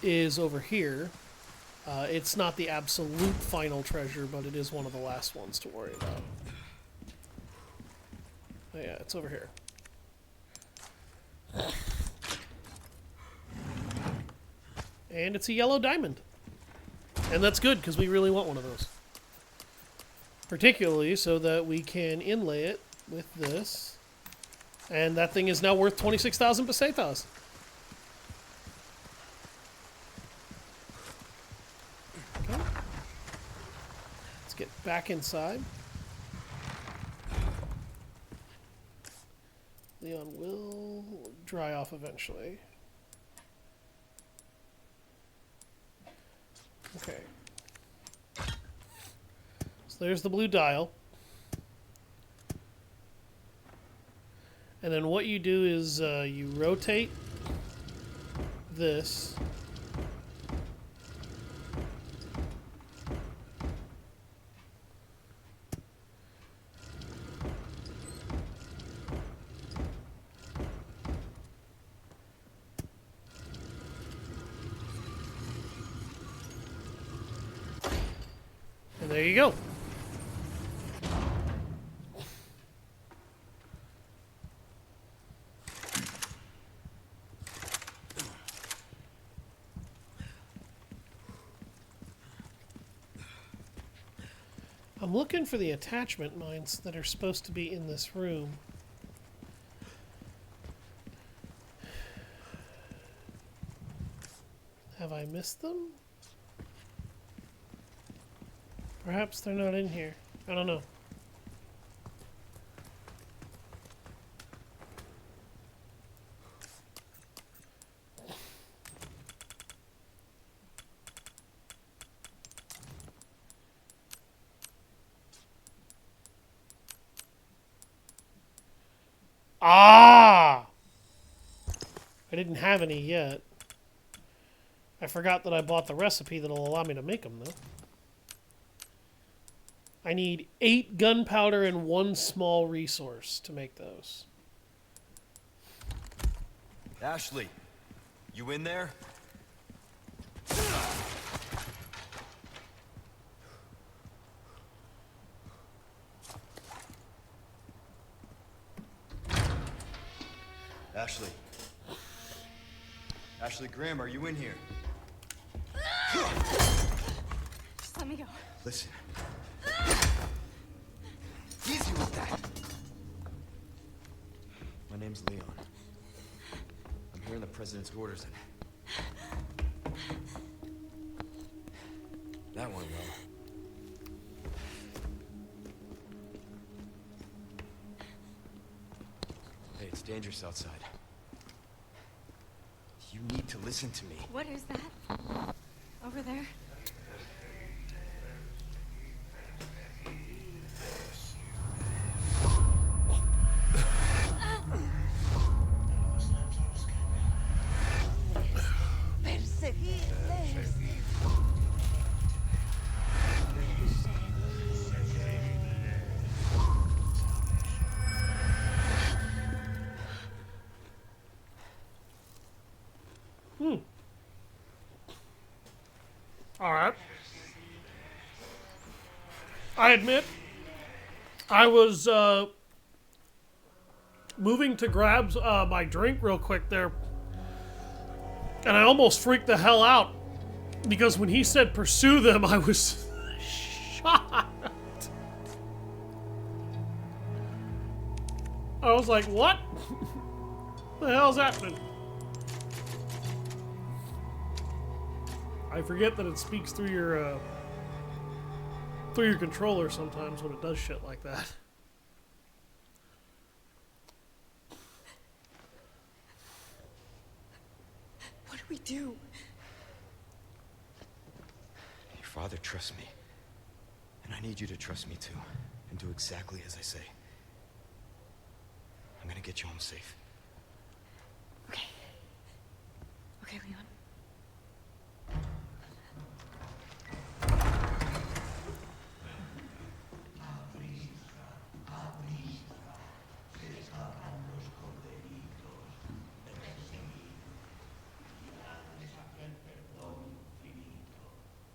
is over here. It's not the absolute final treasure, but it is one of the last ones to worry about. Oh, yeah, it's over here. And it's a yellow diamond. And that's good, because we really want one of those. Particularly so that we can inlay it with this. And that thing is now worth 26,000 pesetas. Okay. Let's get back inside. Leon will dry off eventually. Okay. So there's the blue dial. And then what you do is you rotate this. And there you go. I'm looking for the attachment mines that are supposed to be in this room. Have I missed them? Perhaps they're not in here. I don't know. Ah! I didn't have any yet. I forgot that I bought the recipe that'll allow me to make them, though. I need 8 gunpowder and 1 small resource to make those. Ashley, you in there? Ashley. Ashley Graham, are you in here? Just let me go. Listen. Easy with that. My name's Leon. I'm here in the president's orders and... that went well. Hey, it's dangerous outside. You need to listen to me. What is that? Over there? Alright. I admit, I was moving to grab my drink real quick there, and I almost freaked the hell out, because when he said pursue them, I was shocked. I was like, what? The hell's happening? I forget that it speaks through your controller sometimes when it does shit like that. What do we do? Your father trusts me. And I need you to trust me too. And do exactly as I say. I'm gonna get you home safe. Okay. Okay, Leon.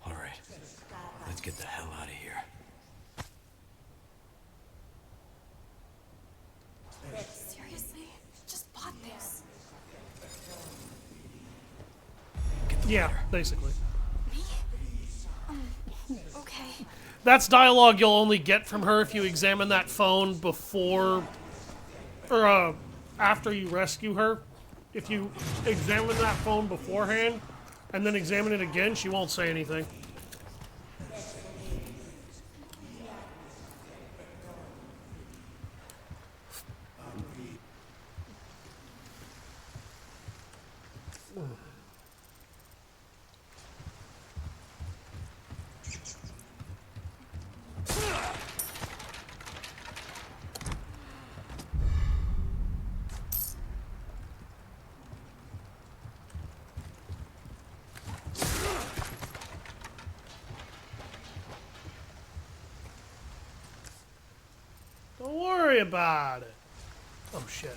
All right. Let's get the hell out of here. Seriously? Just bought this. Yeah, basically. Me? Okay. That's dialogue you'll only get from her if you examine that phone before, or after you rescue her. If you examine that phone beforehand and then examine it again, she won't say anything. worry about it. Oh shit.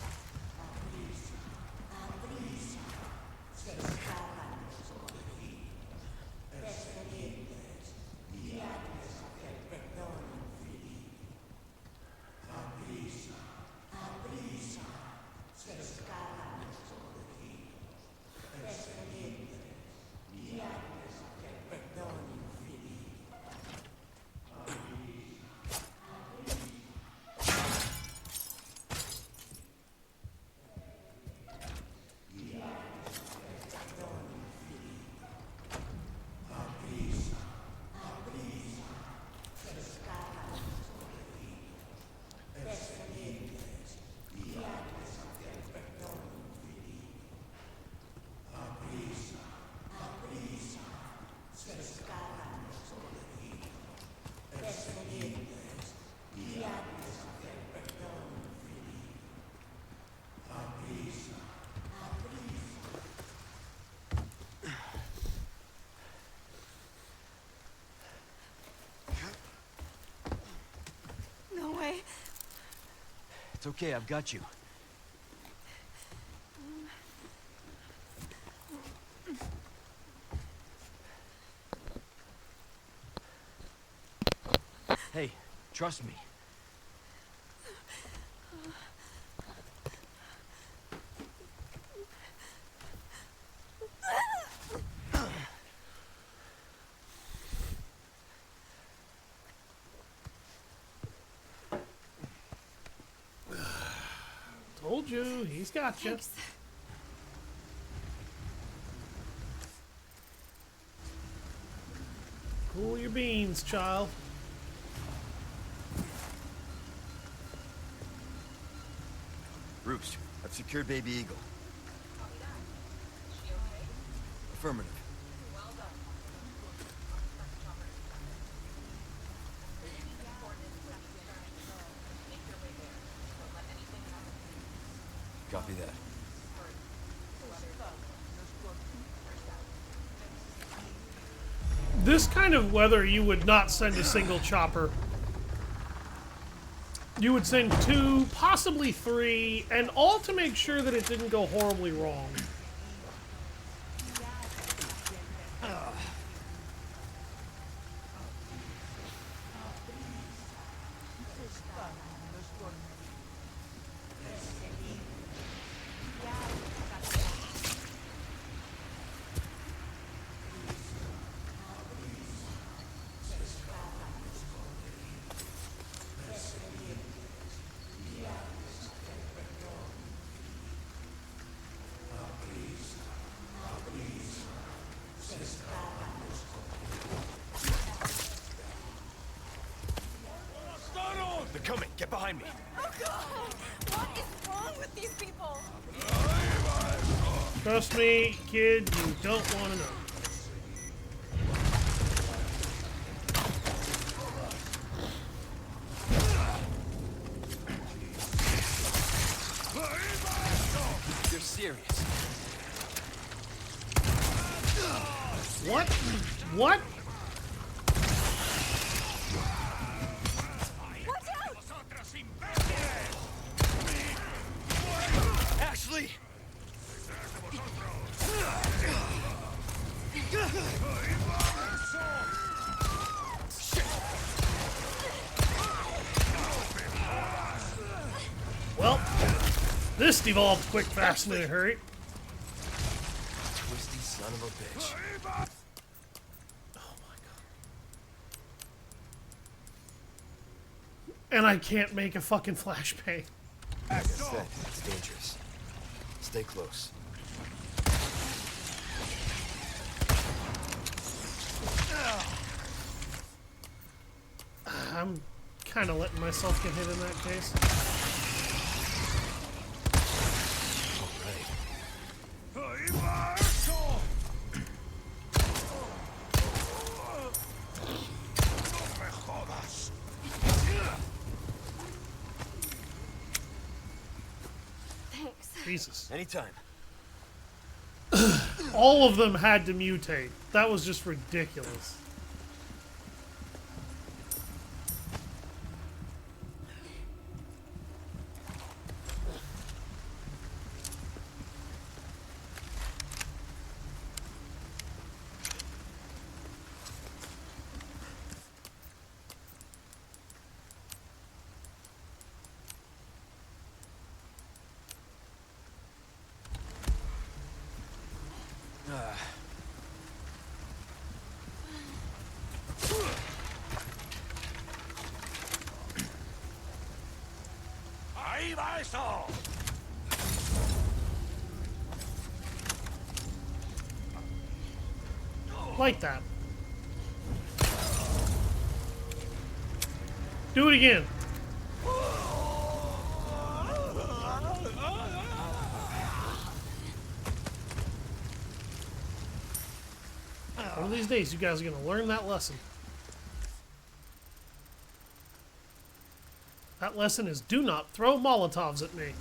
No way. It's okay, I've got you. Hey, trust me. Told you, he's got you. Thanks. Cool your beans, child. Roost, I've secured Baby Eagle. Copy that. Is she okay? Affirmative. Well done. Press chopper. Any coordinates have to be make your way there. Don't let anything happen. Copy that. Hurry. Two others. First out. This kind of weather, you would not send a single chopper. You would send 2, possibly 3, and all to make sure that it didn't go horribly wrong. They're coming! Get behind me! Oh God! What is wrong with these people? Trust me, kid, you don't want to know. They're serious. What? What? Watch out! Ashley! Well, this devolved quick, fast, and in a hurry. Twisty son of a bitch. Oh my god. And I can't make a fucking flashbang. Like I said, it's dangerous. Stay close. I'm kind of letting myself get hit in that case. Thanks. Jesus. Anytime. All of them had to mutate. That was just ridiculous. Like that. Do it again. One of these days, you guys are going to learn that lesson. That lesson is do not throw Molotovs at me.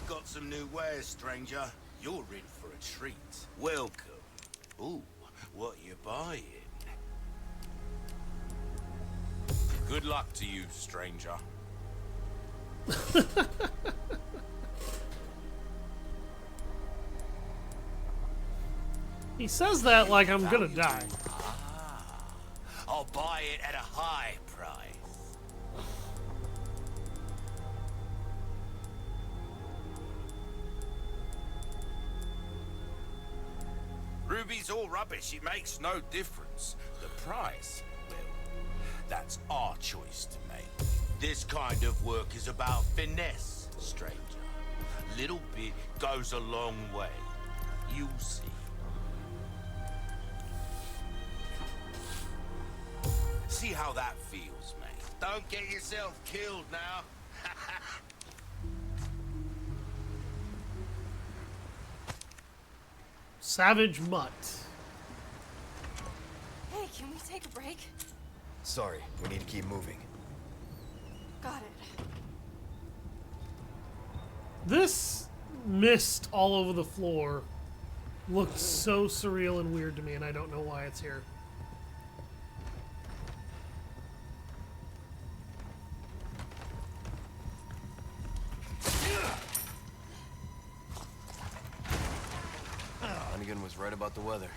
Got some new wares, stranger. You're in for a treat. Welcome. Ooh, what you buying? Good luck to you, stranger. He says that like I'm gonna die. I'll buy it at a high price. Ruby's all rubbish. It makes no difference. The price, well, that's our choice to make. This kind of work is about finesse, stranger. Little bit goes a long way. You'll see. See how that feels, mate. Don't get yourself killed now. Savage Mutt. Hey, can we take a break? Sorry, we need to keep moving. Got it. This mist all over the floor looked so surreal and weird to me, and I don't know why it's here. Hunnigan was right about the weather.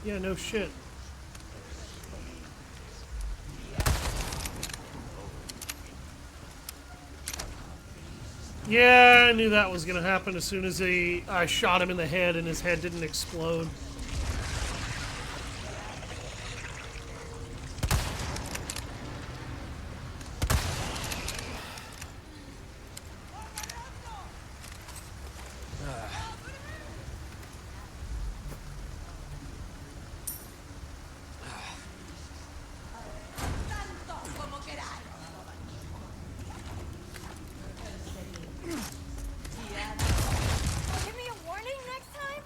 Yeah, no shit. Yeah, I knew that was gonna happen as soon as I shot him in the head and his head didn't explode. Give me a warning next time?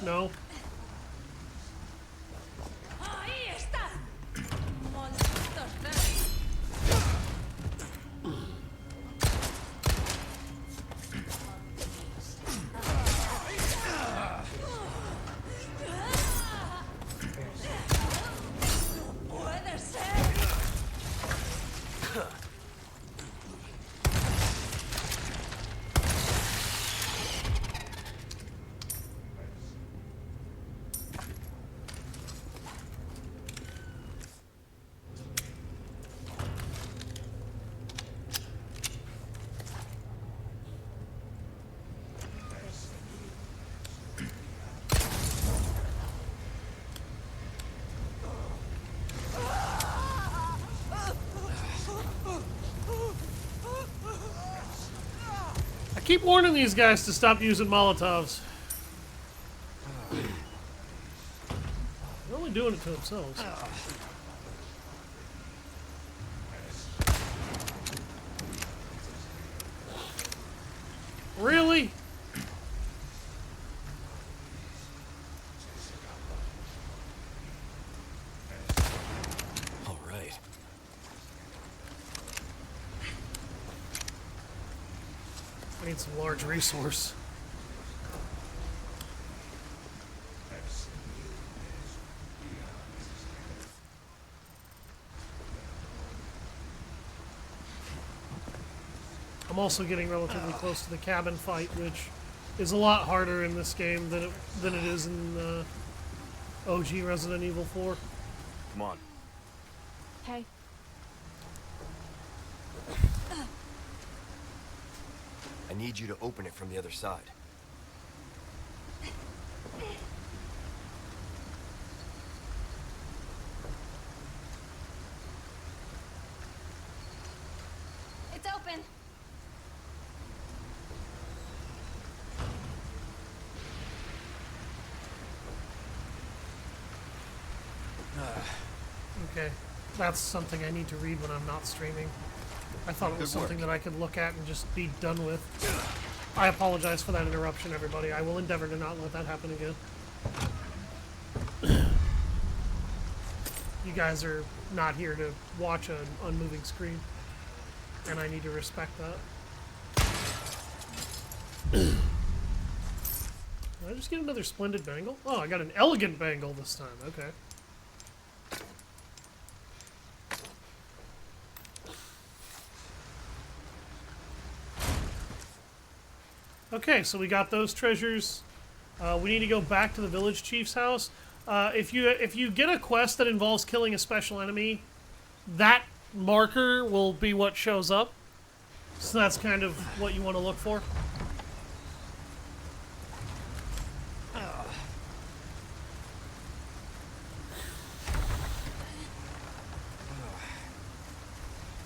No. Ahí está. Monster belly. Puede ser. I keep warning these guys to stop using Molotovs. They're only doing it to themselves. Really? All right. I need some large resource. I'm also getting relatively close to the cabin fight, which is a lot harder in this game than it is in OG Resident Evil 4. Come on. Hey. I need you to open it from the other side. It's open. Okay. That's something I need to read when I'm not streaming. I thought it was Good work. something that I could look at and just be done with. I apologize for that interruption, everybody. I will endeavor to not let that happen again. You guys are not here to watch an unmoving screen, and I need to respect that. Did I just get another splendid bangle? Oh, I got an elegant bangle this time. Okay. Okay, so we got those treasures. We need to go back to the village chief's house. If you get a quest that involves killing a special enemy, that marker will be what shows up. So that's kind of what you want to look for.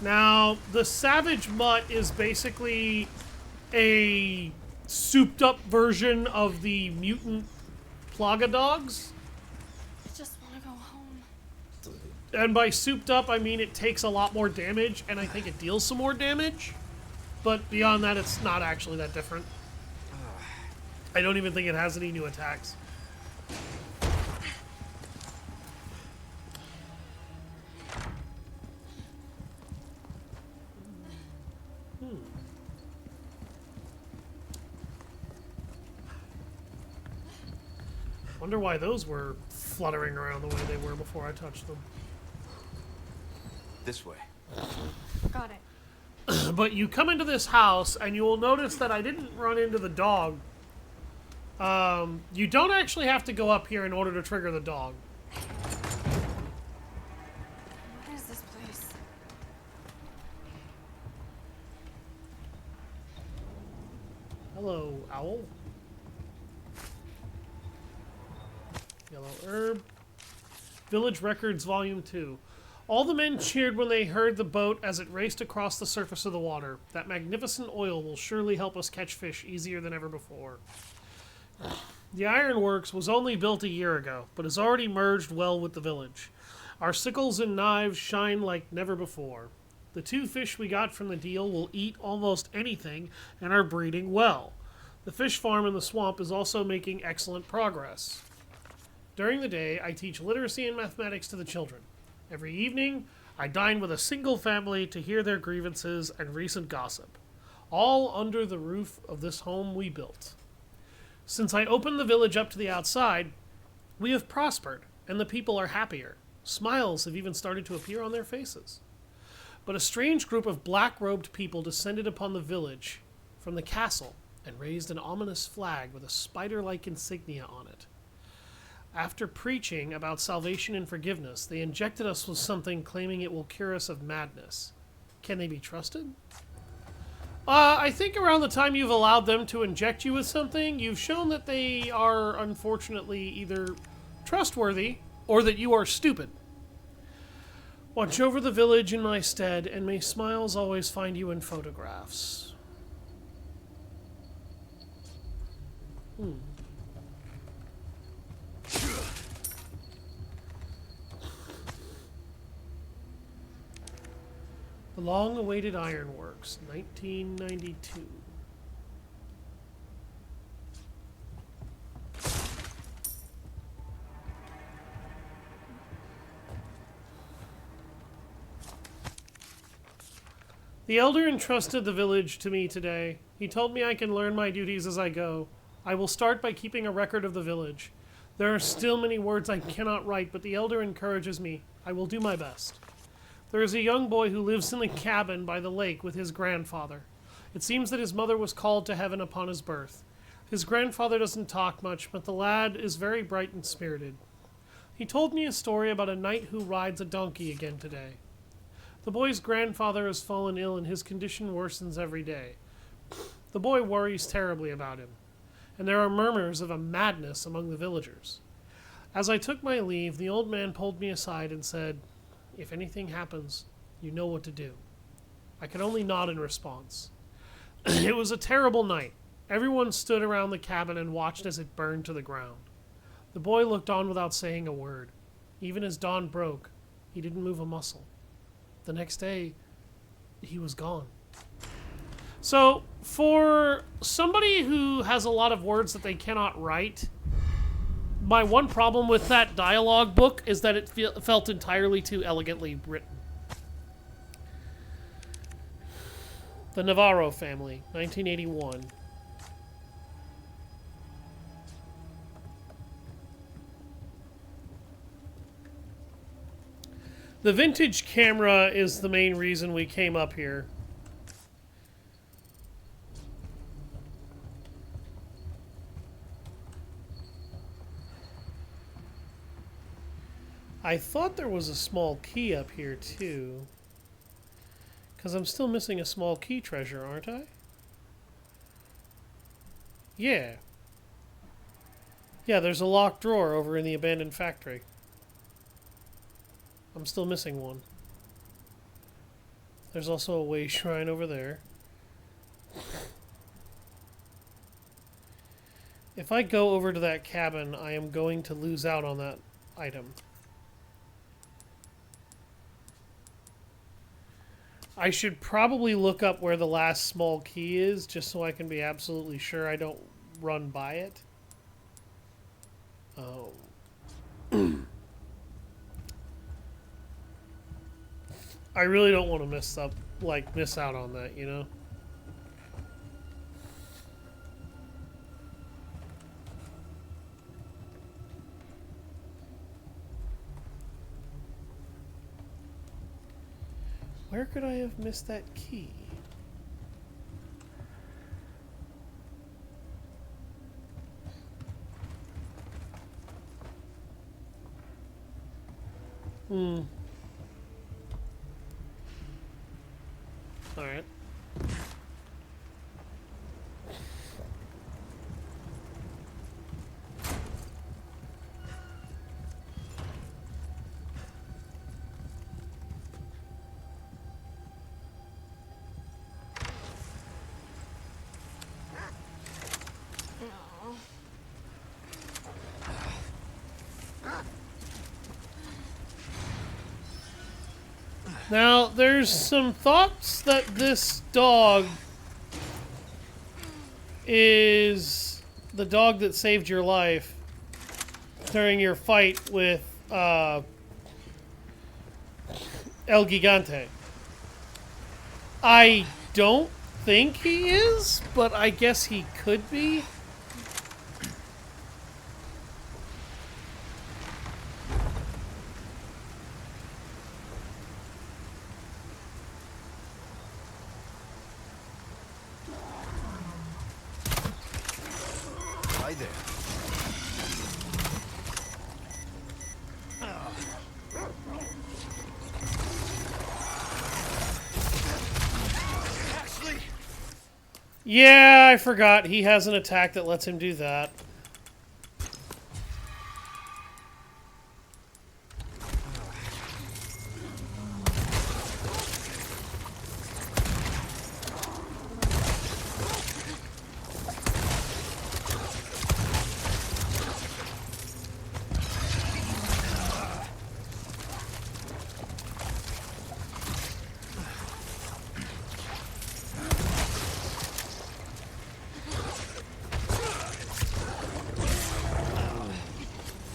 Now, the Savage Mutt is basically a souped up version of the mutant Plaga dogs. I just want to go home. And by souped up, I mean it takes a lot more damage, and I think it deals some more damage. But beyond that, it's not actually that different. I don't even think it has any new attacks. Wonder why those were fluttering around the way they were before I touched them. This way. Got it. But you come into this house, and you will notice that I didn't run into the dog. You don't actually have to go up here in order to trigger the dog. What is this place? Hello, owl. Yellow herb. Village Records, Volume 2. All the men cheered when they heard the boat as it raced across the surface of the water. That magnificent oil will surely help us catch fish easier than ever before. The ironworks was only built a year ago, but has already merged well with the village. Our sickles and knives shine like never before. The 2 fish we got from the deal will eat almost anything and are breeding well. The fish farm in the swamp is also making excellent progress. During the day, I teach literacy and mathematics to the children. Every evening, I dine with a single family to hear their grievances and recent gossip, all under the roof of this home we built. Since I opened the village up to the outside, we have prospered, and the people are happier. Smiles have even started to appear on their faces. But a strange group of black-robed people descended upon the village from the castle and raised an ominous flag with a spider-like insignia on it. After preaching about salvation and forgiveness, they injected us with something claiming it will cure us of madness. Can they be trusted? I think around the time you've allowed them to inject you with something, you've shown that they are unfortunately either trustworthy or that you are stupid. Watch over the village in my stead, and may smiles always find you in photographs. The long-awaited ironworks, 1992. The elder entrusted the village to me today. He told me I can learn my duties as I go. I will start by keeping a record of the village. There are still many words I cannot write, but the elder encourages me. I will do my best. There is a young boy who lives in the cabin by the lake with his grandfather. It seems that his mother was called to heaven upon his birth. His grandfather doesn't talk much, but the lad is very bright and spirited. He told me a story about a knight who rides a donkey again today. The boy's grandfather has fallen ill and his condition worsens every day. The boy worries terribly about him, and there are murmurs of a madness among the villagers. As I took my leave, the old man pulled me aside and said, "If anything happens, you know what to do." I could only nod in response. It was a terrible night. Everyone stood around the cabin and watched as it burned to the ground. The boy looked on without saying a word. Even as dawn broke, he didn't move a muscle. The next day, he was gone. So, for somebody who has a lot of words that they cannot write, my one problem with that dialogue book is that it felt entirely too elegantly written. The Navarro Family, 1981. The vintage camera is the main reason we came up here. I thought there was a small key up here too. Because I'm still missing a small key treasure, aren't I? Yeah. Yeah, there's a locked drawer over in the abandoned factory. I'm still missing one. There's also a way shrine over there. If I go over to that cabin, I am going to lose out on that item. I should probably look up where the last small key is, just so I can be absolutely sure I don't run by it. Oh. I really don't want to miss out on that, you know? Where could I have missed that key? Alright. Now, there's some thoughts that this dog is the dog that saved your life during your fight with El Gigante. I don't think he is, but I guess he could be. Hi there. Yeah, I forgot. He has an attack that lets him do that.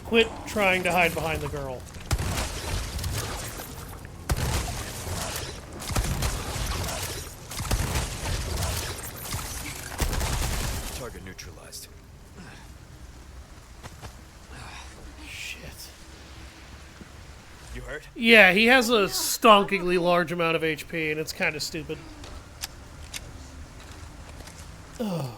Quit trying to hide behind the girl. Target neutralized. Shit. You hurt? Yeah, he has a stonkingly large amount of HP, and it's kind of stupid. Ugh.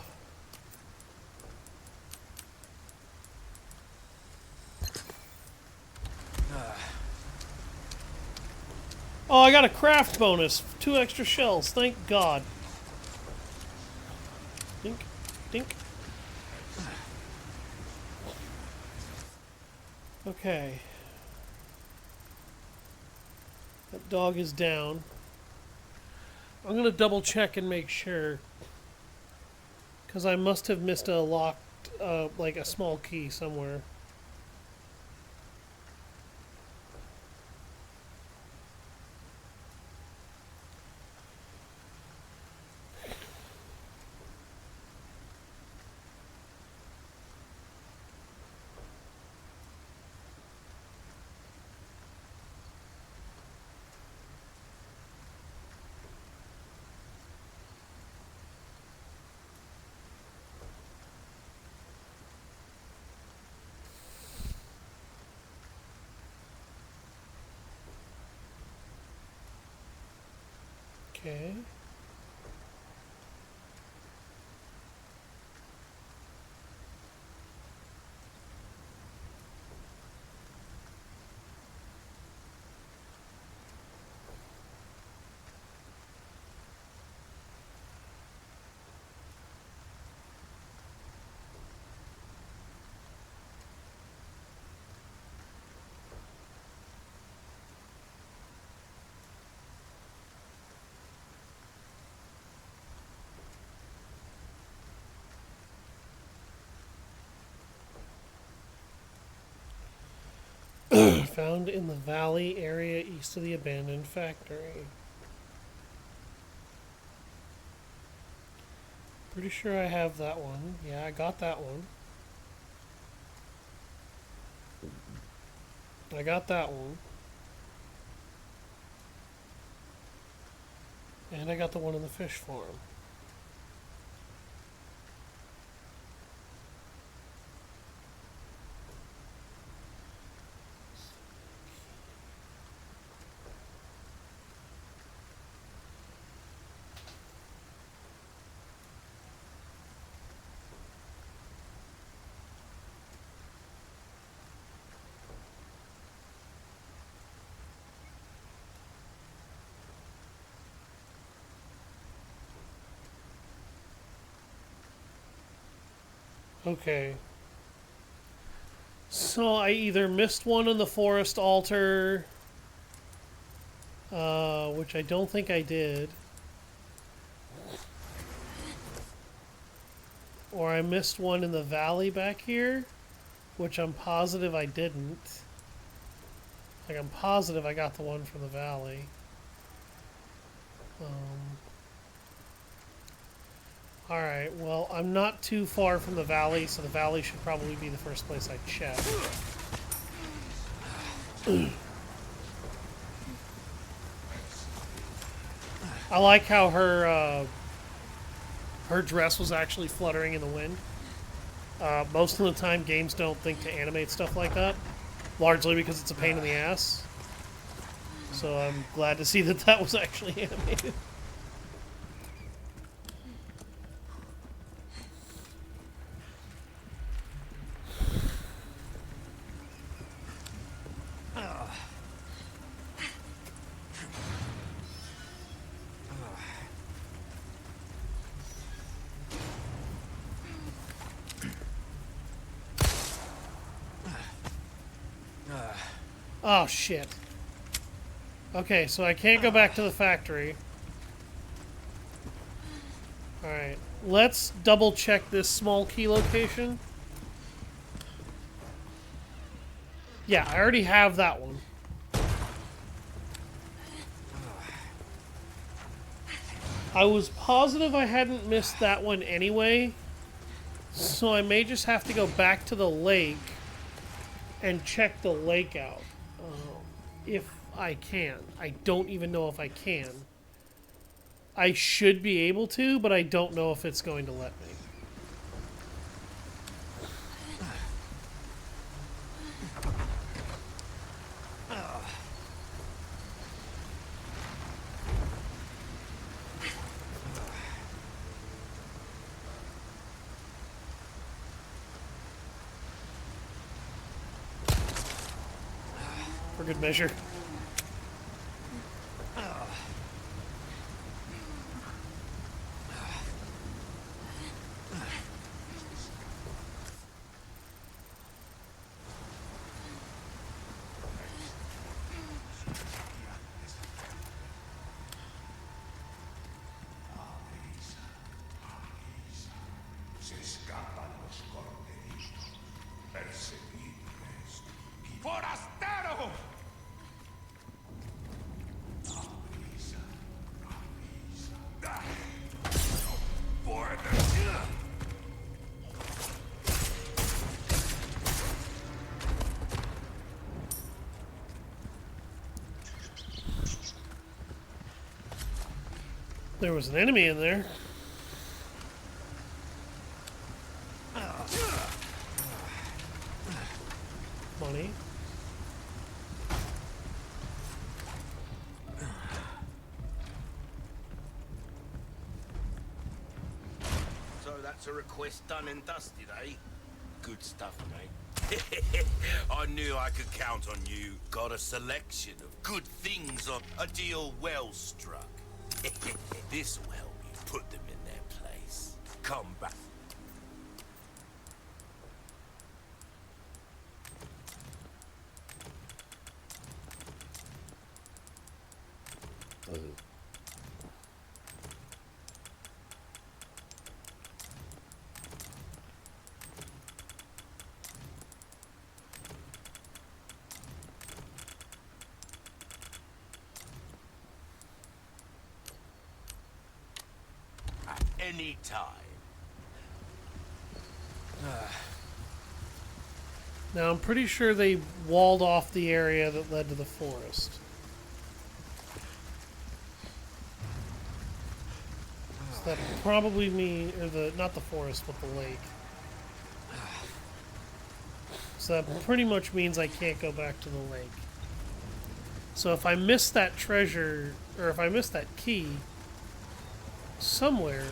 Oh, I got a craft bonus. 2 extra shells. Thank God. Dink, dink. Okay. That dog is down. I'm gonna double check and make sure, because I must have missed a locked, like a small key somewhere. Okay. Found in the valley area east of the abandoned factory. Pretty sure I have that one. Yeah, I got that one. I got that one. And I got the one in the fish farm. Okay. So I either missed one on the forest altar, which I don't think I did, or I missed one in the valley back here, which I'm positive I didn't. Like, I'm positive I got the one from the valley. Alright, well, I'm not too far from the valley, so the valley should probably be the first place I check. I like how her dress was actually fluttering in the wind. Most of the time, games don't think to animate stuff like that, largely because it's a pain in the ass. So I'm glad to see that that was actually animated. Oh, shit. Okay, so I can't go back to the factory. Alright, let's double check this small key location. Yeah, I already have that one. I was positive I hadn't missed that one anyway, so I may just have to go back to the lake and check the lake out. If I can. I don't even know if I can. I should be able to, but I don't know if it's going to let me. For good measure. There was an enemy in there. Money. So that's a request done and dusted, eh? Good stuff, mate. I knew I could count on you. Got a selection of good things on a deal well struck. This will help you put them in their place. Come back. At any time. Now I'm pretty sure they walled off the area that led to the forest. So that probably mean, or the not the forest, but the lake. So that pretty much means I can't go back to the lake. So if I miss that treasure, or if I miss that key somewhere,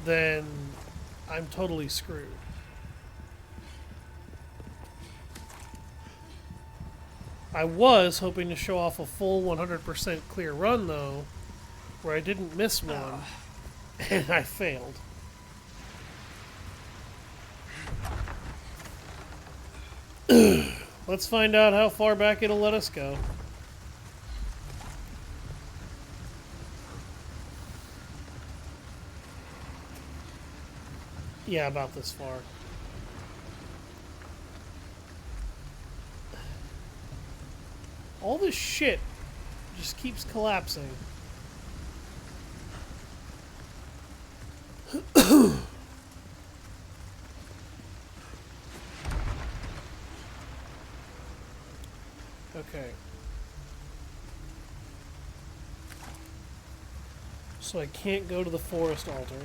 then I'm totally screwed. I was hoping to show off a full 100% clear run, though, where I didn't miss one, and I failed. Let's find out how far back it'll let us go. Yeah, about this far. All this shit just keeps collapsing. Okay. So I can't go to the forest altar.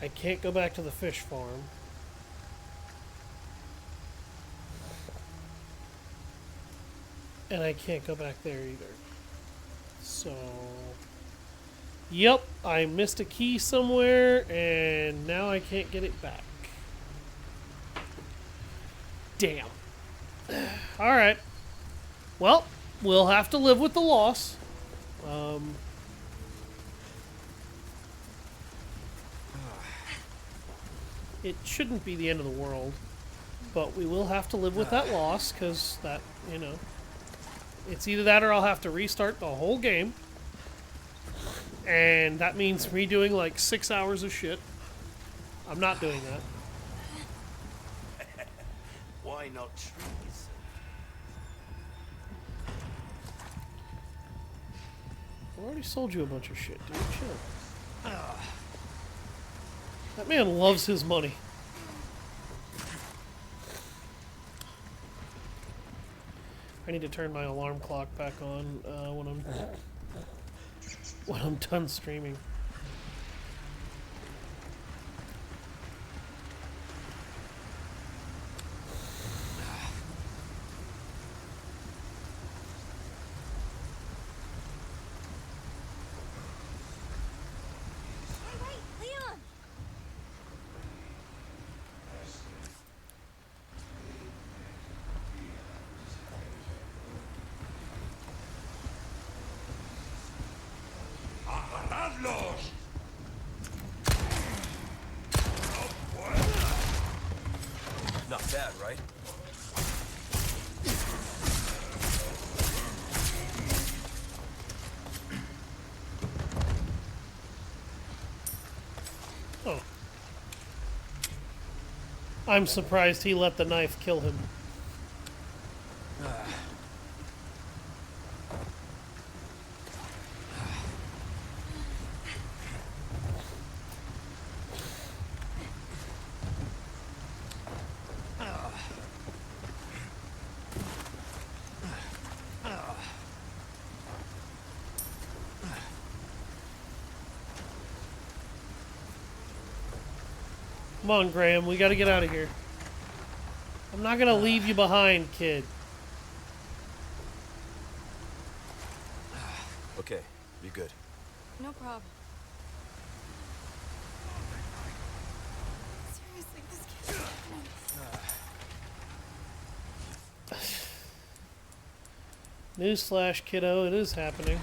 I can't go back to the fish farm. And I can't go back there either. So... Yep, I missed a key somewhere, and now I can't get it back. Damn. Alright. Well, we'll have to live with the loss. It shouldn't be the end of the world, but we will have to live with that loss, because that, you know, it's either that or I'll have to restart the whole game, and that means redoing like 6 hours of shit. I'm not doing that. Why not trees? I already sold you a bunch of shit, dude. Chill. That man loves his money. I need to turn my alarm clock back on when I'm done streaming. Wait, Leon! ¡Agarradlos! Not bad, right? Oh. I'm surprised he let the knife kill him. Come on, Graham. We gotta get out of here. I'm not gonna leave you behind, kid. Okay, be good. No problem. Seriously, this can't be happening. Newsflash, kiddo, it is happening.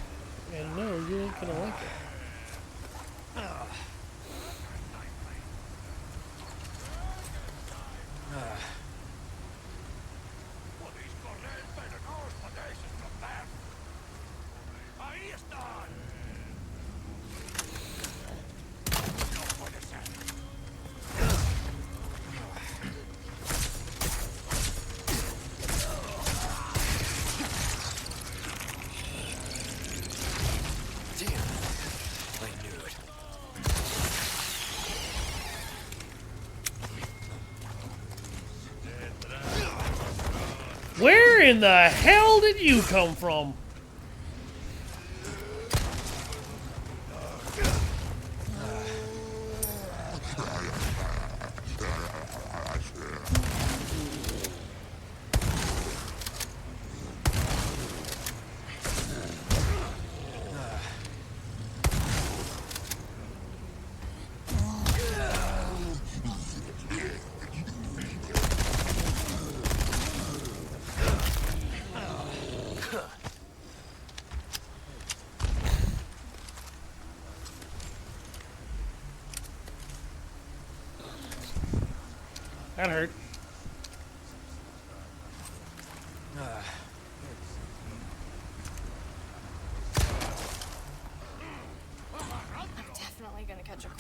And no, you ain't gonna like it. Where in the hell did you come from? That hurt. I'm definitely gonna catch a cold.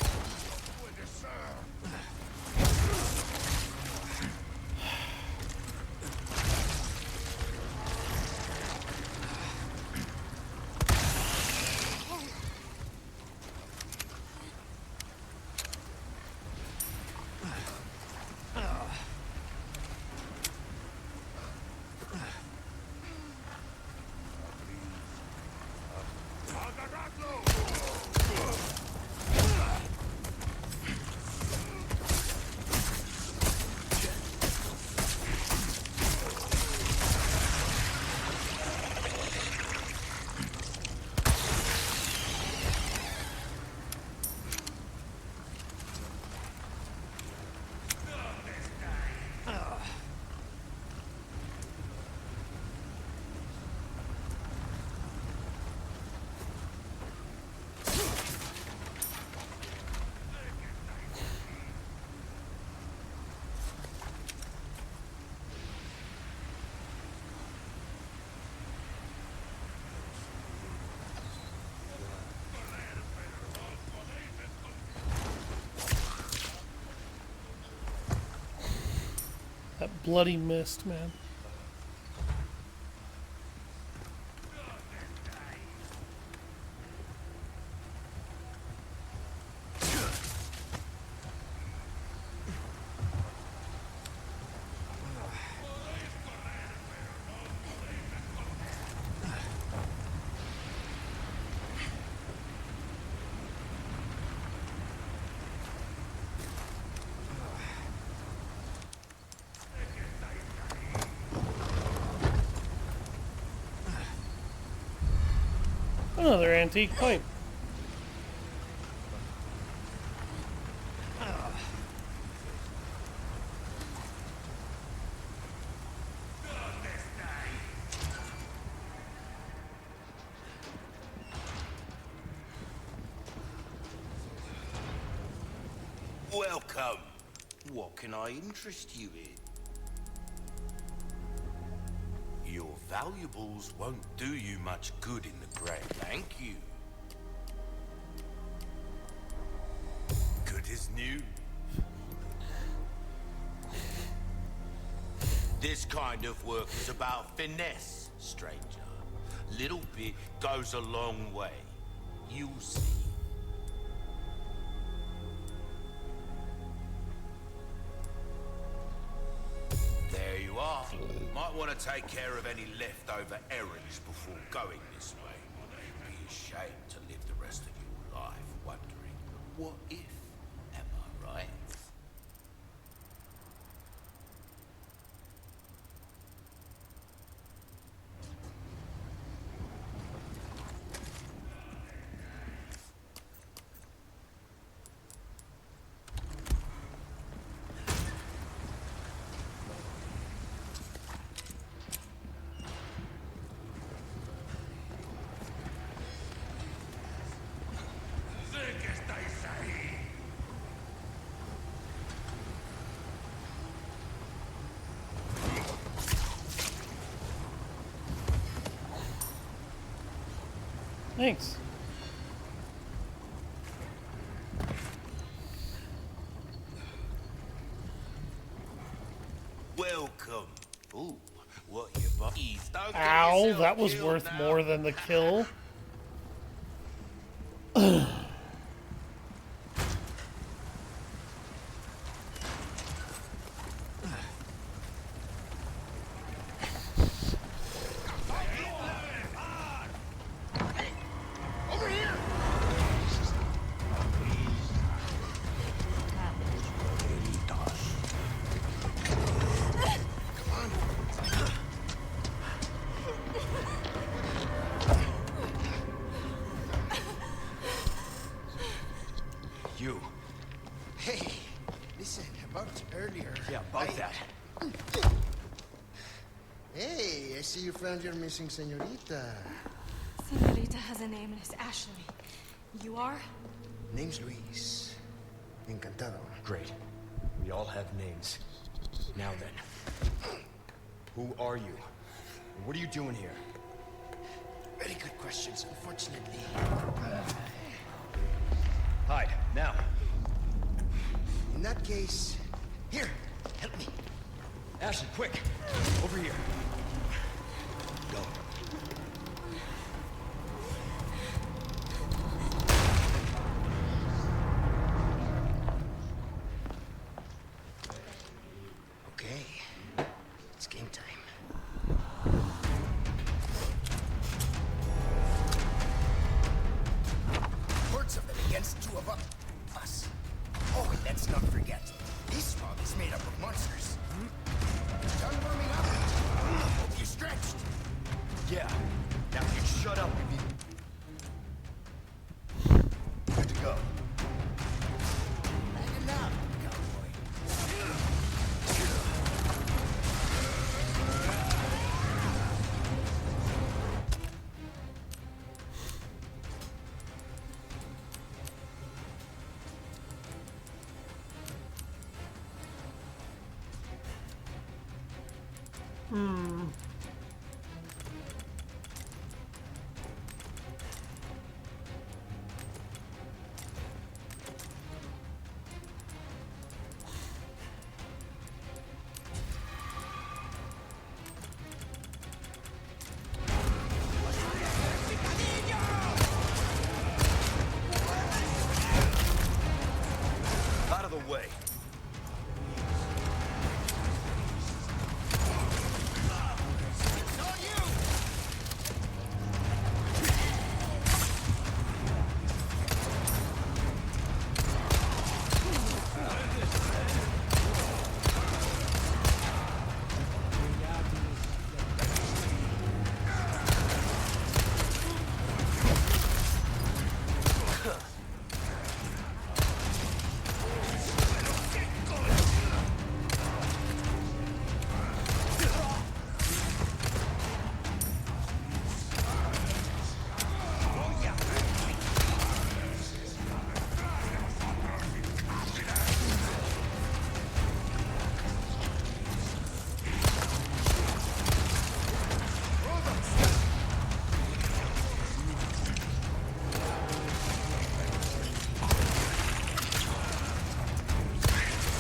That bloody mist, man. Another antique pipe. Welcome. What can I interest you in? Your valuables won't do you much good in the grave. Thank you. Good as new. This kind of work is about finesse, stranger. Little bit goes a long way. You'll see. There you are. Might want to take care of any leftover errands before going this way. Be ashamed to live the rest of your life wondering, what if? Am I right? Thanks. Welcome. Ooh, what you buddies? Don't get Ow, yourself that was killed worth now. more than the kill. You. Hey, listen, about earlier. Yeah, about that. Hey, I see you found your missing señorita. Senorita has a name and it's Ashley. You are? Name's Luis. Encantado. Great. We all have names. Now then. Who are you? And what are you doing here? Very good questions, unfortunately. Hide, now. In that case, here, help me. Ashley, quick! Over here. Go. Okay, it's game time. Hordes of them against two of us. Oh, and let's not forget, this mob is made up of monsters. Done warming up? Hope you stretched. Yeah. Now you shut up and be... Good to go. Hanging out, cowboy. Out of the way. It's all you!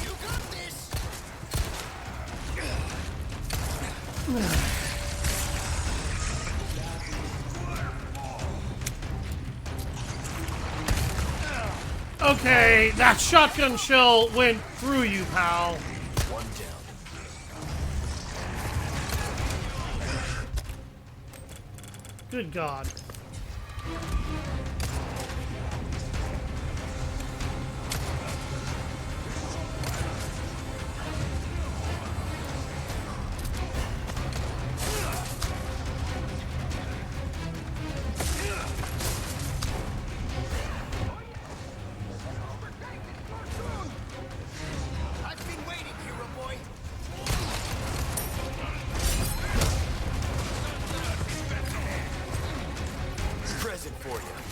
You got this! Okay, that shotgun shell went through you, pal. One down. Good God. I've been waiting, hero boy. Present for you.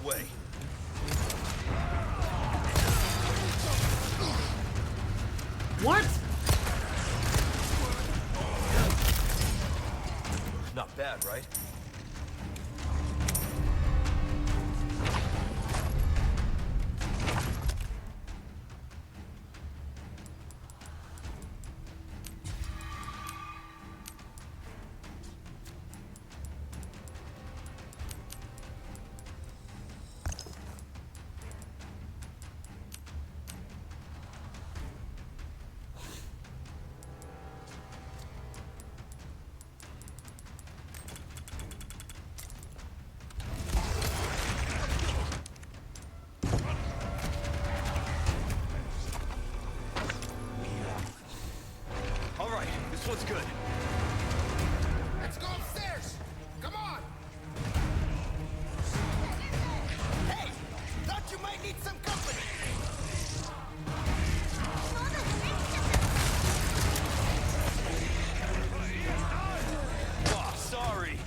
way. What? Not bad, right? All right, this one's good. Let's go upstairs! Come on! Hey! Thought you might need some company! Oh, sorry.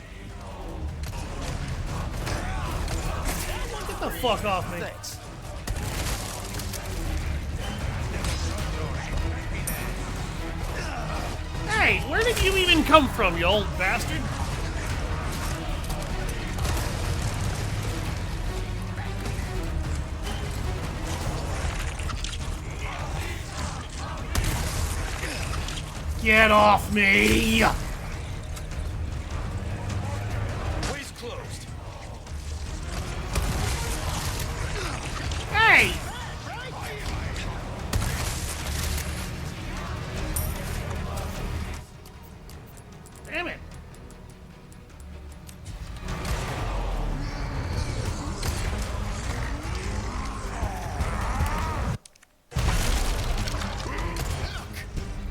Get the fuck off me. Thanks. Hey, where did you even come from, you old bastard? Get off me! Way's closed. Hey! Damn it!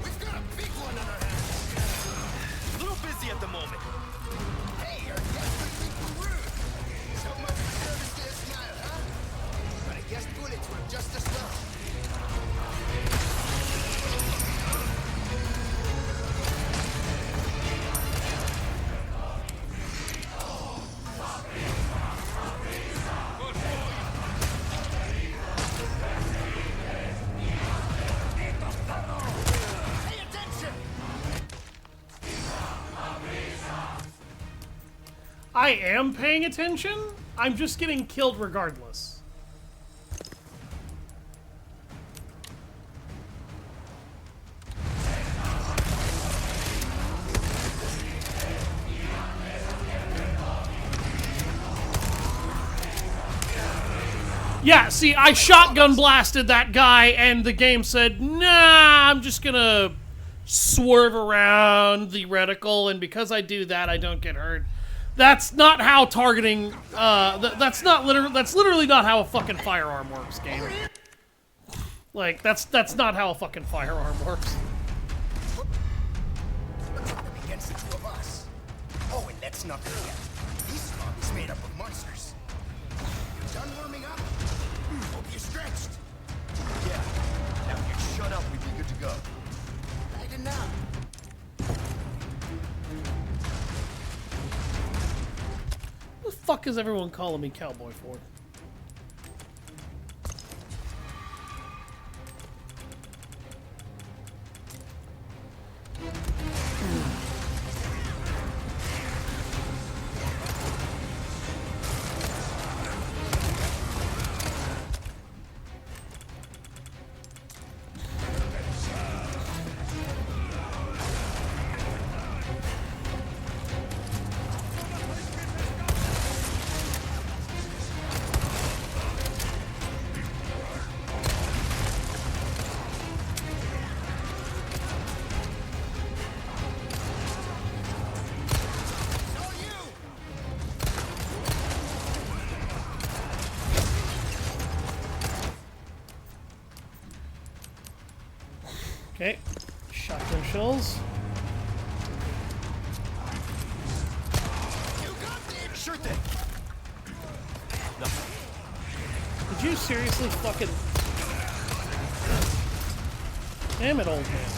We've got a big one on our hands! A little busy at the moment. Hey, your guest was being rude! So much for service to a smile, huh? But I guess bullets were just as well. Pay attention! I am paying attention. I'm just getting killed regardless. Yeah, see, I shotgun blasted that guy, and the game said, nah, I'm just gonna swerve around the reticle, and because I do that, I don't get hurt. That's not how targeting, that's literally not how a fucking firearm works, game. Like, that's not how a fucking firearm works. Against the two of us. Oh, and let's not forget, this mob is made up of monsters. You done warming up? Hope you're stretched. Yeah. Now if you shut up, we'd be good to go. Light it up. What the fuck is everyone calling me cowboy for? Okay, shotgun shells. Sure thing. Did you seriously fucking... Damn it, old man.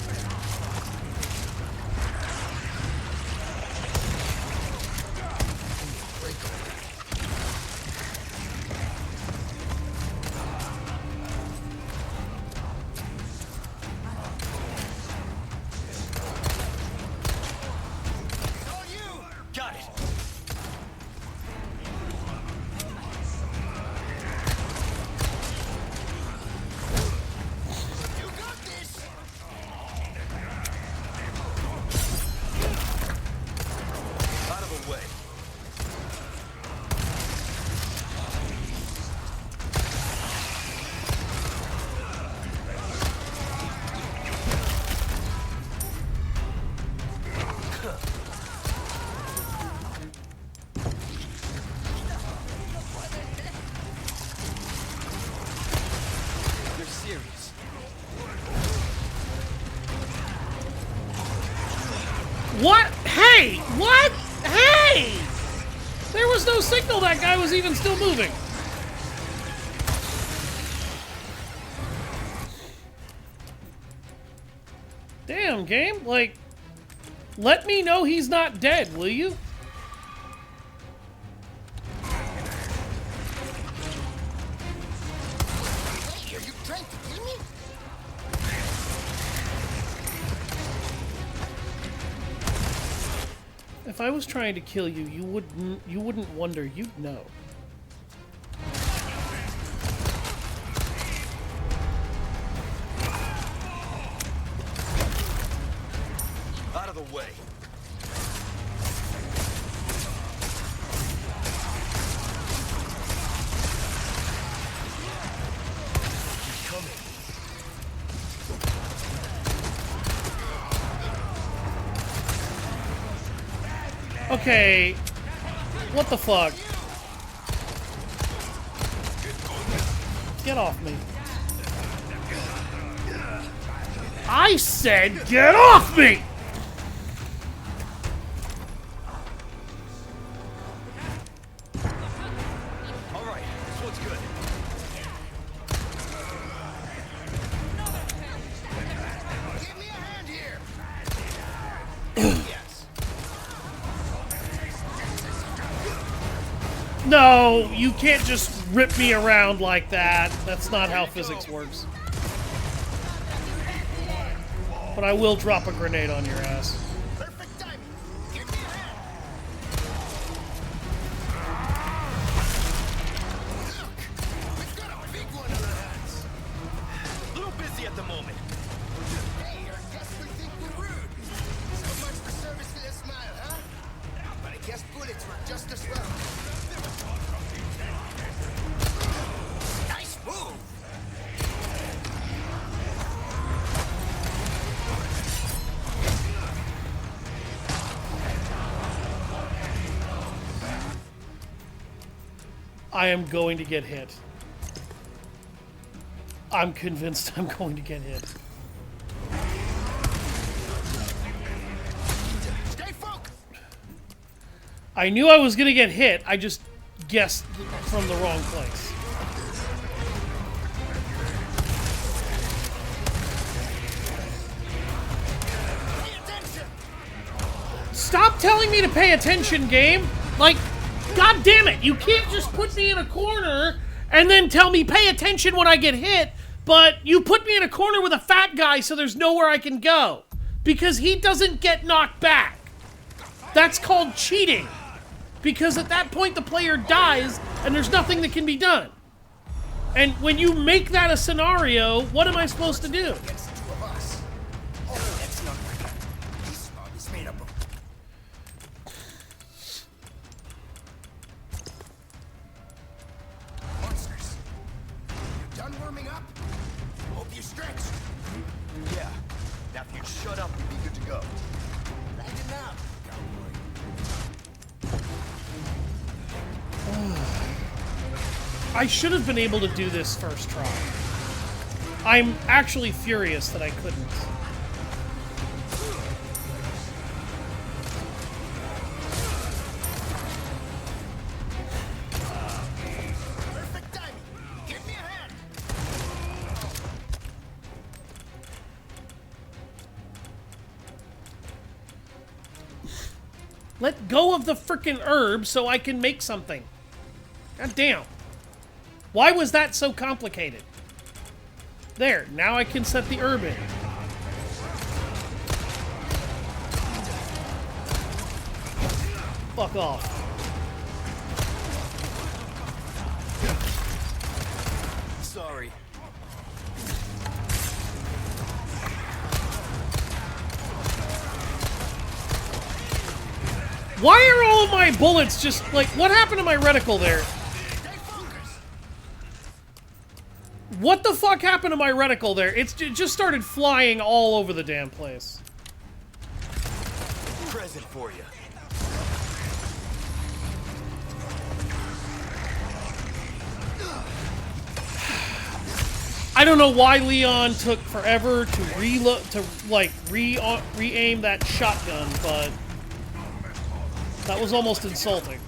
What? Hey! What? Hey! There was no signal that guy was even still moving. Damn, game. Like, let me know he's not dead, will you? Hey, are you trying to kill me? If I was trying to kill you, you wouldn't wonder, you'd know. Out of the way. He's coming. Okay. What the fuck? Get off me. I said get off me! Alright, this one's good. Give me a hand here. Yes. No, you can't just rip me around like that. That's not how physics works. But I will drop a grenade on your ass. Perfect timing. Give me a hand. Look, we've got a big one on our hands. Little busy at the moment. Hey, I guess we think we're rude. So much for service with a smile, huh? But I guess bullets were just as well. Nice move. I am going to get hit. I'm convinced I'm going to get hit. Stay focused. I knew I was going to get hit. I just guessed from the wrong place. Pay attention. Stop telling me to pay attention, game. Like, god damn it. You can't just put me in a corner and then tell me pay attention when I get hit, but you put me in a corner with a fat guy so there's nowhere I can go. Because he doesn't get knocked back. That's called cheating. Because at that point the player dies and there's nothing that can be done. And when you make that a scenario, what am I supposed to do? Against the two of us. Oh, that's not right. This mob is made up of monsters. You done warming up? Hope you stretched. Yeah. Now if you'd shut up, we'd be good to go. Lighten up, cowboy. I should have been able to do this first try. I'm actually furious that I couldn't. Perfect timing. Give me a hand. Let go of the frickin' herb so I can make something. God damn. Why was that so complicated? There, now I can set the herb in. Fuck off. Sorry. Why are all of my bullets just like, what happened to my reticle there? Stay focused. What the fuck happened to my reticle there? It just started flying all over the damn place. Present for you. I don't know why Leon took forever to reload, to like re-aim that shotgun, but that was almost insulting.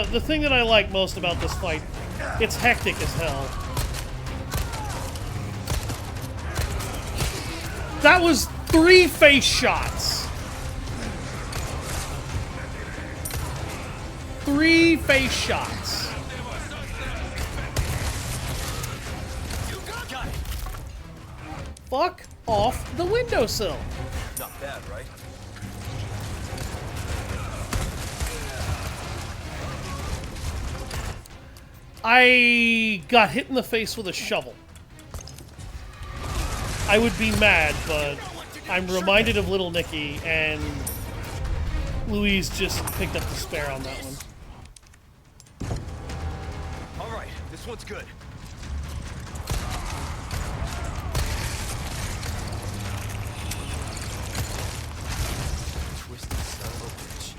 The thing that I like most about this fight, it's hectic as hell. That was 3 face shots. 3 face shots. Fuck off the windowsill. Not bad, right? I got hit in the face with a shovel. I would be mad, but I'm reminded of Little Nicky, and Louise just picked up the spare on that one. Alright, this one's good. Twisted son of a bitch.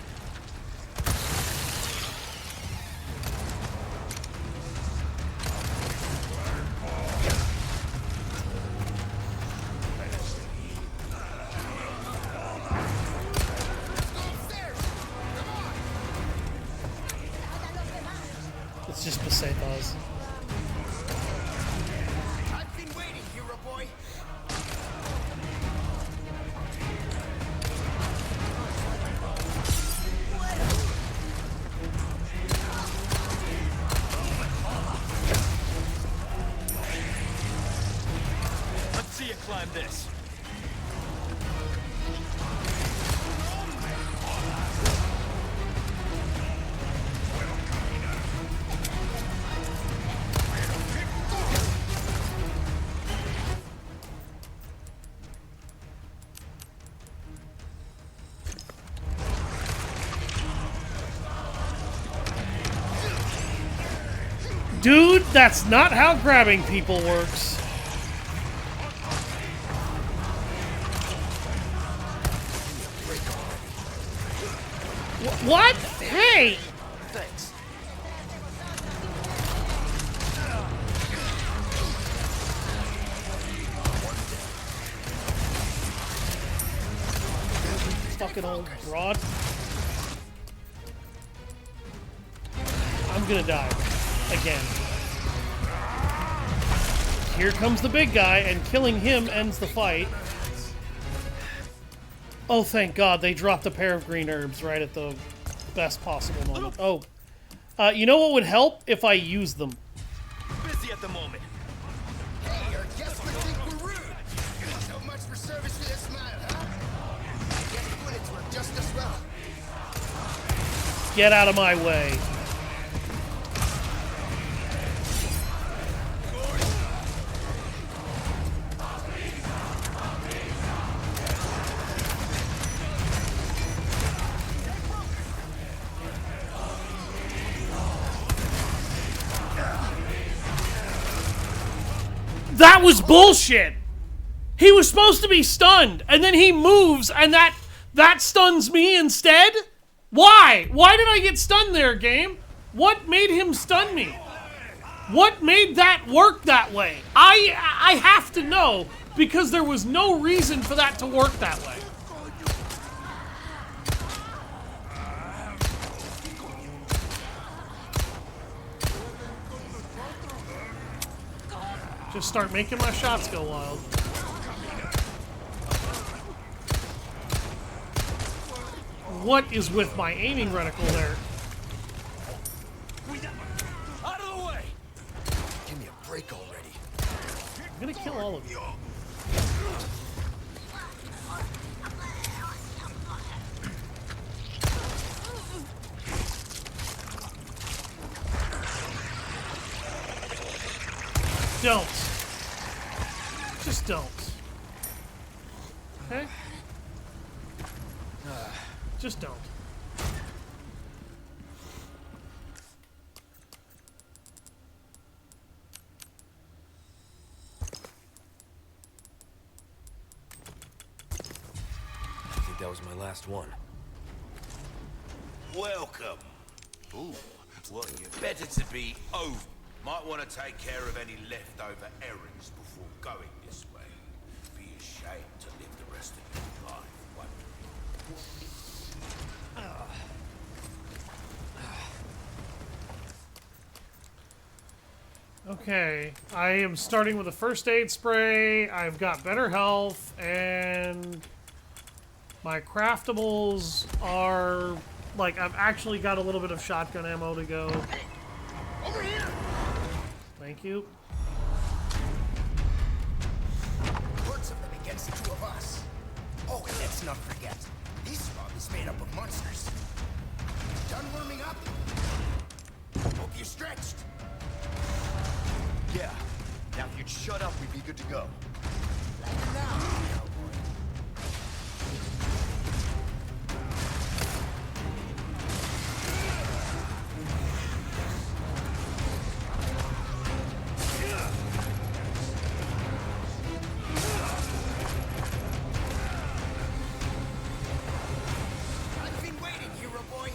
It's just Pesetas. I've been waiting, hero boy. Let's see you climb this. Dude, that's not how grabbing people works. What? Hey! Thanks. Fucking old broad. I'm gonna die. Again. Here comes the big guy, and killing him ends the fight. Oh, thank God, they dropped a pair of green herbs right at the best possible moment. Oh. You know what would help? If I use them. Busy at the moment. Hey, our guests would think we're rude. So much for service with a smile, huh? I guess bullets work just as well. Get out of my way. That was bullshit! He was supposed to be stunned, and then he moves, and that stuns me instead? Why? Why did I get stunned there, game? What made him stun me? What made that work that way? I have to know, because there was no reason for that to work that way. Just start making my shots go wild. What is with my aiming reticle there? Out of the way! Give me a break already. I'm gonna kill all of you. Don't. Just don't. Okay? Just don't. I think that was my last one. Welcome. Ooh, well, you're better to be over. Might want to take care of any leftover errands before going this way. Be ashamed to live the rest of your life, won't you? Okay, I am starting with a first aid spray. I've got better health, and my craftables are like I've actually got a little bit of shotgun ammo to go. Over here! Thank you. Hordes of them against the two of us. Oh, and let's not forget, this swamp is made up of monsters. Done warming up? Hope you're stretched. Yeah. Now if you'd shut up, we'd be good to go. Even now, cowboy. I've been waiting, hero boy.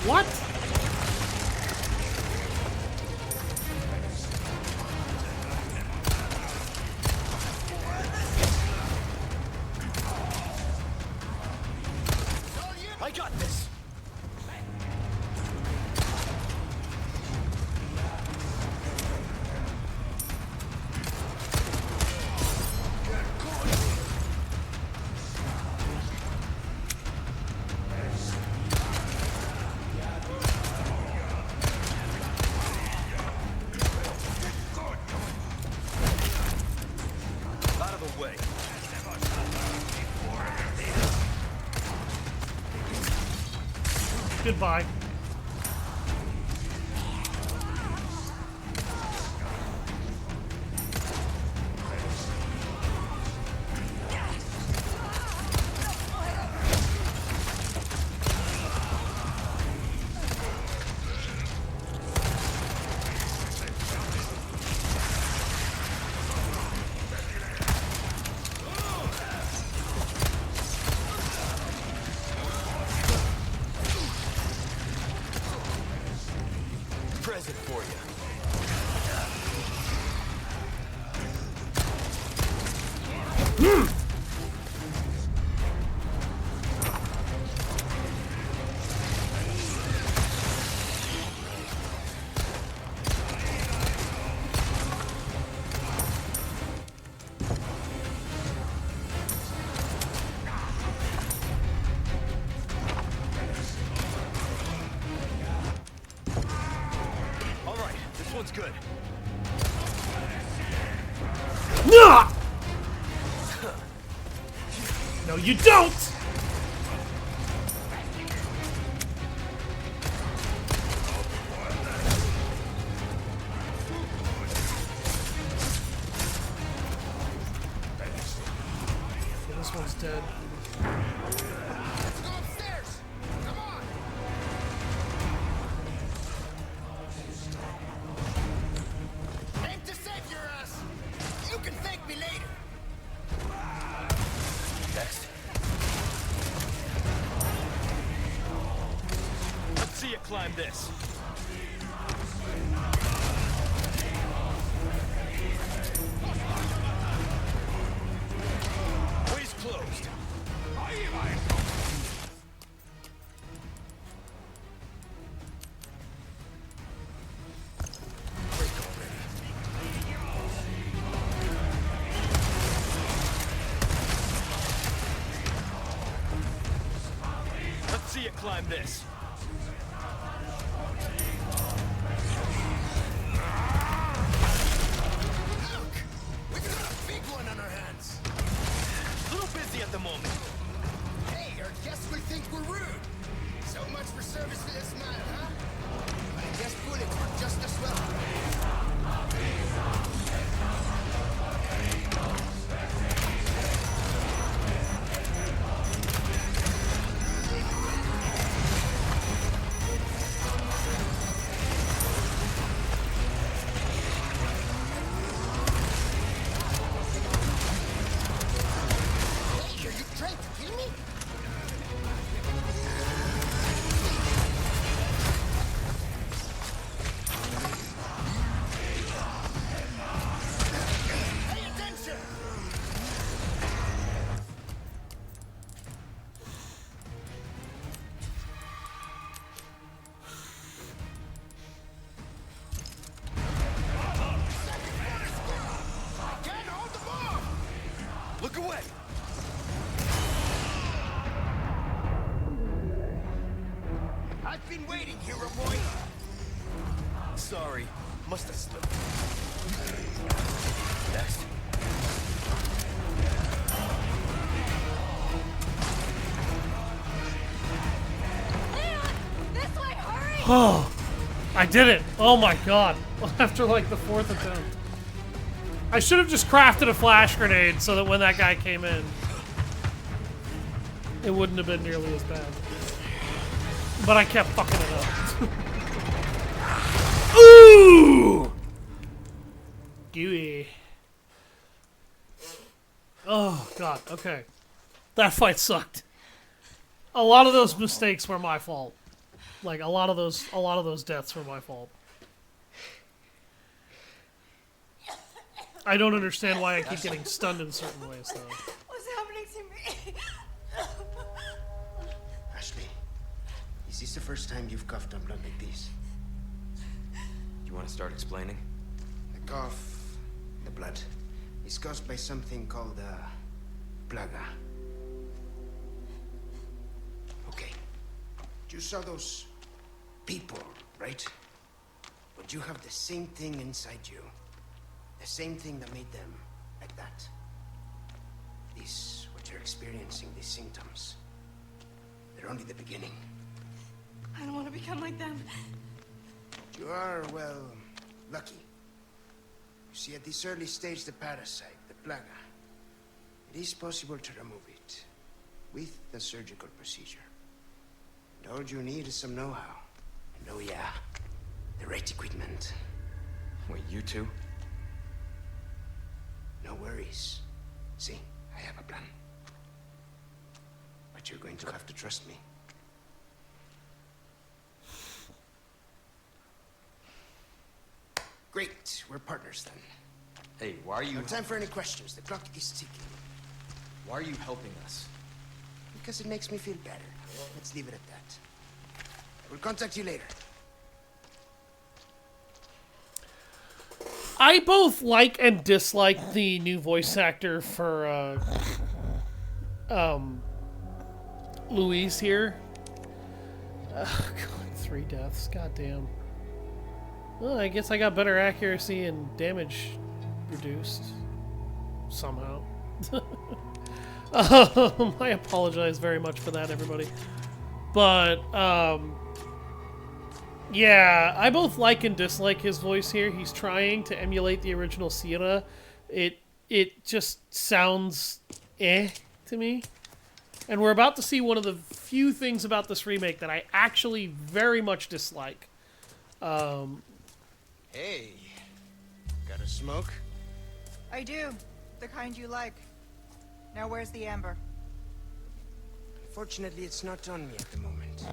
What? I got this. Out of the way. Goodbye. Present for you. All right, this one's good. Nah! No, you don't! Okay, this one's dead. Let's go upstairs. Come on. Aim to save your ass. You can thank me later. Next. Let's see you climb this. Way's closed. Let's see you climb this. the moment. Hey, our guests will think we're rude. So much for service for this man, huh? I guess bullets were just as well. Hey, are you trying to kill me? Pay attention! Can't hold the ball! Look away! I've been waiting, hero boy. Sorry. Must have slipped. Next. Leon! This way, hurry! Oh, I did it! Oh my god! After like the 4th attempt. I should have just crafted a flash grenade so that when that guy came in, it wouldn't have been nearly as bad. But I kept fucking it up. Ooh! Gooey. Oh god, okay. That fight sucked. A lot of those mistakes were my fault. Like a lot of those deaths were my fault. I don't understand why I keep getting stunned in certain ways though. What's happening to me? Ashley, is this the first time you've coughed on blood like this? You want to start explaining? The cough, the blood, is caused by something called plaga. Okay. You saw those people, right? But you have the same thing inside you. The same thing that made them like that. This, what you're experiencing, these symptoms, they're only the beginning. I don't want to become like them. You are, well, lucky. You see, at this early stage, the parasite, the plaga, it is possible to remove it with the surgical procedure. And all you need is some know-how. And oh yeah, the right equipment. Wait, you two? No worries. See, I have a plan. But you're going to have to trust me. Great, we're partners then. Hey, why are you... No time for any questions. The clock is ticking. Why are you helping us? Because it makes me feel better. Let's leave it at that. We'll contact you later. I both like and dislike the new voice actor for Louise here. God, 3 deaths. God damn. Well, I guess I got better accuracy and damage reduced somehow. I apologize very much for that, everybody. But yeah, I both like and dislike his voice here. He's trying to emulate the original Sierra. It just sounds to me. And we're about to see one of the few things about this remake that I actually very much dislike. Hey, got a smoke? I do. The kind you like. Now where's the amber? Fortunately, it's not on me at the moment.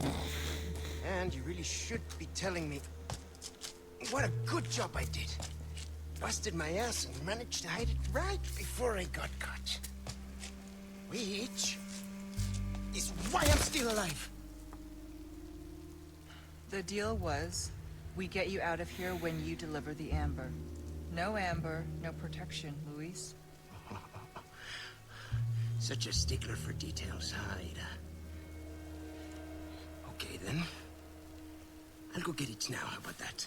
And you really should be telling me what a good job I did. Busted my ass and managed to hide it right before I got caught. Which is why I'm still alive. The deal was, we get you out of here when you deliver the amber. No amber, no protection, Luis. Such a stickler for details, huh, Ada? Okay, then. I'll go get it now. How about that?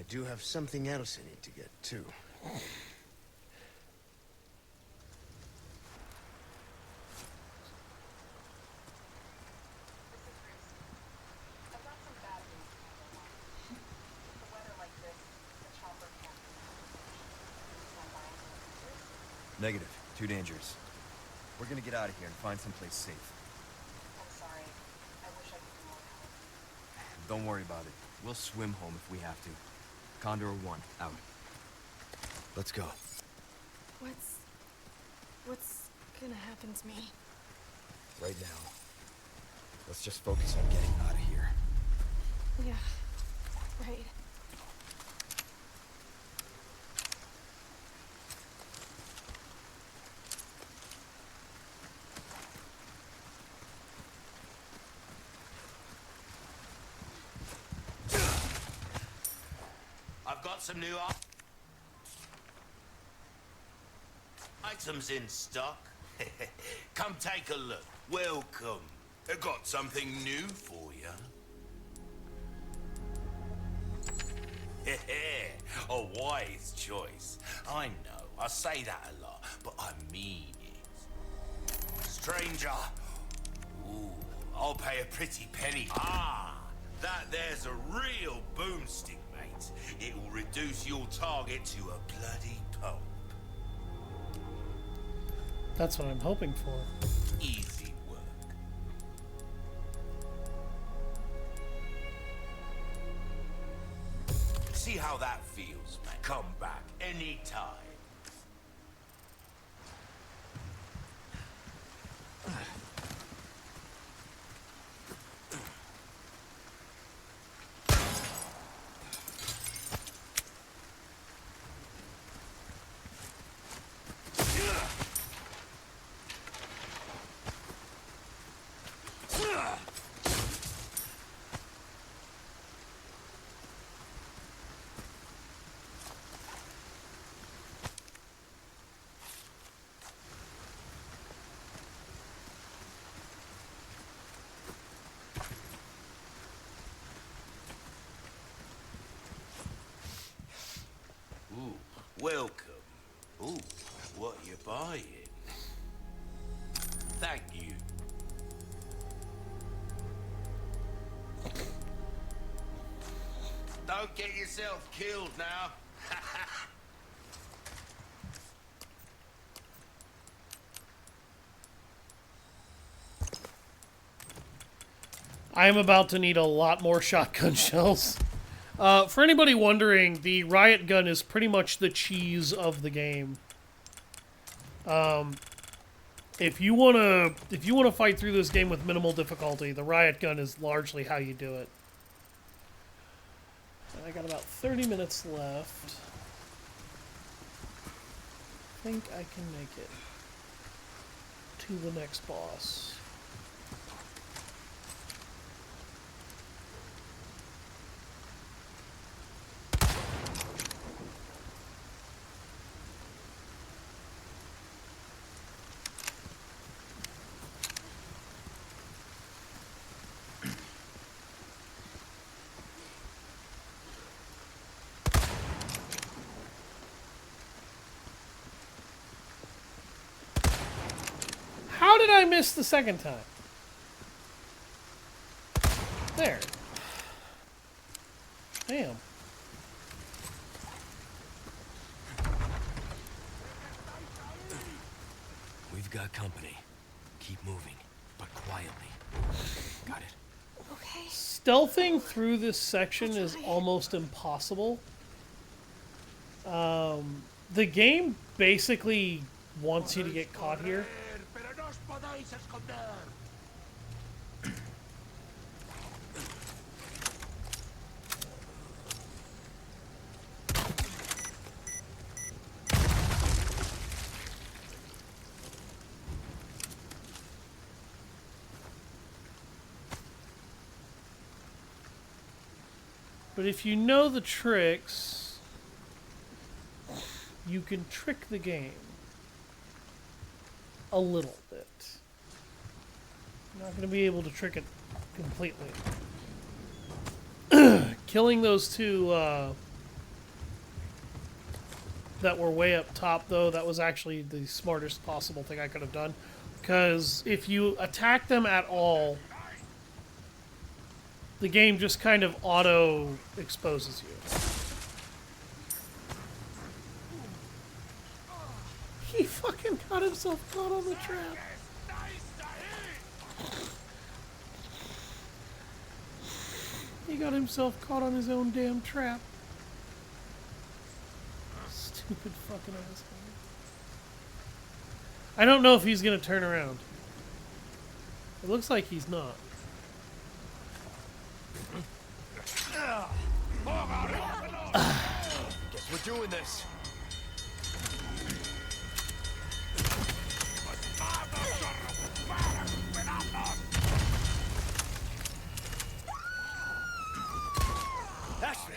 do have something else I need to get to. I've got some bad news for everyone. With the weather like this, the chopper can't be stand by any visitors. Negative. Too dangerous. We're gonna get out of here and find someplace safe. I'm sorry. I wish I could be more help. Don't worry about it. We'll swim home if we have to. Condor 1, out. Let's go. What's gonna happen to me? Right now. Let's just focus on getting out of here. Yeah, right. I've got some new items in stock. Come take a look. Welcome. I got something new for you. A wise choice. I know, I say that a lot, but I mean it. Stranger. Ooh, I'll pay a pretty penny. Ah, that there's a real boomstick, mate. It will reduce your target to a bloody pulp. That's what I'm hoping for. Easy work. See how that feels, mate. Come back anytime. Ooh, welcome. Ooh, what you buying? Thank you. Don't get yourself killed now. I am about to need a lot more shotgun shells. For anybody wondering, the riot gun is pretty much the cheese of the game. If you wanna fight through this game with minimal difficulty, the riot gun is largely how you do it. And I got about 30 minutes left. I think I can make it to the next boss. How did I miss the second time? There. Damn. We've got company. Keep moving, but quietly. Got it. Okay. Stealthing through this section is almost impossible. The game basically wants you to get caught here. But if you know the tricks, you can trick the game a little bit. You're not going to be able to trick it completely. Killing those two that were way up top, though, that was actually the smartest possible thing I could have done. Because if you attack them at all, the game just kind of auto-exposes you. He fucking got himself caught on the trap. He got himself caught on his own damn trap. Stupid fucking asshole. I don't know if he's gonna turn around. It looks like he's not. Guess we're doing this. Ashley.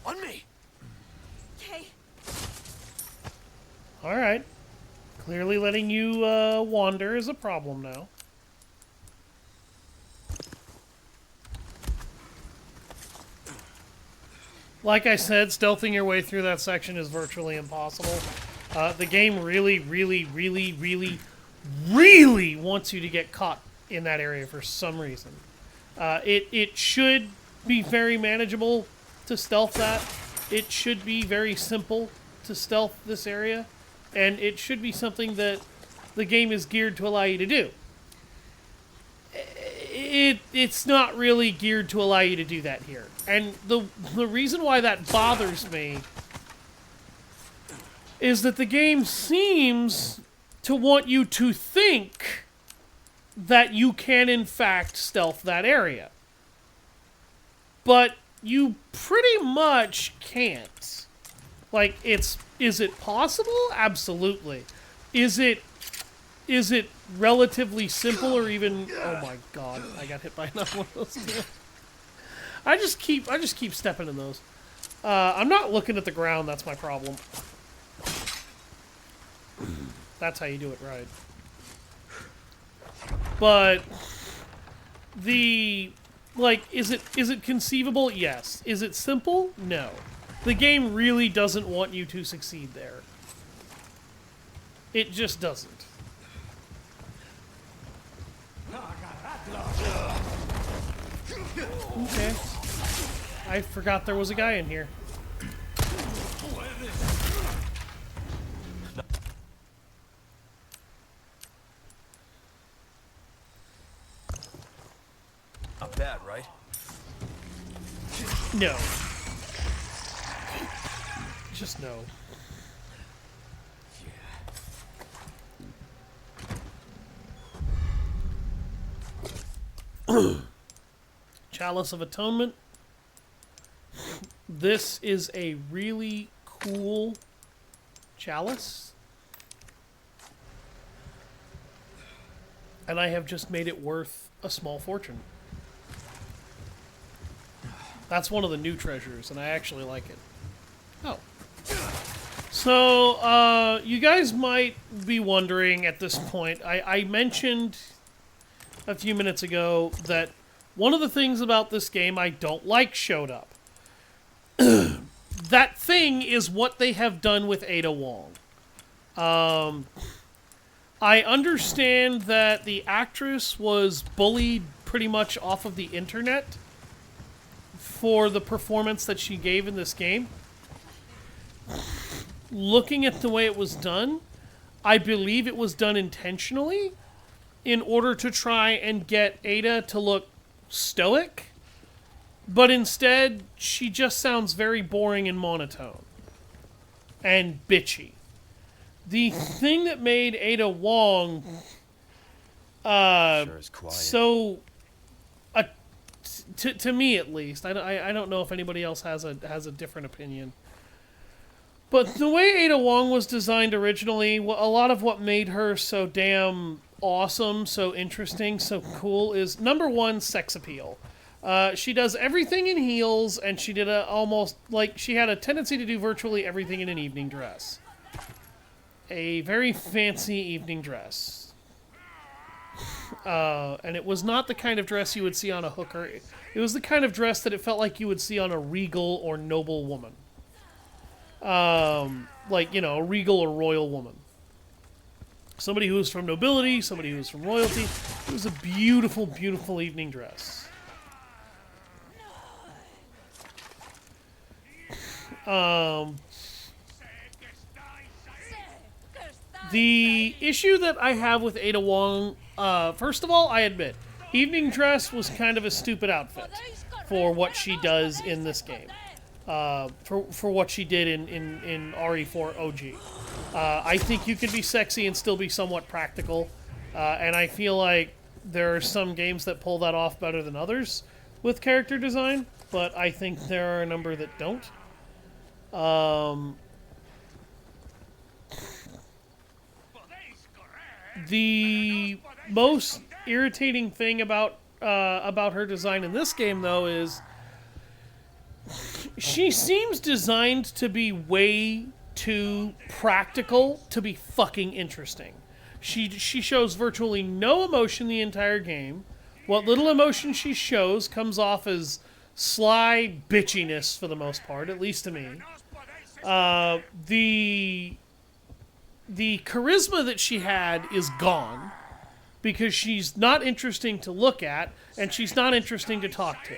On me. Okay. Alright. Clearly letting you wander is a problem now. Like I said, stealthing your way through that section is virtually impossible. The game really, really, really, really, really wants you to get caught in that area for some reason. It should be very manageable to stealth that. It should be very simple to stealth this area. And it should be something that the game is geared to allow you to do. It's not really geared to allow you to do that here. And the reason why that bothers me is that the game seems to want you to think that you can in fact stealth that area. But you pretty much can't. Like, is it possible? Absolutely. Is it relatively simple or even... Oh my god, I got hit by another one of those too. I just keep stepping in those. I'm not looking at the ground, that's my problem. That's how you do it right. But is it conceivable? Yes. Is it simple? No. The game really doesn't want you to succeed there. It just doesn't. Okay. I forgot there was a guy in here. Not bad, right? No. Just no. Chalice of Atonement. This is a really cool chalice. And I have just made it worth a small fortune. That's one of the new treasures, and I actually like it. Oh. So, you guys might be wondering at this point, I mentioned a few minutes ago that one of the things about this game I don't like showed up. That thing is what they have done with Ada Wong. I understand that the actress was bullied pretty much off of the internet for the performance that she gave in this game. Looking at the way it was done, I believe it was done intentionally in order to try and get Ada to look stoic, but instead she just sounds very boring and monotone and bitchy. The thing that made Ada Wong Sure is quiet. so to me at least, I don't know if anybody else has a different opinion, but the way Ada Wong was designed originally, a lot of what made her so damn awesome, so interesting, so cool is, number one, sex appeal. She does everything in heels, and she did she had a tendency to do virtually everything in an evening dress. A very fancy evening dress. And it was not the kind of dress you would see on a hooker. It was the kind of dress that it felt like you would see on a regal or noble woman. A regal or royal woman. Somebody who was from nobility, somebody who was from royalty. It was a beautiful, beautiful evening dress. The issue that I have with Ada Wong, first of all, I admit, evening dress was kind of a stupid outfit for what she does in this game. For what she did in RE4 OG. I think you can be sexy and still be somewhat practical, and I feel like there are some games that pull that off better than others with character design, but I think there are a number that don't. The most irritating thing about her design in this game, though, is she seems designed to be way too practical to be fucking interesting. She shows virtually no emotion the entire game. What little emotion she shows comes off as sly bitchiness for the most part, at least to me. The charisma that she had is gone because she's not interesting to look at and she's not interesting to talk to.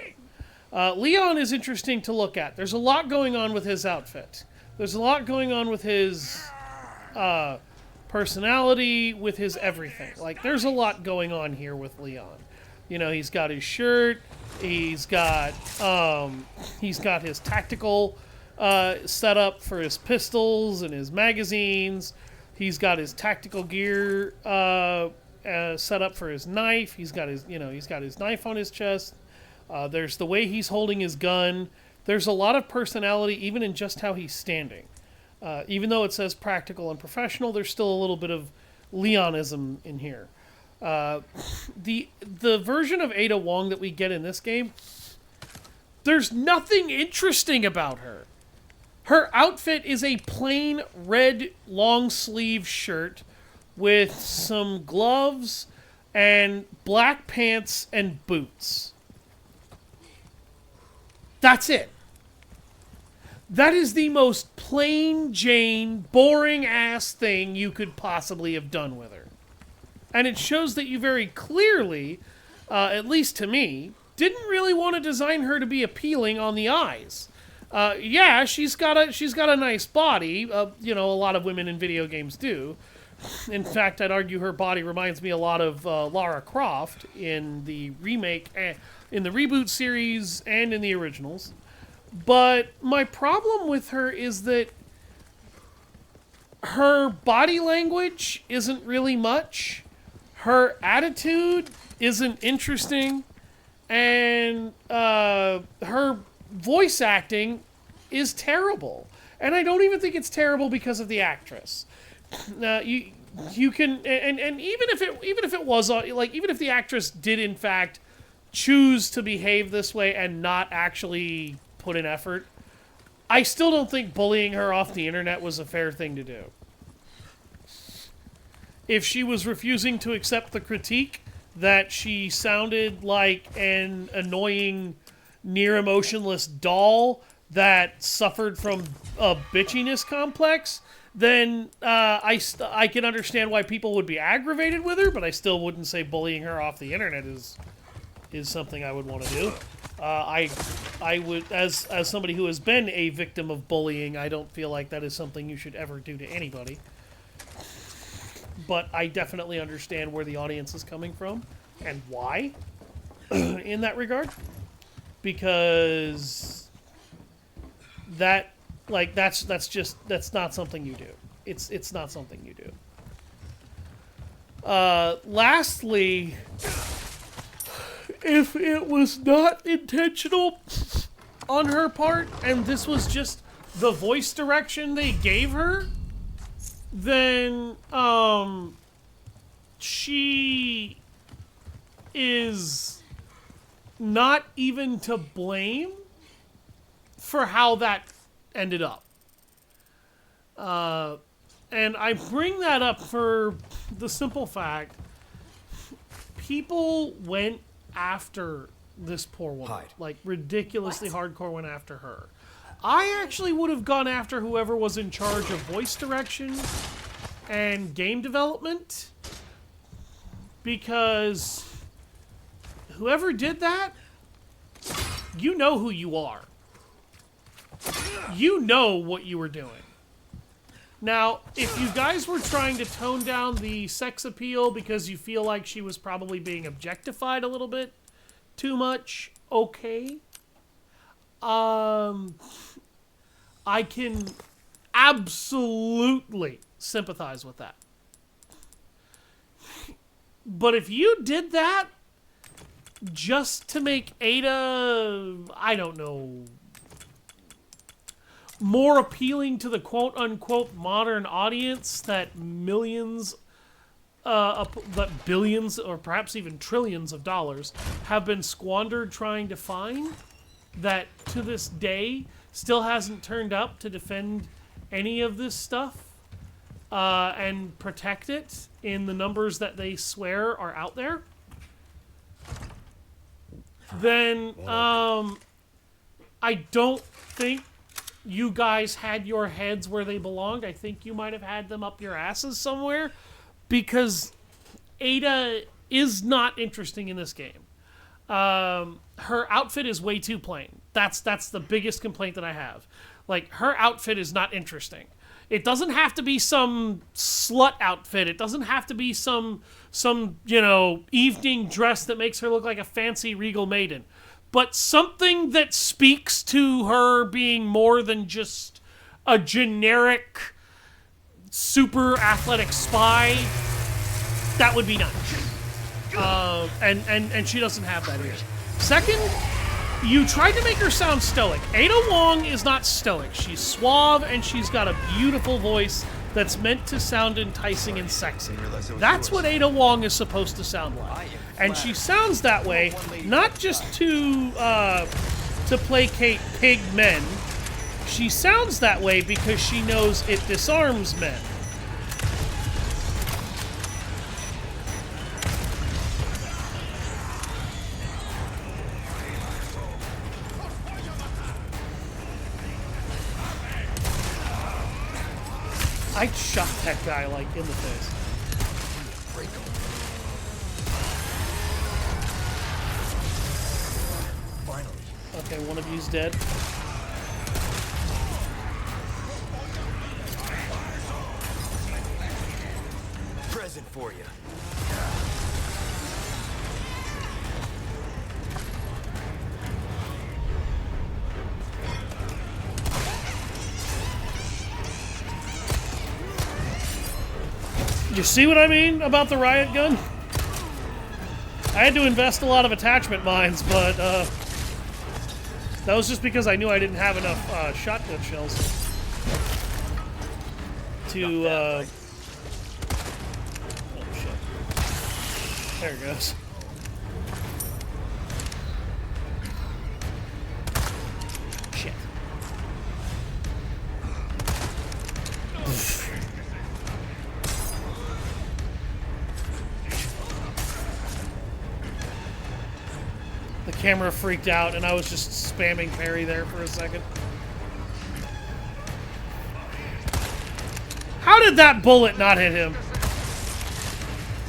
Leon is interesting to look at. There's a lot going on with his outfit. There's a lot going on with his personality, with his everything. Like, there's a lot going on here with Leon. You know, he's got his shirt. He's got his tactical setup for his pistols and his magazines. He's got his tactical gear set up for his knife. He's got his knife on his chest. There's the way he's holding his gun. There's a lot of personality even in just how he's standing. Even though it says practical and professional, there's still a little bit of Leonism in here. The version of Ada Wong that we get in this game, there's nothing interesting about her. Her outfit is a plain red long sleeve shirt with some gloves and black pants and boots. That's it. That is the most plain Jane, boring ass thing you could possibly have done with her. And it shows that you very clearly, at least to me, didn't really want to design her to be appealing on the eyes. Yeah, she's got a nice body. A lot of women in video games do. In fact, I'd argue her body reminds me a lot of Lara Croft in the remake, in the reboot series, and in the originals. But my problem with her is that her body language isn't really much. Her attitude isn't interesting. And her voice acting is terrible. And I don't even think it's terrible because of the actress. You can and even if it was like, even if the actress did in fact choose to behave this way and not actually put in effort, I still don't think bullying her off the internet was a fair thing to do. If she was refusing to accept the critique that she sounded like an annoying, near emotionless doll that suffered from a bitchiness complex, then I can understand why people would be aggravated with her, but I still wouldn't say bullying her off the internet is is something I would want to do. I would, as somebody who has been a victim of bullying, I don't feel like that is something you should ever do to anybody. But I definitely understand where the audience is coming from and why in that regard. Because that's not something you do. It's not something you do. Lastly, if it was not intentional on her part and this was just the voice direction they gave her, then she is not even to blame for how that ended up. And I bring that up for the simple fact people went after this poor woman. Hide. Like, ridiculously hardcore went after her. I actually would have gone after whoever was in charge of voice direction and game development, because whoever did that, you know who you are. You know what you were doing. Now, if you guys were trying to tone down the sex appeal because you feel like she was probably being objectified a little bit too much, okay. I can absolutely sympathize with that. But if you did that just to make Ada, I don't know, more appealing to the quote-unquote modern audience that millions, that billions, or perhaps even trillions of dollars have been squandered trying to find, that to this day still hasn't turned up to defend any of this stuff and protect it in the numbers that they swear are out there, then I don't think you guys had your heads where they belonged. I think you might have had them up your asses somewhere, because Ada is not interesting in this game. Her outfit is way too plain. That's the biggest complaint that I have. Like, her outfit is not interesting. It doesn't have to be some slut outfit. It doesn't have to be some evening dress that makes her look like a fancy regal maiden. But something that speaks to her being more than just a generic super athletic spy, that would be nice. And she doesn't have that here. Second, you tried to make her sound stoic. Ada Wong is not stoic. She's suave, and she's got a beautiful voice that's meant to sound enticing and sexy. That's what Ada Wong is supposed to sound like. And she sounds that way, not just to placate pig men. She sounds that way because she knows it disarms men. I shot that guy, like, in the face. Finally. Okay, one of you's dead. Present for you. You see what I mean about the riot gun? I had to invest a lot of attachment mines, but that was just because I knew I didn't have enough shotgun shells to oh shit. There it goes. Shit. The camera freaked out, and I was just spamming parry there for a second. How did that bullet not hit him?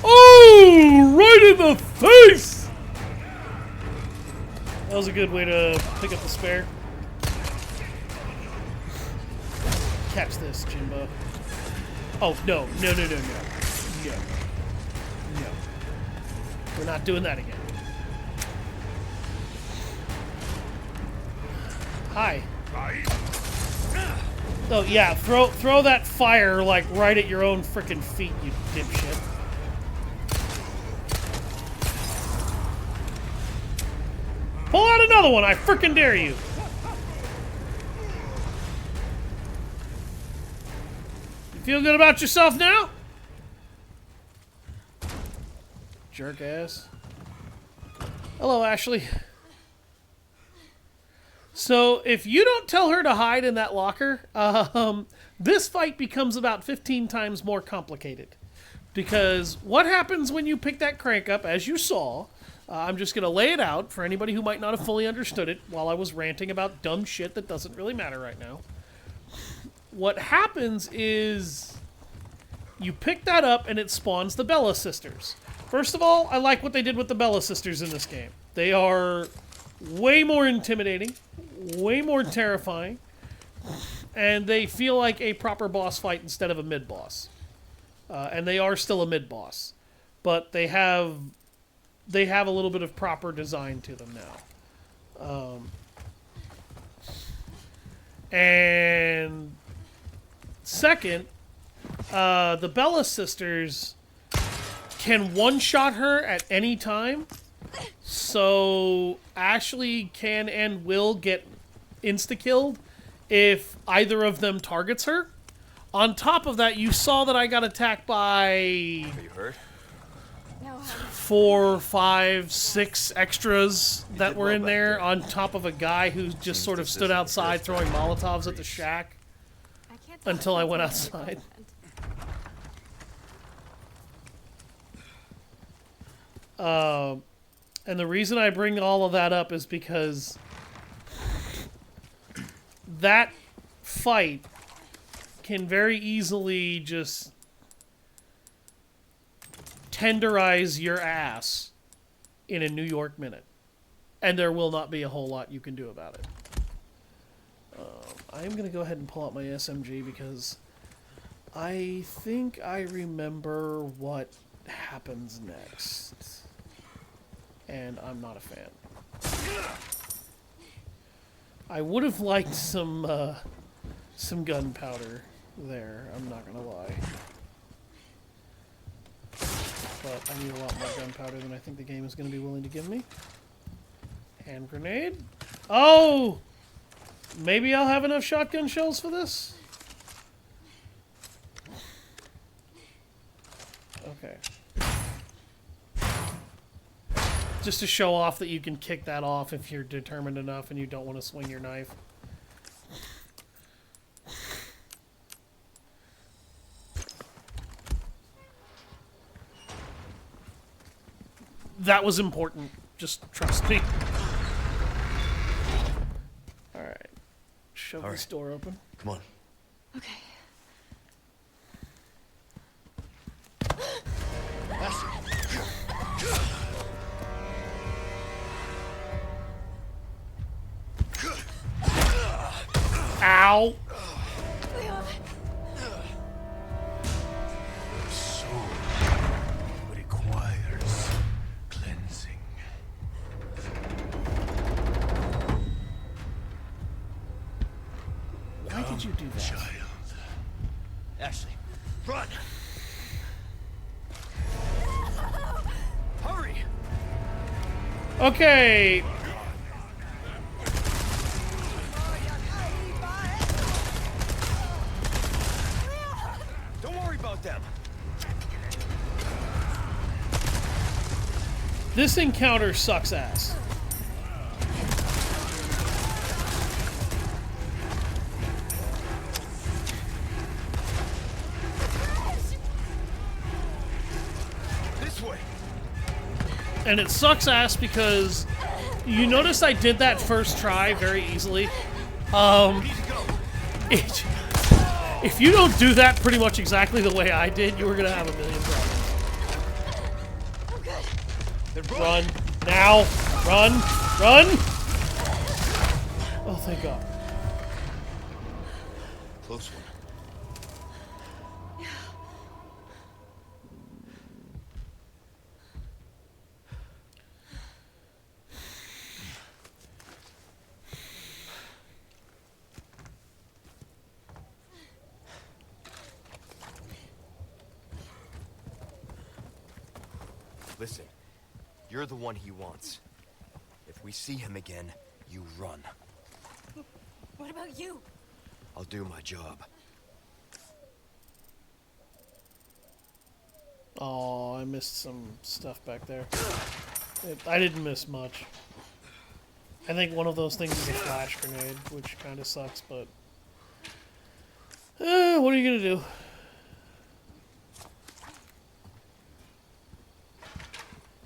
Oh, right in the face! That was a good way to pick up the spare. Catch this, Jimbo. Oh, no. No. No. We're not doing that again. Hi. Oh, yeah. Throw that fire, like, right at your own frickin' feet, you dipshit. Pull out another one, I frickin' dare you! You feel good about yourself now? Jerk ass. Hello, Ashley. So, if you don't tell her to hide in that locker, this fight becomes about 15 times more complicated. Because what happens when you pick that crank up, as you saw, I'm just going to lay it out for anybody who might not have fully understood it while I was ranting about dumb shit that doesn't really matter right now. What happens is you pick that up and it spawns the Bella sisters. First of all, I like what they did with the Bella sisters in this game. They are way more intimidating, way more terrifying, and they feel like a proper boss fight instead of a mid-boss. And they are still a mid-boss. But they have a little bit of proper design to them now. And second, the Bella sisters can one-shot her at any time. So Ashley can and will get insta-killed if either of them targets her. On top of that, you saw that I got attacked by... Are you hurt? 4, 5, 6 extras that were in there on top of a guy who just sort of stood outside throwing Molotovs at the shack until I went outside. And the reason I bring all of that up is because that fight can very easily just tenderize your ass in a New York minute. And there will not be a whole lot you can do about it. I'm going to go ahead and pull out my SMG because I think I remember what happens next. And I'm not a fan. I would have liked some gunpowder there, I'm not going to lie. But I need a lot more gunpowder than I think the game is going to be willing to give me. Hand grenade. Oh! Maybe I'll have enough shotgun shells for this? Okay. Just to show off that you can kick that off if you're determined enough and you don't want to swing your knife. That was important. Just trust me. Alright. Shove this door open. Come on. Okay. Ow! Leon. Soul requires cleansing. Why did you do that? Child. Ashley, run! Hurry! Okay. Don't worry about them. This encounter sucks ass. This way. And it sucks ass because you notice I did that first try very easily. If you don't do that pretty much exactly the way I did, you were gonna have a million problems. I'm good. Run. Now. Run. Run. Oh, thank God. Close one. Listen, you're the one he wants. If we see him again, you run. What about you? I'll do my job. Oh, I missed some stuff back there. I didn't miss much. I think one of those things is a flash grenade, which kind of sucks, but... what are you gonna do?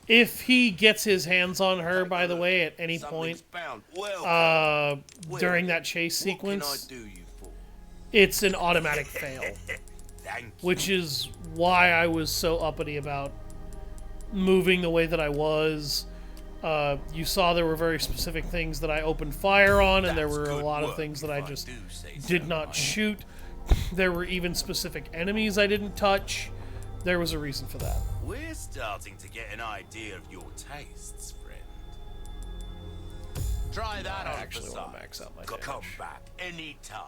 If he gets his hands on her, by the way, at any point during that chase sequence, it's an automatic fail. Which is why I was so uppity about moving the way that I was. You saw there were very specific things that I opened fire on, and there were a lot of things that I just did not shoot. There were even specific enemies I didn't touch. There was a reason for that. We're starting to get an idea of your tastes, friend. Try that I on actually for want to size. max out my Come damage. back anytime.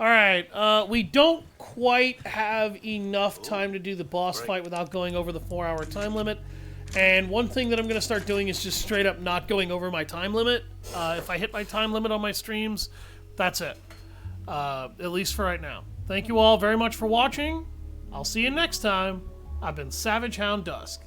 Alright, we don't quite have enough time to do the boss fight without going over the 4-hour time limit. And one thing that I'm going to start doing is just straight up not going over my time limit. If I hit my time limit on my streams, that's it. At least for right now. Thank you all very much for watching. I'll see you next time. I've been Savage Hound Dusk.